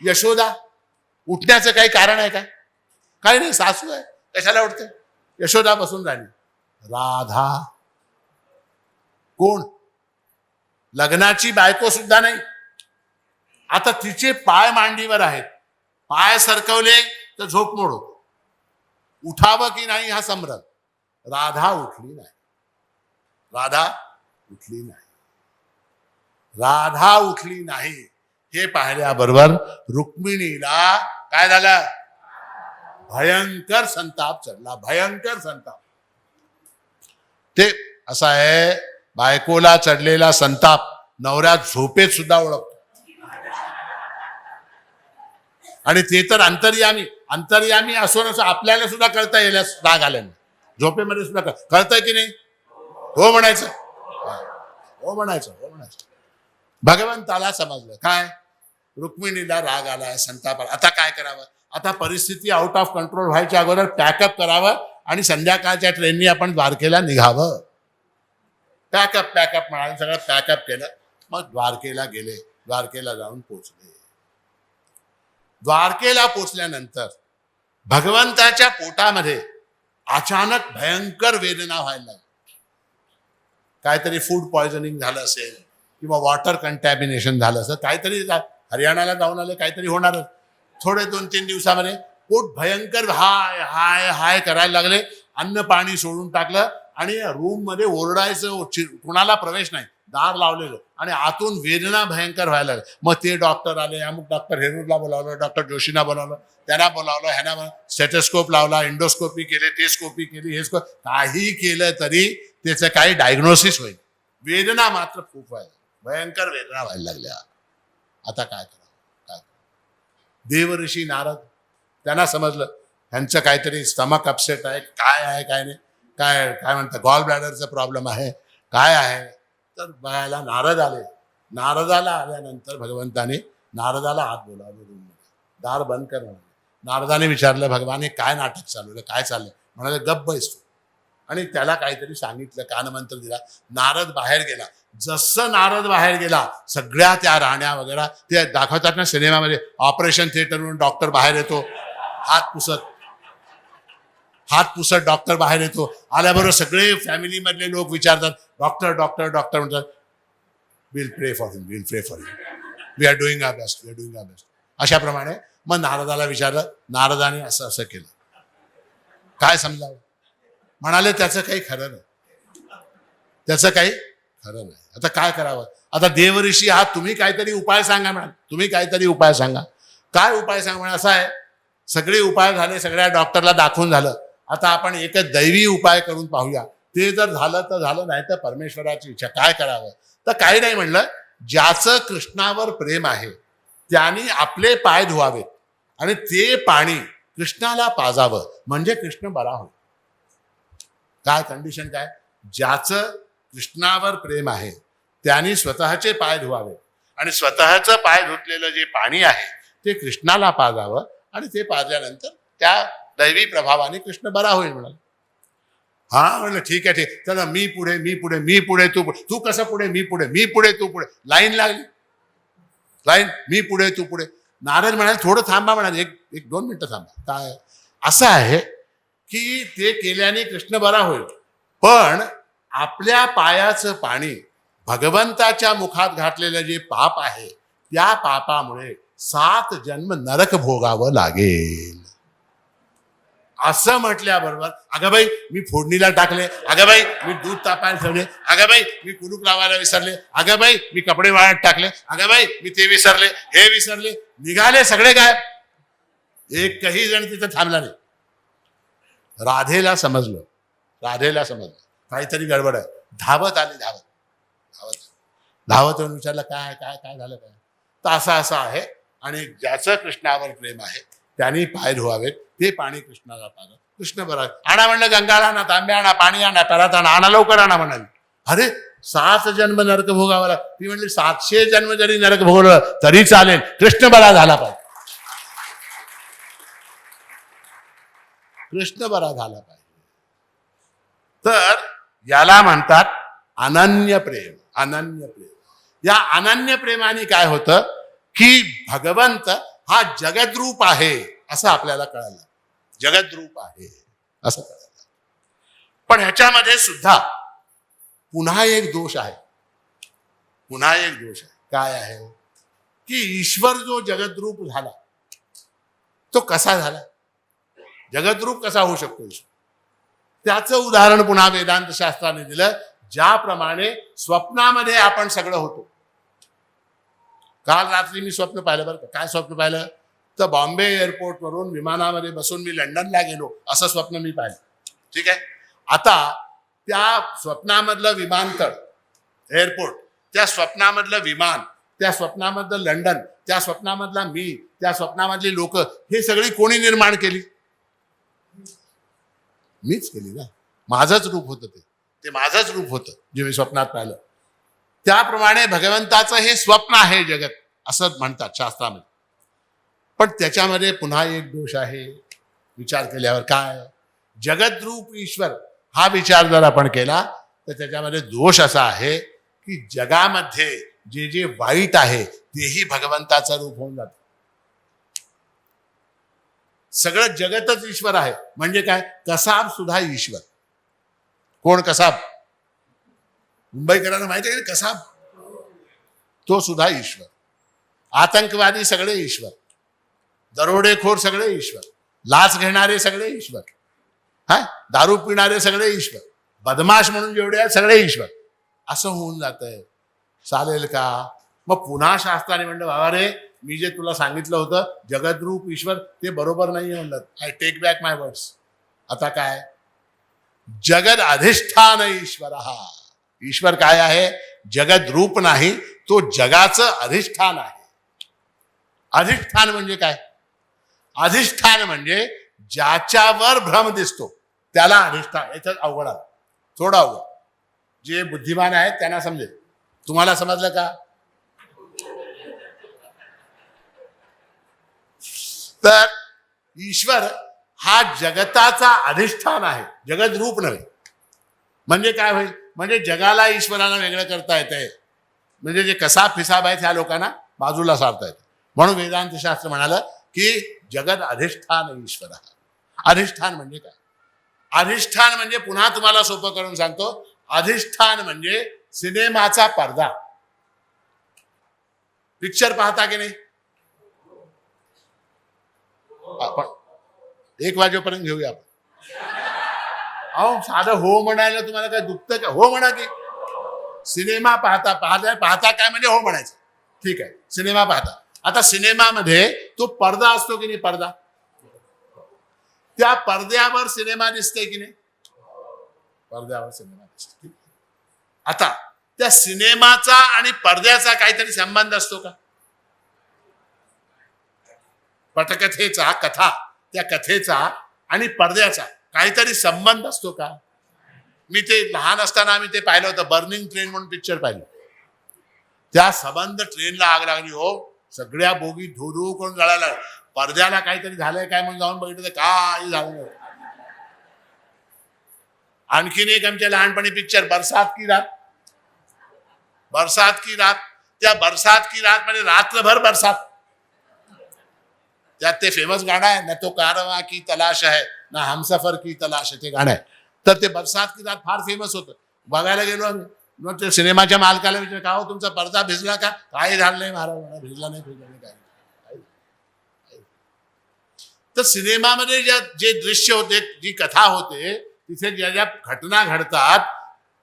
यशोदा उठण्याचं काही कारण आहे का? काही नाही, सासू आहे, कशाला उठते? यशोदा बसून राहिली. राधा कोण? लग्नाची बायको सुद्धा नाही. आता तिचे पाय मांडीवर आहेत, पाय सरकवले तर झोप मोड होते. उठावं की नाही हा संभ्रम. राधा उठली नाही. राधा उठली नाही हे पाहिल्याबरोबर रुक्मिणीला काय झालं? भयंकर संताप चढला, भयंकर संताप. ते असं आहे, बायकोला चढलेला संताप नवऱ्या झोपेत सुद्धा ओळखतो. आणि ते तर अंतर्यामी असो नसो आपल्याला सुद्धा कळता येईल राग आल्याने. झोपेमध्ये सुद्धा कळतंय की नाही? हो म्हणायचं. भगवंताला समजलं काय? रुक्मिणीला राग आलाय, संताप आला. आता काय करावं? आता परिस्थिती आउट ऑफ कंट्रोल व्हायच्या अगोदर पॅकअप करावं आणि संध्याकाळच्या ट्रेननी आपण द्वारकेला निघावं. पॅकअप म्हणाले, सगळं पॅकअप केलं. मग द्वारकेला गेले. द्वारकेला जाऊन पोचले. द्वारकेला पोचल्यानंतर भगवंताच्या पोटामध्ये अचानक भयंकर वेदना व्हायला लागली. काहीतरी फूड पॉयझनिंग झालं असेल किंवा वॉटर कंटॅमिनेशन झालं असेल, काहीतरी हरियाणाला जाऊन आले, काहीतरी होणारच. थोडे 2-3 दिवसामध्ये पोट भयंकर हाय हाय हाय करायला लागले. अन्न पाणी सोडून टाकलं आणि रूम मध्ये ओरडायचं, कुणाला प्रवेश नाही, दार लावलेलं आणि आतून वेदना भयंकर व्हायला लागल्या. मग ते डॉक्टर आले, अमुक डॉक्टर हेरूरला बोलावलं, डॉक्टर जोशीना बोलावलं, त्यांना बोलावलं, ह्यांना स्टेथोस्कोप लावला, इंडोस्कोपी केले, टेस्कोपी केली, काही केलं तरी त्याचं काही डायग्नोसिस होईल. वेदना मात्र खूप व्हायला, भयंकर वेदना व्हायला लागल्या. आता काय करावं? देवऋषी नारद, त्यांना समजलं ह्यांचं काहीतरी स्टमक अपसेट आहे, काय आहे काय नाही, काय म्हणतात गॉल ब्लॅडरचा प्रॉब्लेम आहे, काय आहे. तर बघायला नारद आले. नारदाला आल्यानंतर भगवंताने नारदाला आत बोलावलं रूममध्ये, दार बंद कर म्हणाले. नारदाने विचारलं, भगवान हे काय नाटक चालवलं, काय चाललंय? म्हणाले गप्प बैस तू. आणि त्याला काहीतरी सांगितलं, कानमंत्र दिला. नारद बाहेर गेला. जसं नारद बाहेर गेला, सगळ्या त्या राण्या वगैरे ते दाखवतात ना सिनेमामध्ये, ऑपरेशन थिएटरवरून डॉक्टर बाहेर येतो, हात पुसत डॉक्टर बाहेर येतो. आल्याबरोबर सगळे फॅमिली मधले लोक विचारतात, डॉक्टर डॉक्टर डॉक्टर म्हणतात, will pray for him, we are doing our best. अशाप्रमाणे मग नारदाला विचारलं. नारदाने असं असं केलं. काय समजावं? म्हणाले त्याचं काही खरं नाही. आता काय करावं? आता देवऋषी आहात, तुम्ही काहीतरी उपाय सांगा म्हणा. काय उपाय सांगा म्हणा? असं आहे, सगळे उपाय झाले, सगळ्या डॉक्टरला दाखवून झालं. आता आपण एकच दैवी उपाय करून पाहूया. ते जर झालं तर झालं, नाही तर परमेश्वराची इच्छा. काय करावं? तर काही नाही म्हणलं, ज्याचं कृष्णावर प्रेम आहे त्यांनी आपले पाय धुवावेत आणि ते पाणी कृष्णाला पाजावं, म्हणजे कृष्ण बरा होईल. काय कंडिशन काय? ज्याचं कृष्णावर प्रेम आहे त्यांनी स्वतःचे पाय धुवावे आणि स्वतःचं पाय धुतलेलं जे पाणी आहे ते कृष्णाला पाजावं आणि ते पाजल्यानंतर त्या दैवी प्रभावाने कृष्ण बरा होईल म्हणाल. हा म्हणलं ठीक आहे, चला मी पुढे तू कसं पुढे, मी पुढे तू पुढे. लाईन लागली, मी पुढे तू पुढे. नारद म्हणाले थोडं थांबा, म्हणाले एक एक 2 मिनिटं थांबा. काय असं आहे की ते केल्याने कृष्ण बरा होईल, पण आपल्या पायाचं पाणी भगवंताच्या मुखात घातलेलं जे पाप आहे त्या पापामुळे 7 जन्म नरक भोगावं लागेल. असं म्हटल्याबरोबर अगं बाई मी फोडणीला टाकले, अगं बाई मी दूध तापायला ठेवले, अगं बाई मी कुलूप लावायला विसरले, अगं बाई मी कपडे वाळत टाकले, अगं बाई मी ते विसरले, हे विसरले, निघाले सगळे गायब. एकही जण तिथं थांबला नाही. राधेला समजलं, काहीतरी गडबड आहे. धावत आली, धावत येऊन विचारलं काय काय काय झालं काय. तर असं आहे आणि ज्याचं कृष्णावर प्रेम आहे त्यांनी पाय धुवावेत. ते पाणी कृष्णाला पाहिलं, कृष्ण बरा. आणा म्हणलं गंगाला आणा, तांबे आणा, पाणी आणा, परत आणा लवकर आणा म्हणाली. अरे 7 जन्म नरक भोगावा. ती म्हणली 700 जन्म जरी नरक भोगलं तरी चालेल, कृष्ण बरा झाला पाहिजे, कृष्ण बरा झाला पाहिजे. तर याला म्हणतात अनन्य प्रेम. अनन्य प्रेम. या अनन्य प्रेमाने काय होतं की भगवंत हा जगद्रूप आहे असं आपल्याला कळालं. जगद्रूप आहे असं कळालं. पण ह्याच्यामध्ये सुद्धा पुन्हा एक दोष आहे. काय आहे की ईश्वर जो जगद्रूप झाला तो कसा झाला, जगद्रूप कसा होऊ शकतो ईश्वर, त्याचं उदाहरण पुन्हा वेदांत शास्त्राने दिलं. ज्याप्रमाणे स्वप्नामध्ये आपण सगळं होतो. काल रात्री मी स्वप्न पाहिलं बरं का. काय स्वप्न पाहिलं तर बॉम्बे एअरपोर्ट वरून विमानामध्ये बसून मी लंडनला गेलो असं स्वप्न मी पाहिलं. ठीक आहे. आता त्या स्वप्नामधलं विमानतळ, एअरपोर्ट, त्या स्वप्नामधलं विमान, त्या स्वप्नामधलं लंडन, त्या स्वप्नामधला मी, त्या स्वप्नामधली लोक, हे सगळी कोणी निर्माण केली? मीच केली ना. माझंच रूप होतं ते माझंच रूप होतं जे मी स्वप्नात पाहिलं. त्याप्रमाणे भगवंताचं हे स्वप्न आहे जगत असं म्हणतात शास्त्रामध्ये. पण त्याच्यामध्ये पुन्हा एक दोष आहे. विचार केल्यावर काय, जगद्रूप ईश्वर हा विचार जर आपण केला तर त्याच्यामध्ये दोष असा आहे की जगामध्ये जे जे वाईट आहे तेही भगवंताचं रूप होऊन जातं. सगळं जगतच ईश्वर आहे. म्हणजे काय, कसाब सुद्धा ईश्वर. कोण कसाब? मुंबईकरांना माहिती आहे कसाब, तो सुद्धा ईश्वर. आतंकवादी सगळे ईश्वर, दरोडेखोर सगळे ईश्वर, लाच घेणारे सगळे ईश्वर, दारू पिणारे सगळे ईश्वर, बदमाश म्हणून जेवढे आहेत सगळे ईश्वर. असं होऊन जातंय. चालेल का? मग पुन्हा शास्त्राने म्हणलं बाबा रे, मी जे तुला सांगितलं होतं जगद्रूप ईश्वर ते बरोबर नाही म्हणलं. I take back my words. आता काय, जगद अधिष्ठान ईश्वर. हा ईश्वर काय आहे? जगद रूप नाही, तो जगाचं अधिष्ठान आहे. अधिष्ठान म्हणजे काय? अधिष्ठान म्हणजे ज्याच्यावर भ्रम दिसतो त्याला अधिष्ठान. याचं अवघड आहे, थोडं अवघड. जे बुद्धिमान आहेत त्यांना समजेल. तुम्हाला समजलं का? तर ईश्वर हा जगताचा अधिष्ठान आहे, जगद रूप नव्हे. म्हणजे काय होईल? म्हणजे जगाला ईश्वराला वेगळं करता येतंय. म्हणजे जे कसाब फिसाब आहेत ह्या लोकांना बाजूला सारता येतं. म्हणून वेदांत शास्त्र म्हणालं की जगद अधिष्ठान ईश्वर. अधिष्ठान म्हणजे काय? अधिष्ठान म्हणजे पुन्हा तुम्हाला सोपं करून सांगतो. अधिष्ठान म्हणजे सिनेमाचा पडदा. पिक्चर पाहता की नाही? आपण 1 वाजेपर्यंत घेऊया आपण. अहो साधं हो म्हणायला तुम्हाला काय दुखतं का? हो म्हणा की. सिनेमा पाहता काय म्हणजे हो म्हणायचं. ठीक आहे, सिनेमा पाहता. आता सिनेमामध्ये तो पडदा असतो की नाही? पडदा. त्या पडद्यावर सिनेमा दिसते की नाही? पडद्यावर सिनेमा दिसते. आता त्या सिनेमाचा आणि पडद्याचा काहीतरी संबंध असतो का? पटकथेचा, कथा, त्या कथेचा आणि पडद्याचा काहीतरी संबंध असतो का? मी ते लहान असताना आम्ही ते पाहिलं होतं, बर्निंग ट्रेन म्हणून पिक्चर पाहिलं. त्या संबंध ट्रेनला आग लागली हो, सगळ्या बोगी धू करून जळायला. पडद्याला काहीतरी झालंय काय म्हणून जाऊन बघितलं तर काही झालं नाही. आणखीन एक आमच्या लहानपणी पिक्चर बरसात की रात. बरसात की रात. त्या बरसात की रात म्हणजे रात्रभर बरसात. त्यात ते फेमस गाणं आहे ना, तो कारवा की तलाश आहे ना हमसफर की तलाश आहे, ते गाणं आहे. तर ते बरसात की रात फार फेमस होतं. बघायला गेलो आम्ही. मग ते सिनेमाच्या मालकाला विचार, का हो तुमचा पडदा भिजला का? काही झालं नाही महाराज, भिजला नाही काय. तर सिनेमामध्ये जे दृश्य होते, जी कथा होते, तिथे ज्या ज्या घटना घडतात,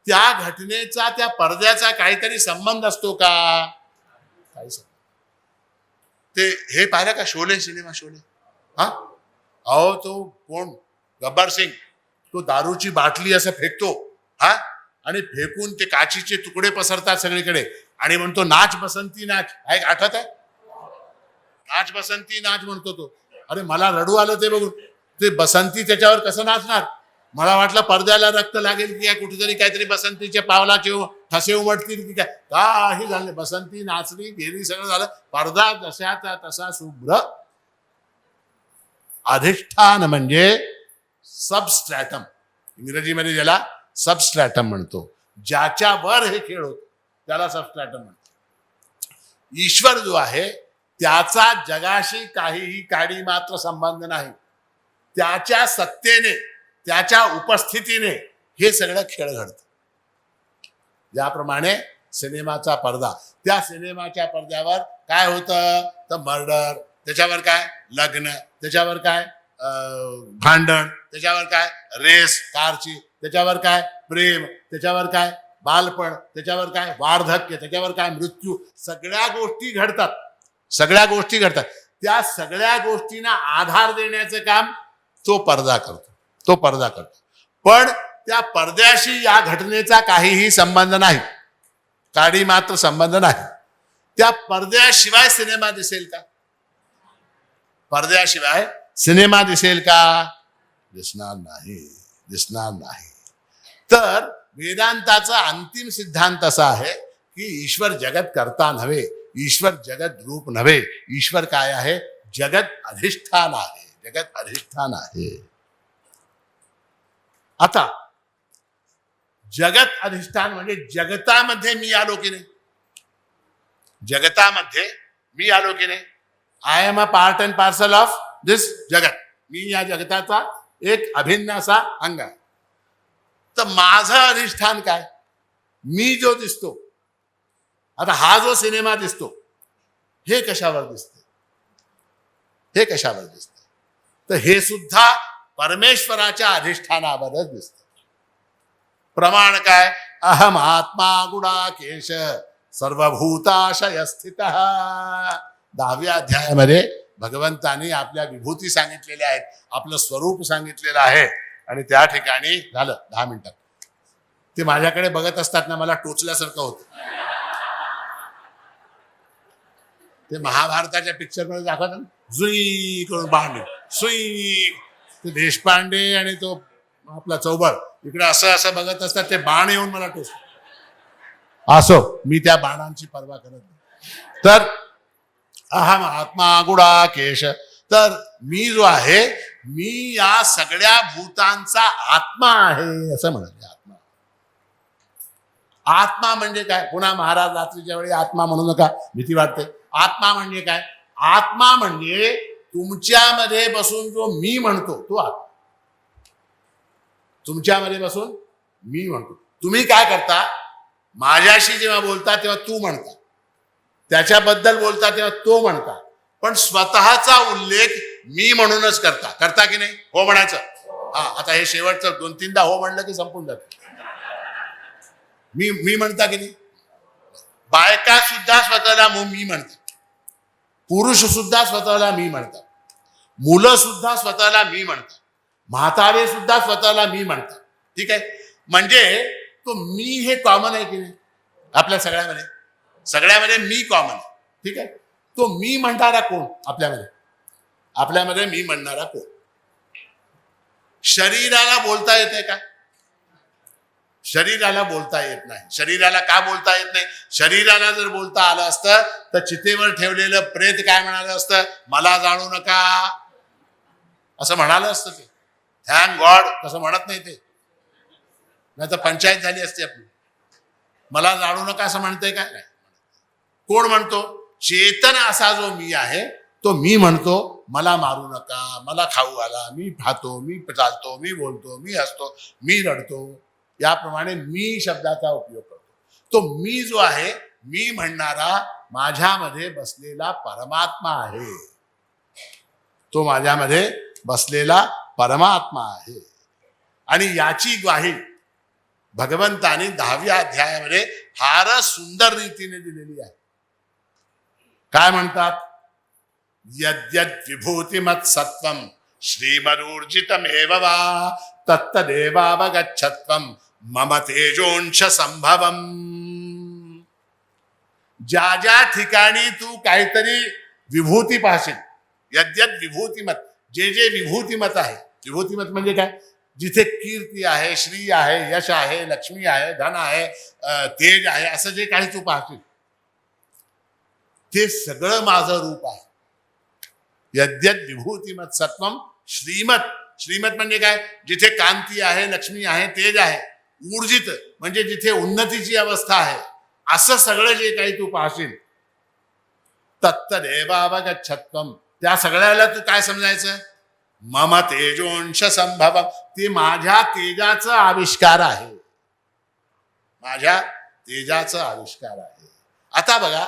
त्या घटनेचा त्या पडद्याचा काहीतरी संबंध असतो का? काही संबंध. ते हे पाहिलं का शोले, सिनेमा शोले? हा, अहो तो कोण, गब्बर सिंग, तो दारूची बाटली असं फेकतो, हा, आणि फेकून ते काचीचे तुकडे पसरतात सगळीकडे आणि म्हणतो नाच बसंती नाच. आठवत आहे? नाच बसंती नाच म्हणतो तो. अरे मला रडू आलं ते बघून. ते बसंती त्याच्यावर कसं नाचणार? मला वाटलं पडद्याला रक्त लागेल की काय, कुठेतरी काहीतरी बसंतीच्या पावलाचे ठसे उमटतील की काय. काही झालं, बसंती नाचली गेली, सगळं झालं. पडदा जशाचा तसा शुभ्र. अधिष्ठान म्हणजे सबस्ट्रॅटम, इंग्रजीमध्ये ज्याला सबस्ट्रॅटम म्हणतो, ज्याच्यावर हे खेळ होत त्याला सबस्ट्रॅटम म्हणतो. ईश्वर जो आहे त्याचा जगाशी काहीही काडी मात्र संबंध नाही. त्याच्या सत्तेने, त्याच्या उपस्थितीने हे सगळं खेळ घडतं. ज्याप्रमाणे सिनेमाचा पडदा, त्या सिनेमाच्या पडद्यावर काय होतं तर मर्डर, त्याच्यावर काय लग्न, त्याच्यावर काय भांडण, त्याच्यावर काय रेस कारची, त्याच्यावर काय प्रेम, त्याच्यावर काय बालपण, त्याच्यावर काय वार्धक्य, त्याच्यावर काय मृत्यू. सगळ्या गोष्टी घडतात, सगळ्या गोष्टी घडतात. त्या सगळ्या गोष्टींना आधार देण्याचं काम तो पडदा करतो, तो पडदा करतो. पण त्या पडद्याशी या घटनेचा काहीही संबंध नाही, काडी मात्र संबंध नाही. त्या पडद्याशिवाय सिनेमा दिसेल का? पडद्याशिवाय सिनेमा दिसेल का? दिसणार नाही, दिसणार नाही. तर वेदांताचा अंतिम सिद्धांत असा आहे की ईश्वर जगत करता नव्हे, ईश्वर जगत रूप नव्हे. ईश्वर काय आहे? जगत अधिष्ठान आहे, जगत अधिष्ठान आहे. आता जगत अधिष्ठान म्हणजे जगतामध्ये मी आलो की नाही? जगतामध्ये मी आलो की नाही? I am a part and parcel of this जगत. मी या जगताचा एक अभिन्न असा अंग आहे. तर माझं अधिष्ठान काय? मी जो दिसतो, आता हा जो सिनेमा दिसतो, हे कशावर दिसते? हे कशावर दिसते? तर हे सुद्धा परमेश्वराच्या अधिष्ठानावरच दिसतं. प्रमाण काय? अहम आत्मा गुडाकेश सर्वभूताशय स्थितः. 10व्या अध्यायामध्ये भगवंतानी आपल्या विभूती सांगितलेल्या आहेत, आपलं स्वरूप सांगितलेलं आहे. आणि त्या ठिकाणी झालं 10 मिनिटात. ते माझ्याकडे बघत असतात ना, मला टोचल्यासारखं होतं. ते महाभारताच्या पिक्चर मध्ये दाखवतात ना, जुई करून बाण, सुई. ते देशपांडे आणि तो आपला चौबळ इकडे असं असं बघत असतात, ते बाण येऊन मला टोचतात. असो, मी त्या बाणांची पर्वा करत नाही. तर अहम आत्मा गुडाकेश, तर मी जो आहे, मी या सगळ्या भूतांचा आत्मा आहे असं म्हणाले. आत्मा, आत्मा म्हणजे काय? पुन्हा महाराज रात्रीच्या वेळी आत्मा म्हणू नका, भीती वाटते. आत्मा म्हणजे काय? आत्मा म्हणजे तुमच्यामध्ये बसून जो मी म्हणतो तो आत्मा. तुमच्यामध्ये बसून मी म्हणतो. तुम्ही काय करता? माझ्याशी जेव्हा बोलता तेव्हा तू म्हणता, त्याच्याबद्दल बोलता तेव्हा तो म्हणता, पण स्वतःचा उल्लेख मी म्हणूनच करता. करता की नाही? हो म्हणायचं. हा, आता हे शेवटचं 2-3दा हो म्हणलं की संपून जात. मी म्हणता की नाही? बायका सुद्धा स्वतःला मी म्हणतात, पुरुष सुद्धा स्वतःला मी म्हणतात, मुलं सुद्धा स्वतःला मी म्हणतात, म्हातारे सुद्धा स्वतःला मी म्हणतात. ठीक आहे, म्हणजे तो मी हे कॉमन आहे की नाही आपल्या सगळ्यामध्ये? सगळ्यामध्ये मी कॉमन आहे. ठीक आहे, तो मी म्हणणारा कोण आपल्यामध्ये? आपल्यामध्ये मी म्हणणारा कोण? शरीराला बोलता येते का? शरीराला बोलता येत नाही. शरीराला का बोलता येत नाही? शरीराला जर बोलता आलं असतं तर चितेवर ठेवलेलं प्रेत काय म्हणालं असतं? मला जाणू नका असं म्हणालं असतं. ते थँक गॉड तसं म्हणत नाही ते, नाही तर पंचायत झाली असते आपली. मला जाणू नका असं म्हणतंय काय? कोण म्हणतो? चेतन असा जो मी आहे तो मी म्हणतो मला मारू नका, मला खाऊ घाला, मी खातो, मी चालतो, मी बोलतो, मी हसतो, मी रडतो, याप्रमाणे मी शब्दाचा उपयोग करतो. तो मी जो आहे, मी म्हणणारा माझ्यामध्ये बसलेला परमात्मा आहे. तो माझ्यामध्ये बसलेला परमात्मा आहे. आणि याची ग्वाही भगवंताने 10व्या अध्यायामध्ये फार सुंदर रीतीने दिलेली आहे. काय म्हणतात? यद्यद विभूतिमत सत्वम श्रीमदूर्जितमेव वा तत्तदेवावगच्छत्वम मम तेजोंश संभवम. ज्या ज्या ठिकाणी तू काहीतरी विभूती पाहशील, यद्यद विभूतिमत, जे जे विभूतिमत आहे, विभूतिमत म्हणजे काय? जिथे कीर्ती आहे, श्री आहे, यश आहे, लक्ष्मी आहे, धन आहे, तेज आहे, असं जे काही तू पाहशील ते सगळं माझं रूप आहे. यद्यद विभूतिमत सत्वम श्रीमत. श्रीमत म्हणजे काय? जिथे कांती आहे, लक्ष्मी आहे, तेज आहे. ऊर्जित म्हणजे जिथे उन्नतीची अवस्था आहे, असं सगळं जे काही तू पाहशील, तत्तदेवावगच्छत्वम, त्या सगळ्याला तू काय समजायचं? मम तेजोंश संभव, ते माझ्या तेजाचा आविष्कार आहे. माझ्या तेजाचा आविष्कार आहे. आता बघा,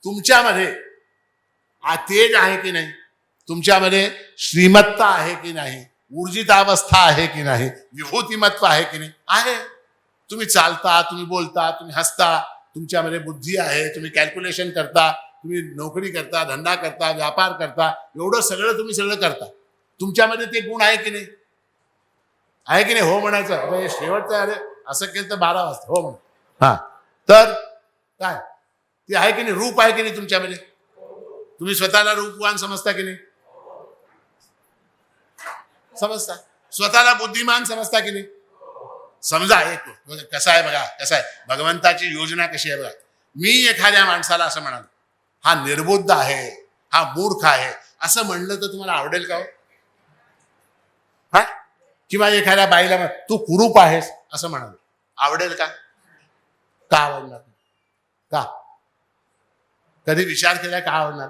तुमच्यामध्ये तेज आहे की नाही? तुमच्यामध्ये श्रीमत्ता आहे की नाही? ऊर्जित अवस्था आहे की नाही? विभूतिमत्व आहे की नाही? आहे. तुम्ही चालता, तुम्ही बोलता, तुम्ही हसता, तुमच्यामध्ये बुद्धी आहे, तुम्ही कॅल्क्युलेशन करता, तुम्ही नोकरी करता, धंदा करता, व्यापार करता, एवढं सगळं तुम्ही सगळं करता. तुमच्यामध्ये ते गुण आहे की नाही? आहे की नाही? हो म्हणायचं. अरे शेवटचं, अरे असं केलं तर 12 वाजता हो म्हण. हा, तर काय ते आहे की नाही? रूप आहे की नाही तुमच्यामध्ये? तुम्ही स्वतःला रूपवान समजता की नाही? समजता. स्वतःला बुद्धिमान समजता की नाही? समजा. एक कसं आहे बघा, कसं आहे भगवंताची योजना कशी आहे बघा. मी एखाद्या माणसाला असं म्हणाल, हा निर्बुद्ध आहे, हा मूर्ख आहे, असं म्हणलं तर तुम्हाला आवडेल का? हा, किंवा एखाद्या बाईला तू कुरूप आहेस असं म्हणाल, आवडेल का? का आवडणार? का? कधी विचार केला का आवडणार?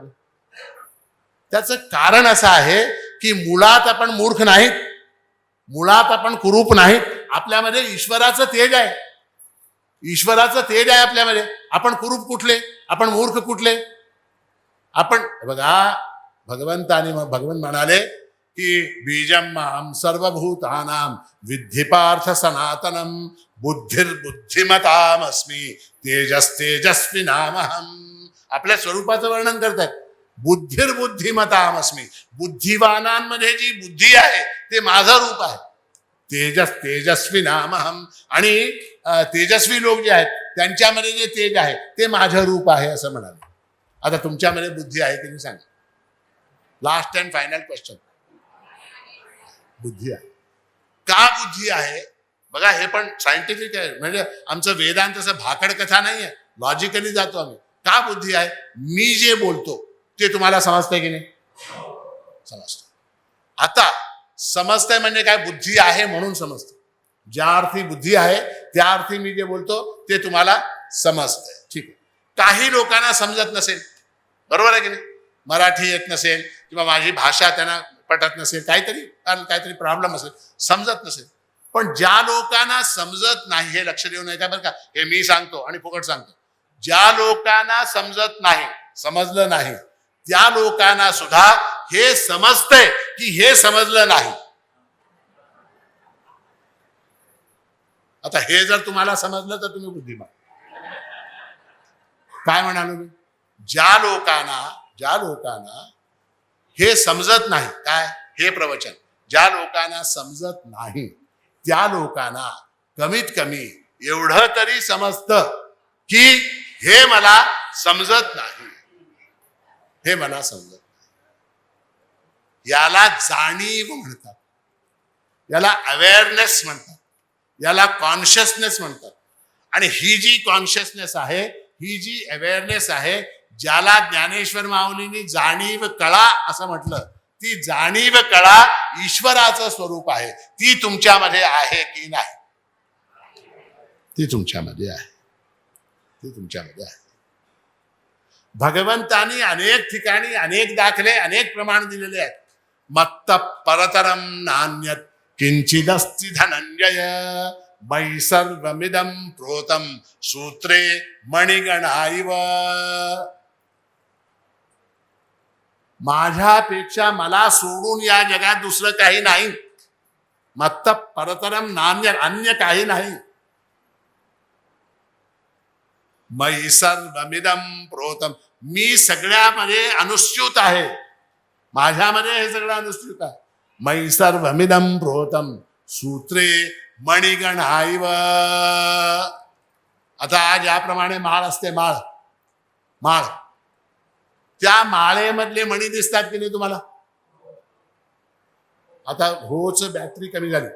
त्याचं कारण असं आहे की मुळात आपण मूर्ख नाहीत, मुळात आपण कुरूप नाहीत. आपल्यामध्ये ईश्वराचं तेज आहे. ईश्वराचं तेज आहे आपल्यामध्ये. आपण कुरूप कुठले? आपण मूर्ख कुठले? आपण बघा, भगवंत म्हणाले की बीजम माम सर्वभूतानां विद्धि पार्थ सनातनम बुद्धिर्बुद्धिमतामस्मी तेजस्तेजस्विनामहम. आपल्या स्वरूपाचं वर्णन करतात. बुद्धिर्बुद्धिमतामस्मी, बुद्धिवानांमध्ये जी बुद्धी आहे ते माझं रूप आहे. तेजस्विनामहम. आणि तेजस्वी लोक जे आहेत त्यांच्यामध्ये जे तेज आहे ते माझं रूप आहे असं म्हणाले. आता तुमच्यामध्ये बुद्धी आहे की नाही सांगा? Last and final question. बुद्धी आहे का? बुद्धी आहे बघा, हे पण सायंटिफिक आहे. म्हणजे आमचं वेदांत असं भाकड कथा नाही आहे, लॉजिकली जातो आम्ही. का बुद्धी आहे? मी जे बोलतो ते तुम्हाला समजतंय की नाही? समजतं. आता समजतंय म्हणजे काय? बुद्धी आहे म्हणून समजतं. ज्या अर्थी बुद्धी आहे त्या अर्थी मी जे बोलतो ते तुम्हाला समजतंय. ठीक आहे. काही लोकांना समजत नसेल, बरोबर आहे की नाही? मराठी येत नसेल किंवा माझी भाषा त्यांना पटत नसेल, काहीतरी प्रॉब्लेम असेल, समजत नसेल. पण ज्या लोकांना समजत नाही, हे लक्ष देऊ नये का बरं का, हे मी सांगतो आणि फुकट सांगतो. ज्या लोकांना समजत नाही, समजलं नाही, त्या लोकांना सुद्धा हे समजतंय की हे समजलं नाही. आता हे जर तुम्हाला समजलं तर तुम्ही बुद्धिमान. काय म्हणालो मी? ज्या लोकांना हे समजत नाही, काय हे प्रवचन, ज्या लोकांना समजत नाही त्या लोकांना कमीत कमी एवढं तरी समजतं की हे मला समजत नाही, हे मला समजत नाही. याला जाणीव म्हणतात, याला अवेअरनेस म्हणतात, याला कॉन्शियसनेस म्हणतात. आणि ही जी कॉन्शियसनेस आहे, ही जी अवेअरनेस आहे, ज्याला ज्ञानेश्वर माऊलींनी जाणीव कळा असं म्हटलं, ती जाणीव कळा ईश्वराचं स्वरूप आहे. ती तुमच्यामध्ये आहे की नाही? ती तुमच्यामध्ये आहे. ती तुमच्यामध्ये आहे. भगवंतानी अनेक ठिकाणी अनेक दाखले अनेक प्रमाण दिलेले आहेत. मत्त परतरम नान्यत किंचिदस्ति धनंजय मयि सर्वमिदं प्रोतं सूत्रे मणिगणाइव. माझ्यापेक्षा मला सोडून या जगात दुसरं काही नाही. मत्त परतरम नान्य, अन्य काही नाही. मयि सर्वमिदं प्रोतं, मी सगळ्यामध्ये अनुस्यूत आहे. माझ्यामध्ये हे सगळं अनुस्यूत आहे. मयि सर्वमिदं प्रोतं सूत्रे मणिगणाइव. आता ज्याप्रमाणे माळ असते, माळ माळ त्या माळेमधले मणी दिसतात की नाही तुम्हाला? आता होच बॅटरी कमी झाली.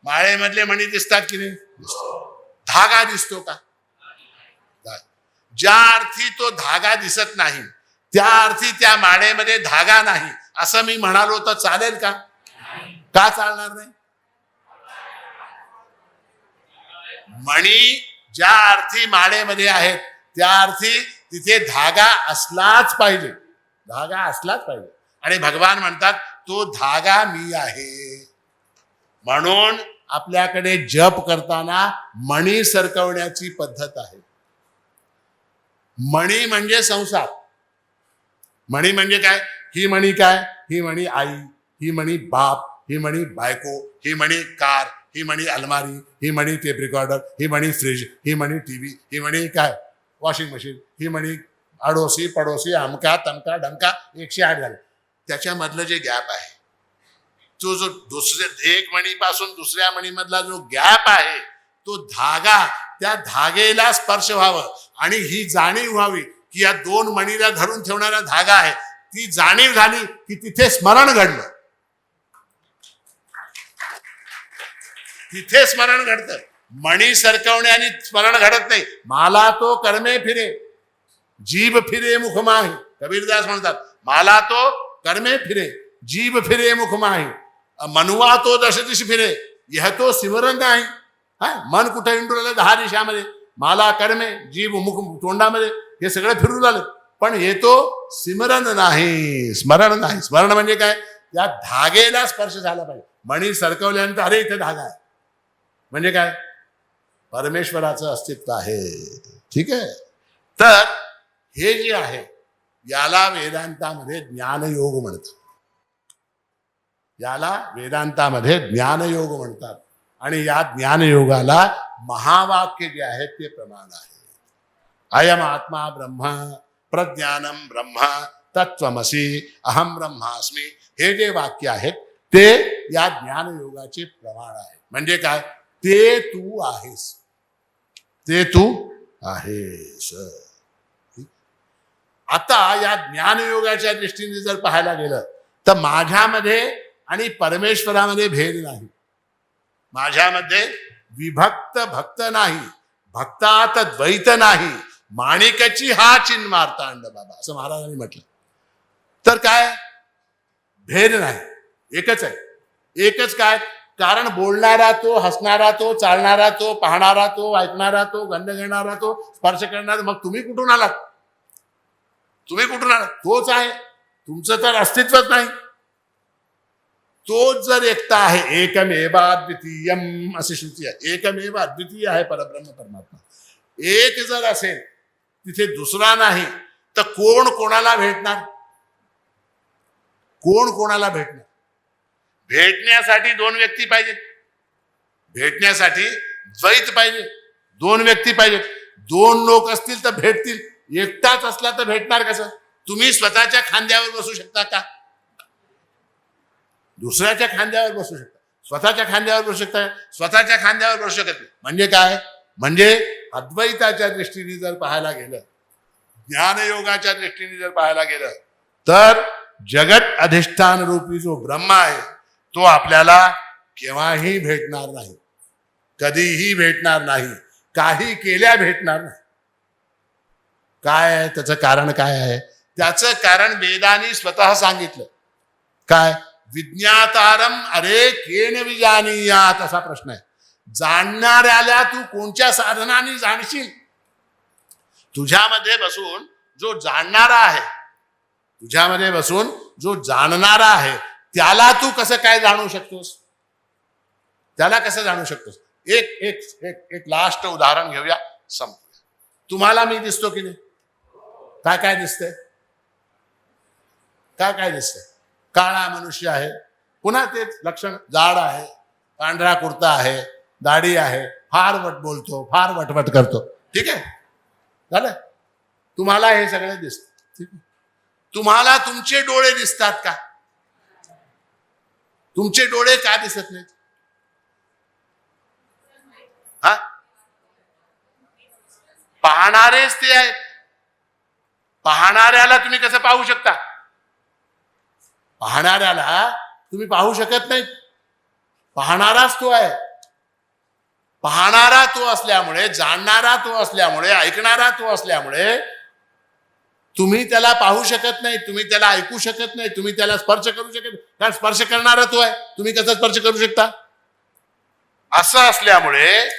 माळेमधले मणी दिसतात की नाही? धागा दिसतो का? ज्या अर्थी तो धागा दिसत नाही त्या अर्थी त्या माळेमध्ये धागा नाही असं मी म्हणालो तर चालेल का? का चालणार नाही? मणी ज्या अर्थी माळेमध्ये आहेत त्या अर्थी तिथे धागा असलाच पाहिजे. धागा असलाच पाहिजे. आणि भगवान म्हणतात तो धागा मी आहे. म्हणून आपल्याकडे जप करताना मणी सरकवण्याची पद्धत आहे. मणी म्हणजे संसार. मणी म्हणजे काय? ही मणी काय? ही मणी आई, ही मणी बाप, ही मणी बायको, ही मणी कार, ही मणी अलमारी, ही मणी टेप रेकॉर्डर, ही मणी फ्रीज, ही मणी टीव्ही, ही मणी काय वॉशिंग मशीन, ही मणी अडोसी पडोसी अमका तमका डमका 108 झाले. त्याच्यामधलं जे गॅप आहे तो जो दुसऱ्या एक मणीपासून दुसऱ्या मणीमधला जो गॅप आहे तो धागा, त्या धागेला स्पर्श व्हावं आणि ही जाणीव व्हावी की या दोन मणीला धरून ठेवणारा धागा आहे. ती जाणीव झाली की तिथे स्मरण घडलं. तिथे स्मरण घडतं. मणी सरकवण्याने स्मरण घडत नाही. मला तो कर्मे फिरे जीभ फिरे मुख माही. कबीरदास म्हणतात मला तो कर्मे फिरे जीभ फिरे मुख माही. मनुवा तो दश दिश फिरे यह तो सिमरन नाही. मन कुठे हिंडू राहिलं 10 दिशामध्ये. मला कर्मे जीभ मुख तोंडामध्ये हे सगळं फिरून राहिलं पण हे तो सिमरन नाही, स्मरण नाही. स्मरण म्हणजे काय? या धागेला स्पर्श झाला पाहिजे. मणी सरकवल्यानंतर अरे इथे धागा आहे म्हणजे काय? परमेश्वराचं अस्तित्व आहे. ठीक आहे. तर हे जे आहे याला वेदांतामध्ये ज्ञानयोग म्हणतात. याला वेदांतामध्ये ज्ञानयोग म्हणतात. आणि या ज्ञानयोगाला महावाक्य जे आहेत ते प्रमाण आहे. अयम आत्मा ब्रह्म प्रज्ञानम ब्रह्म तत्वमसी अहम ब्रह्मास्मी. हे जे वाक्य आहेत ते या ज्ञानयोगाचे प्रमाण आहे. म्हणजे काय? ते तू आहेस. ते तू आहेस. आता या ज्ञानयोगाच्या दृष्टीने जर पाहायला गेलं तर माझ्यामध्ये आणि परमेश्वरामध्ये भेद नाही. माझ्यामध्ये विभक्त भक्त नाही, भक्तात द्वैत नाही, माणिकाची हा चिन्मार्तांड बाबा असं महाराजांनी म्हटलं. तर काय भेद नाही, एकच आहे. एकच काय? कारण बोलणारा तो, हसणारा तो, चालणारा तो, पाहणारा तो, ऐकणारा तो, गंध घेणारा तो, स्पर्श करणारा. मग तुम्ही कुठून आलात? तुम्ही कुठून आलात? तोच आहे. तुमचं तर अस्तित्वच नाही. तोच जर एकता आहे, एकमेवा अद्वितीयम अशी श्रुती आहे. एकमेवा अद्वितीय आहे परब्रह्म परमात्मा. एक जर असेल तिथे दुसरा नाही तर कोण कोणाला भेटणार? कोण कोणाला भेटणार? भेटण्यासाठी 2 व्यक्ती पाहिजेत. भेटण्यासाठी द्वैत पाहिजे. 2 व्यक्ती पाहिजेत. 2 लोक असतील तर भेटतील. एकटाच असला तर भेटणार कसं? तुम्ही स्वतःच्या खांद्यावर बसू शकता का? दुसऱ्याच्या खांद्यावर बसू शकता. स्वतःच्या खांद्यावर बसू शकता? स्वतःच्या खांद्यावर बसू शकत नाही. म्हणजे काय? म्हणजे अद्वैताच्या दृष्टीने जर पाहायला गेलं, ज्ञानयोगाच्या दृष्टीने जर पाहायला गेलं तर जगत अधिष्ठान रूपी जो ब्रह्म आहे तो आपल्याला केव्हाही भेटणार नाही, कधीही भेटणार नाही, काही केल्या भेटणार नाही. काय आहे त्याचं कारण? काय आहे त्याचं कारण? वेदांनी स्वतः सांगितलं. काय? विज्ञातारम अरे केन विजानीयात असा प्रश्न आहे. जाणणाऱ्याला तू कोणत्या साधनाने जाणशील? तुझ्यामध्ये बसून जो जाणणारा आहे, तुझ्यामध्ये बसून जो जाणणारा आहे, त्याला तू कसं काय जाणू शकतोस? त्याला कसं जाणू शकतोस? एक एक एक एक लास्ट उदाहरण घेऊया, संपूया. तुम्हाला मी दिसतो की नाही? काय काय दिसतंय? काय काय दिसतंय? काळा मनुष्य आहे, पुन्हा तेच लक्षण, जाड आहे, पांढरा कुर्ता आहे, दाढी आहे, फार वट बोलतो, फार वटवट करतो. ठीक आहे, झालं. तुम्हाला हे सगळे दिसत. ठीक आहे. तुम्हाला तुमचे डोळे दिसतात का? तुमचे डोळे का दिसत नाहीत? हा, पाहणारेच ते आहेत. पाहणाऱ्याला तुम्ही कसं पाहू शकता? पाहणाऱ्याला तुम्ही पाहू शकत नाही. पाहणाराच तो आहे. पाहणारा तो असल्यामुळे, जाणणारा तो असल्यामुळे, ऐकणारा तो असल्यामुळे तुम्ही त्याला पाहू शकत नाही, तुम्ही त्याला ऐकू शकत नाही, तुम्ही त्याला स्पर्श करू शकत नाही. कारण स्पर्श करणारा तो आहे, तुम्ही कसा स्पर्श करू शकता? असं असल्यामुळे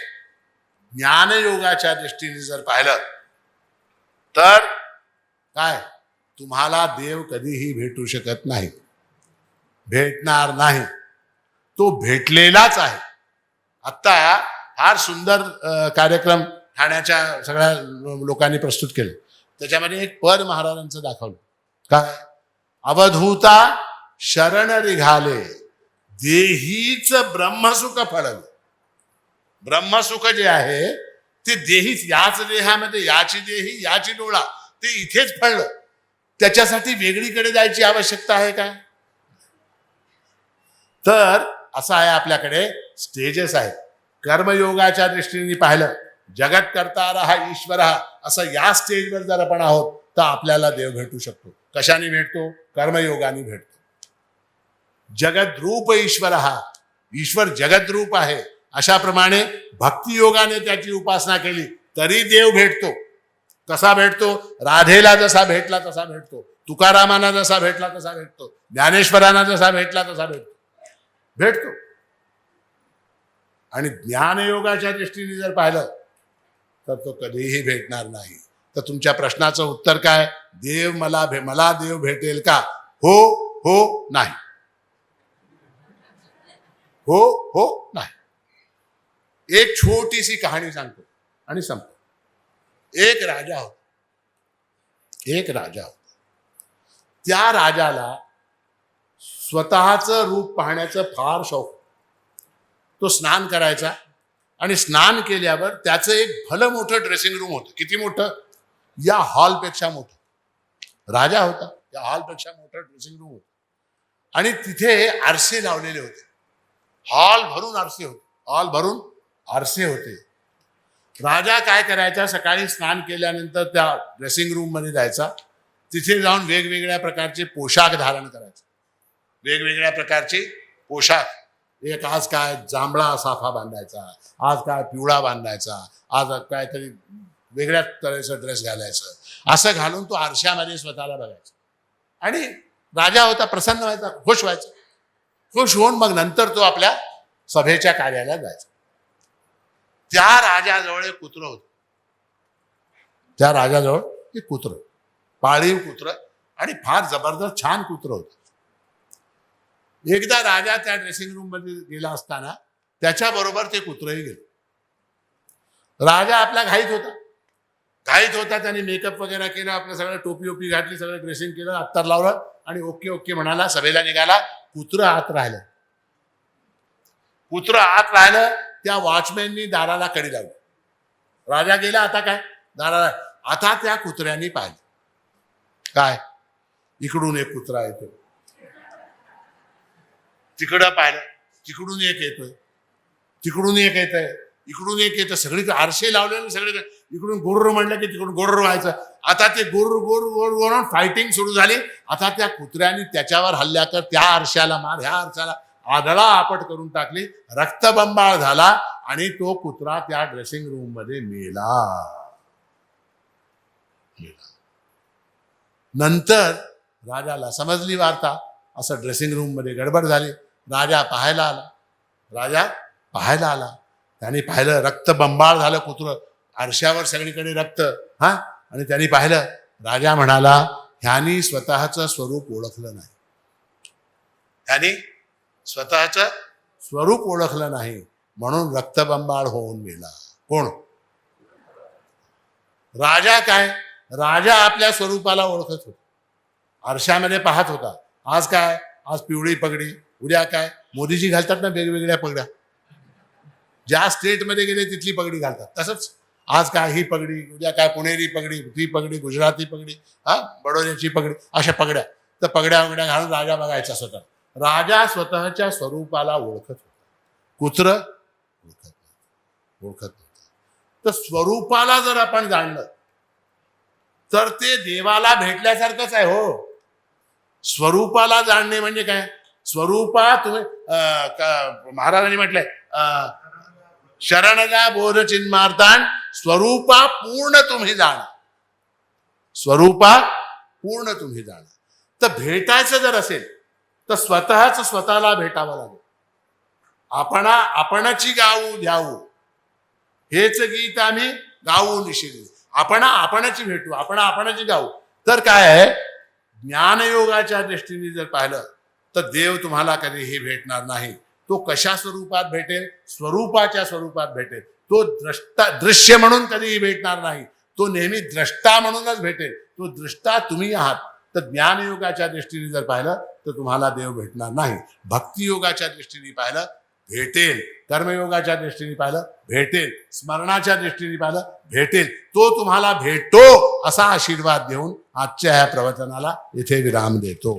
ज्ञानयोगाच्या दृष्टीने जर पाहिलं तर काय, तुम्हाला देव कधीही भेटू शकत नाही, भेटणार नाही. तो भेटलेलाच आहे. आत्ता फार सुंदर कार्यक्रम ठाण्याच्या सगळ्या लोकांनी प्रस्तुत केले. त्याच्यामध्ये एक पद महाराजांचं दाखवलं. काय? अवधूता शरण निघाले, देहीच ब्रह्मसुख फळलं. ब्रह्मसुख जे आहे ते देहीच, याच देहामध्ये, याची देही याची डोळा, ते इथेच फळलं. त्याच्यासाठी वेगळीकडे जायची आवश्यकता आहे का? तर असं आहे, आपल्याकडे स्टेजेस आहेत. कर्मयोगाच्या दृष्टीने पाहिलं, जगत करतारा हा ईश्वर हा, असं या स्टेजवर जर आपण आहोत तर आपल्याला देव भेटू शकतो. कशाने भेटतो? कर्मयोगाने भेटतो. जगद्रूप ईश्वर हा, ईश्वर जगद्रूप आहे. अशाप्रमाणे भक्तियोगाने त्याची उपासना केली तरी देव भेटतो. कसा भेटतो? राधेला जसा भेटला तसा भेटतो, तुकारामांना जसा भेटला तसा भेटतो, ज्ञानेश्वरांना जसा भेटला तसा भेटतो. आणि ज्ञानयोगाच्या दृष्टीने जर पाहिलं तर तो कधीही भेटणार नाही. तर तुमच्या प्रश्नाचं उत्तर काय? देव मला देव भेटेल का? हो हो नाही, हो हो नाही. एक छोटीशी कहाणी सांगतो आणि संपतो. एक राजा होता. त्या राजाला स्वतःचं रूप पाहण्याचं फार शौक. तो स्नान करायचा आणि स्नान केल्यावर त्याचं एक भलं मोठं ड्रेसिंग रूम होतं. किती मोठं? या हॉलपेक्षा मोठं. राजा होता, या हॉलपेक्षा मोठं ड्रेसिंग रूम होतं. आणि तिथे आरसे लावलेले होते. हॉल भरून आरसे होते. राजा काय करायचा? सकाळी स्नान केल्यानंतर त्या ड्रेसिंग रूम मध्ये जायचा. तिथे जाऊन वेगवेगळ्या प्रकारचे पोशाख धारण करायचे. वेगवेगळ्या प्रकारचे पोशाख. एक आज काय जांभळा साफा बांधायचा, आज काय पिवळा बांधायचा, आज काहीतरी वेगळ्या तऱ्हेचं ड्रेस घालायचं. असं घालून तो आरशामध्ये स्वतःला बघायचा. आणि राजा होता, प्रसन्न व्हायचा, खुश व्हायचा. खुश होऊन मग नंतर तो आपल्या सभेच्या कार्याला जायचा. त्या राजाजवळ एक कुत्रं होतं. त्या राजाजवळ एक कुत्रं, पाळीव कुत्रं, आणि फार जबरदस्त छान कुत्रं होतं. एकदा राजा त्या ड्रेसिंग रूम मध्ये गेला असताना त्याच्याबरोबर ते कुत्रंही गेले. राजा आपल्या घाईत होता. त्याने मेकअप वगैरे केला, आपलं सगळं टोपी ओपी घातली, सगळं ड्रेसिंग केलं, अत्तर लावलं आणि ओके ओके म्हणाला, सभेला निघाला. कुत्रं आत राहिलं. त्या वॉचमॅननी दाराला कडी लावली. राजा गेला. आता काय? दाराला. आता त्या कुत्र्यांनी पाहिलं. काय? इकडून एक कुत्रा येतो, तिकडं पाहिलं, तिकडून एक येतोय, तिकडून एक येतोय, इकडून एक येतं. सगळीकडे आरशे लावलेले, सगळीकडे. इकडून गोर्र म्हणलं की तिकडून गोर्र व्हायचं. आता ते गोर फायटिंग सुरू झाली. आता त्या कुत्र्यांनी त्याच्यावर हल्ला कर, त्या आरशाला मार, ह्या आरशाला आदळा आपट करून टाकली. रक्तबंबाळ झाला आणि तो कुत्रा त्या ड्रेसिंग रूम मध्ये मेला. नंतर राजाला समजली वार्ता. असं ड्रेसिंग रूम मध्ये गडबड झाली. राजा पाहायला आला. त्याने पाहिलं, रक्तबंबाळ झालं कुत्रं, आरशावर सगळीकडे रक्त. आणि त्यांनी पाहिलं, राजा म्हणाला, ह्यानी स्वतःचं स्वरूप ओळखलं नाही, ह्यानी स्वतःचं स्वरूप ओळखलं नाही, म्हणून रक्तबंबाळ होऊन गेला. कोण? राजा. काय? राजा आपल्या स्वरूपाला ओळखत होता, आरशामध्ये पाहत होता. आज काय? आज पिवळी पगडी, उद्या काय? मोदीजी घालतात ना वेगवेगळ्या पगड्या, ज्या स्टेटमध्ये गेले तिथली पगडी घालतात. तसंच आज काय ही पगडी, उद्या काय पुणेरी पगडी, ती पगडी, गुजराती पगडी, बडोद्याची पगडी, अशा पगड्या. तर पगड्या वगड्या घालून राजा बघायचा स्वतः. राजा स्वतःच्या स्वरूपाला ओळखत होता, कुत्र ओळखत नव्हता. तर स्वरूपाला जर आपण जाणलं तर ते देवाला भेटल्यासारखंच आहे. हो, स्वरूपाला जाणणे म्हणजे काय? स्वरूपा तुम्ही महाराजांनी म्हटलंय, शरणजा बोध चिन्मार्तान स्वरूपा पूर्ण तुम्ही जाणा, स्वरूपा पूर्ण तुम्ही जाणा. तर भेटायचं जर असेल तर स्वतःच स्वतःला भेटावं लागेल. आपणाची गाऊ द्याऊ, हेच गीत आम्ही गाऊ निशिली. आपणाची भेटू, आपणाची गाऊ. तर काय आहे, ज्ञानयोगाच्या दृष्टीने जर पाहिलं तर देव तुम्हाला कधीही भेटणार नाही. तो कशा स्वरूपात भेटेल? स्वरूपाच्या स्वरूपात भेटेल. तो दृश्य म्हणून कधीही भेटणार नाही, तो नेहमी द्रष्टा म्हणूनच भेटेल. तो दृष्टा तुम्ही आहात. तर ज्ञानयोगाच्या दृष्टीने जर पाहिलं तर तुम्हाला देव भेटणार नाही. भक्तियोगाच्या दृष्टीने पाहिलं भेटेल, कर्मयोगाच्या दृष्टीने पाहिलं भेटेल, स्मरणाच्या दृष्टीने पाहिलं भेटेल. तो तुम्हाला भेटतो असा आशीर्वाद देऊन आजच्या ह्या प्रवचनाला इथे विराम देतो.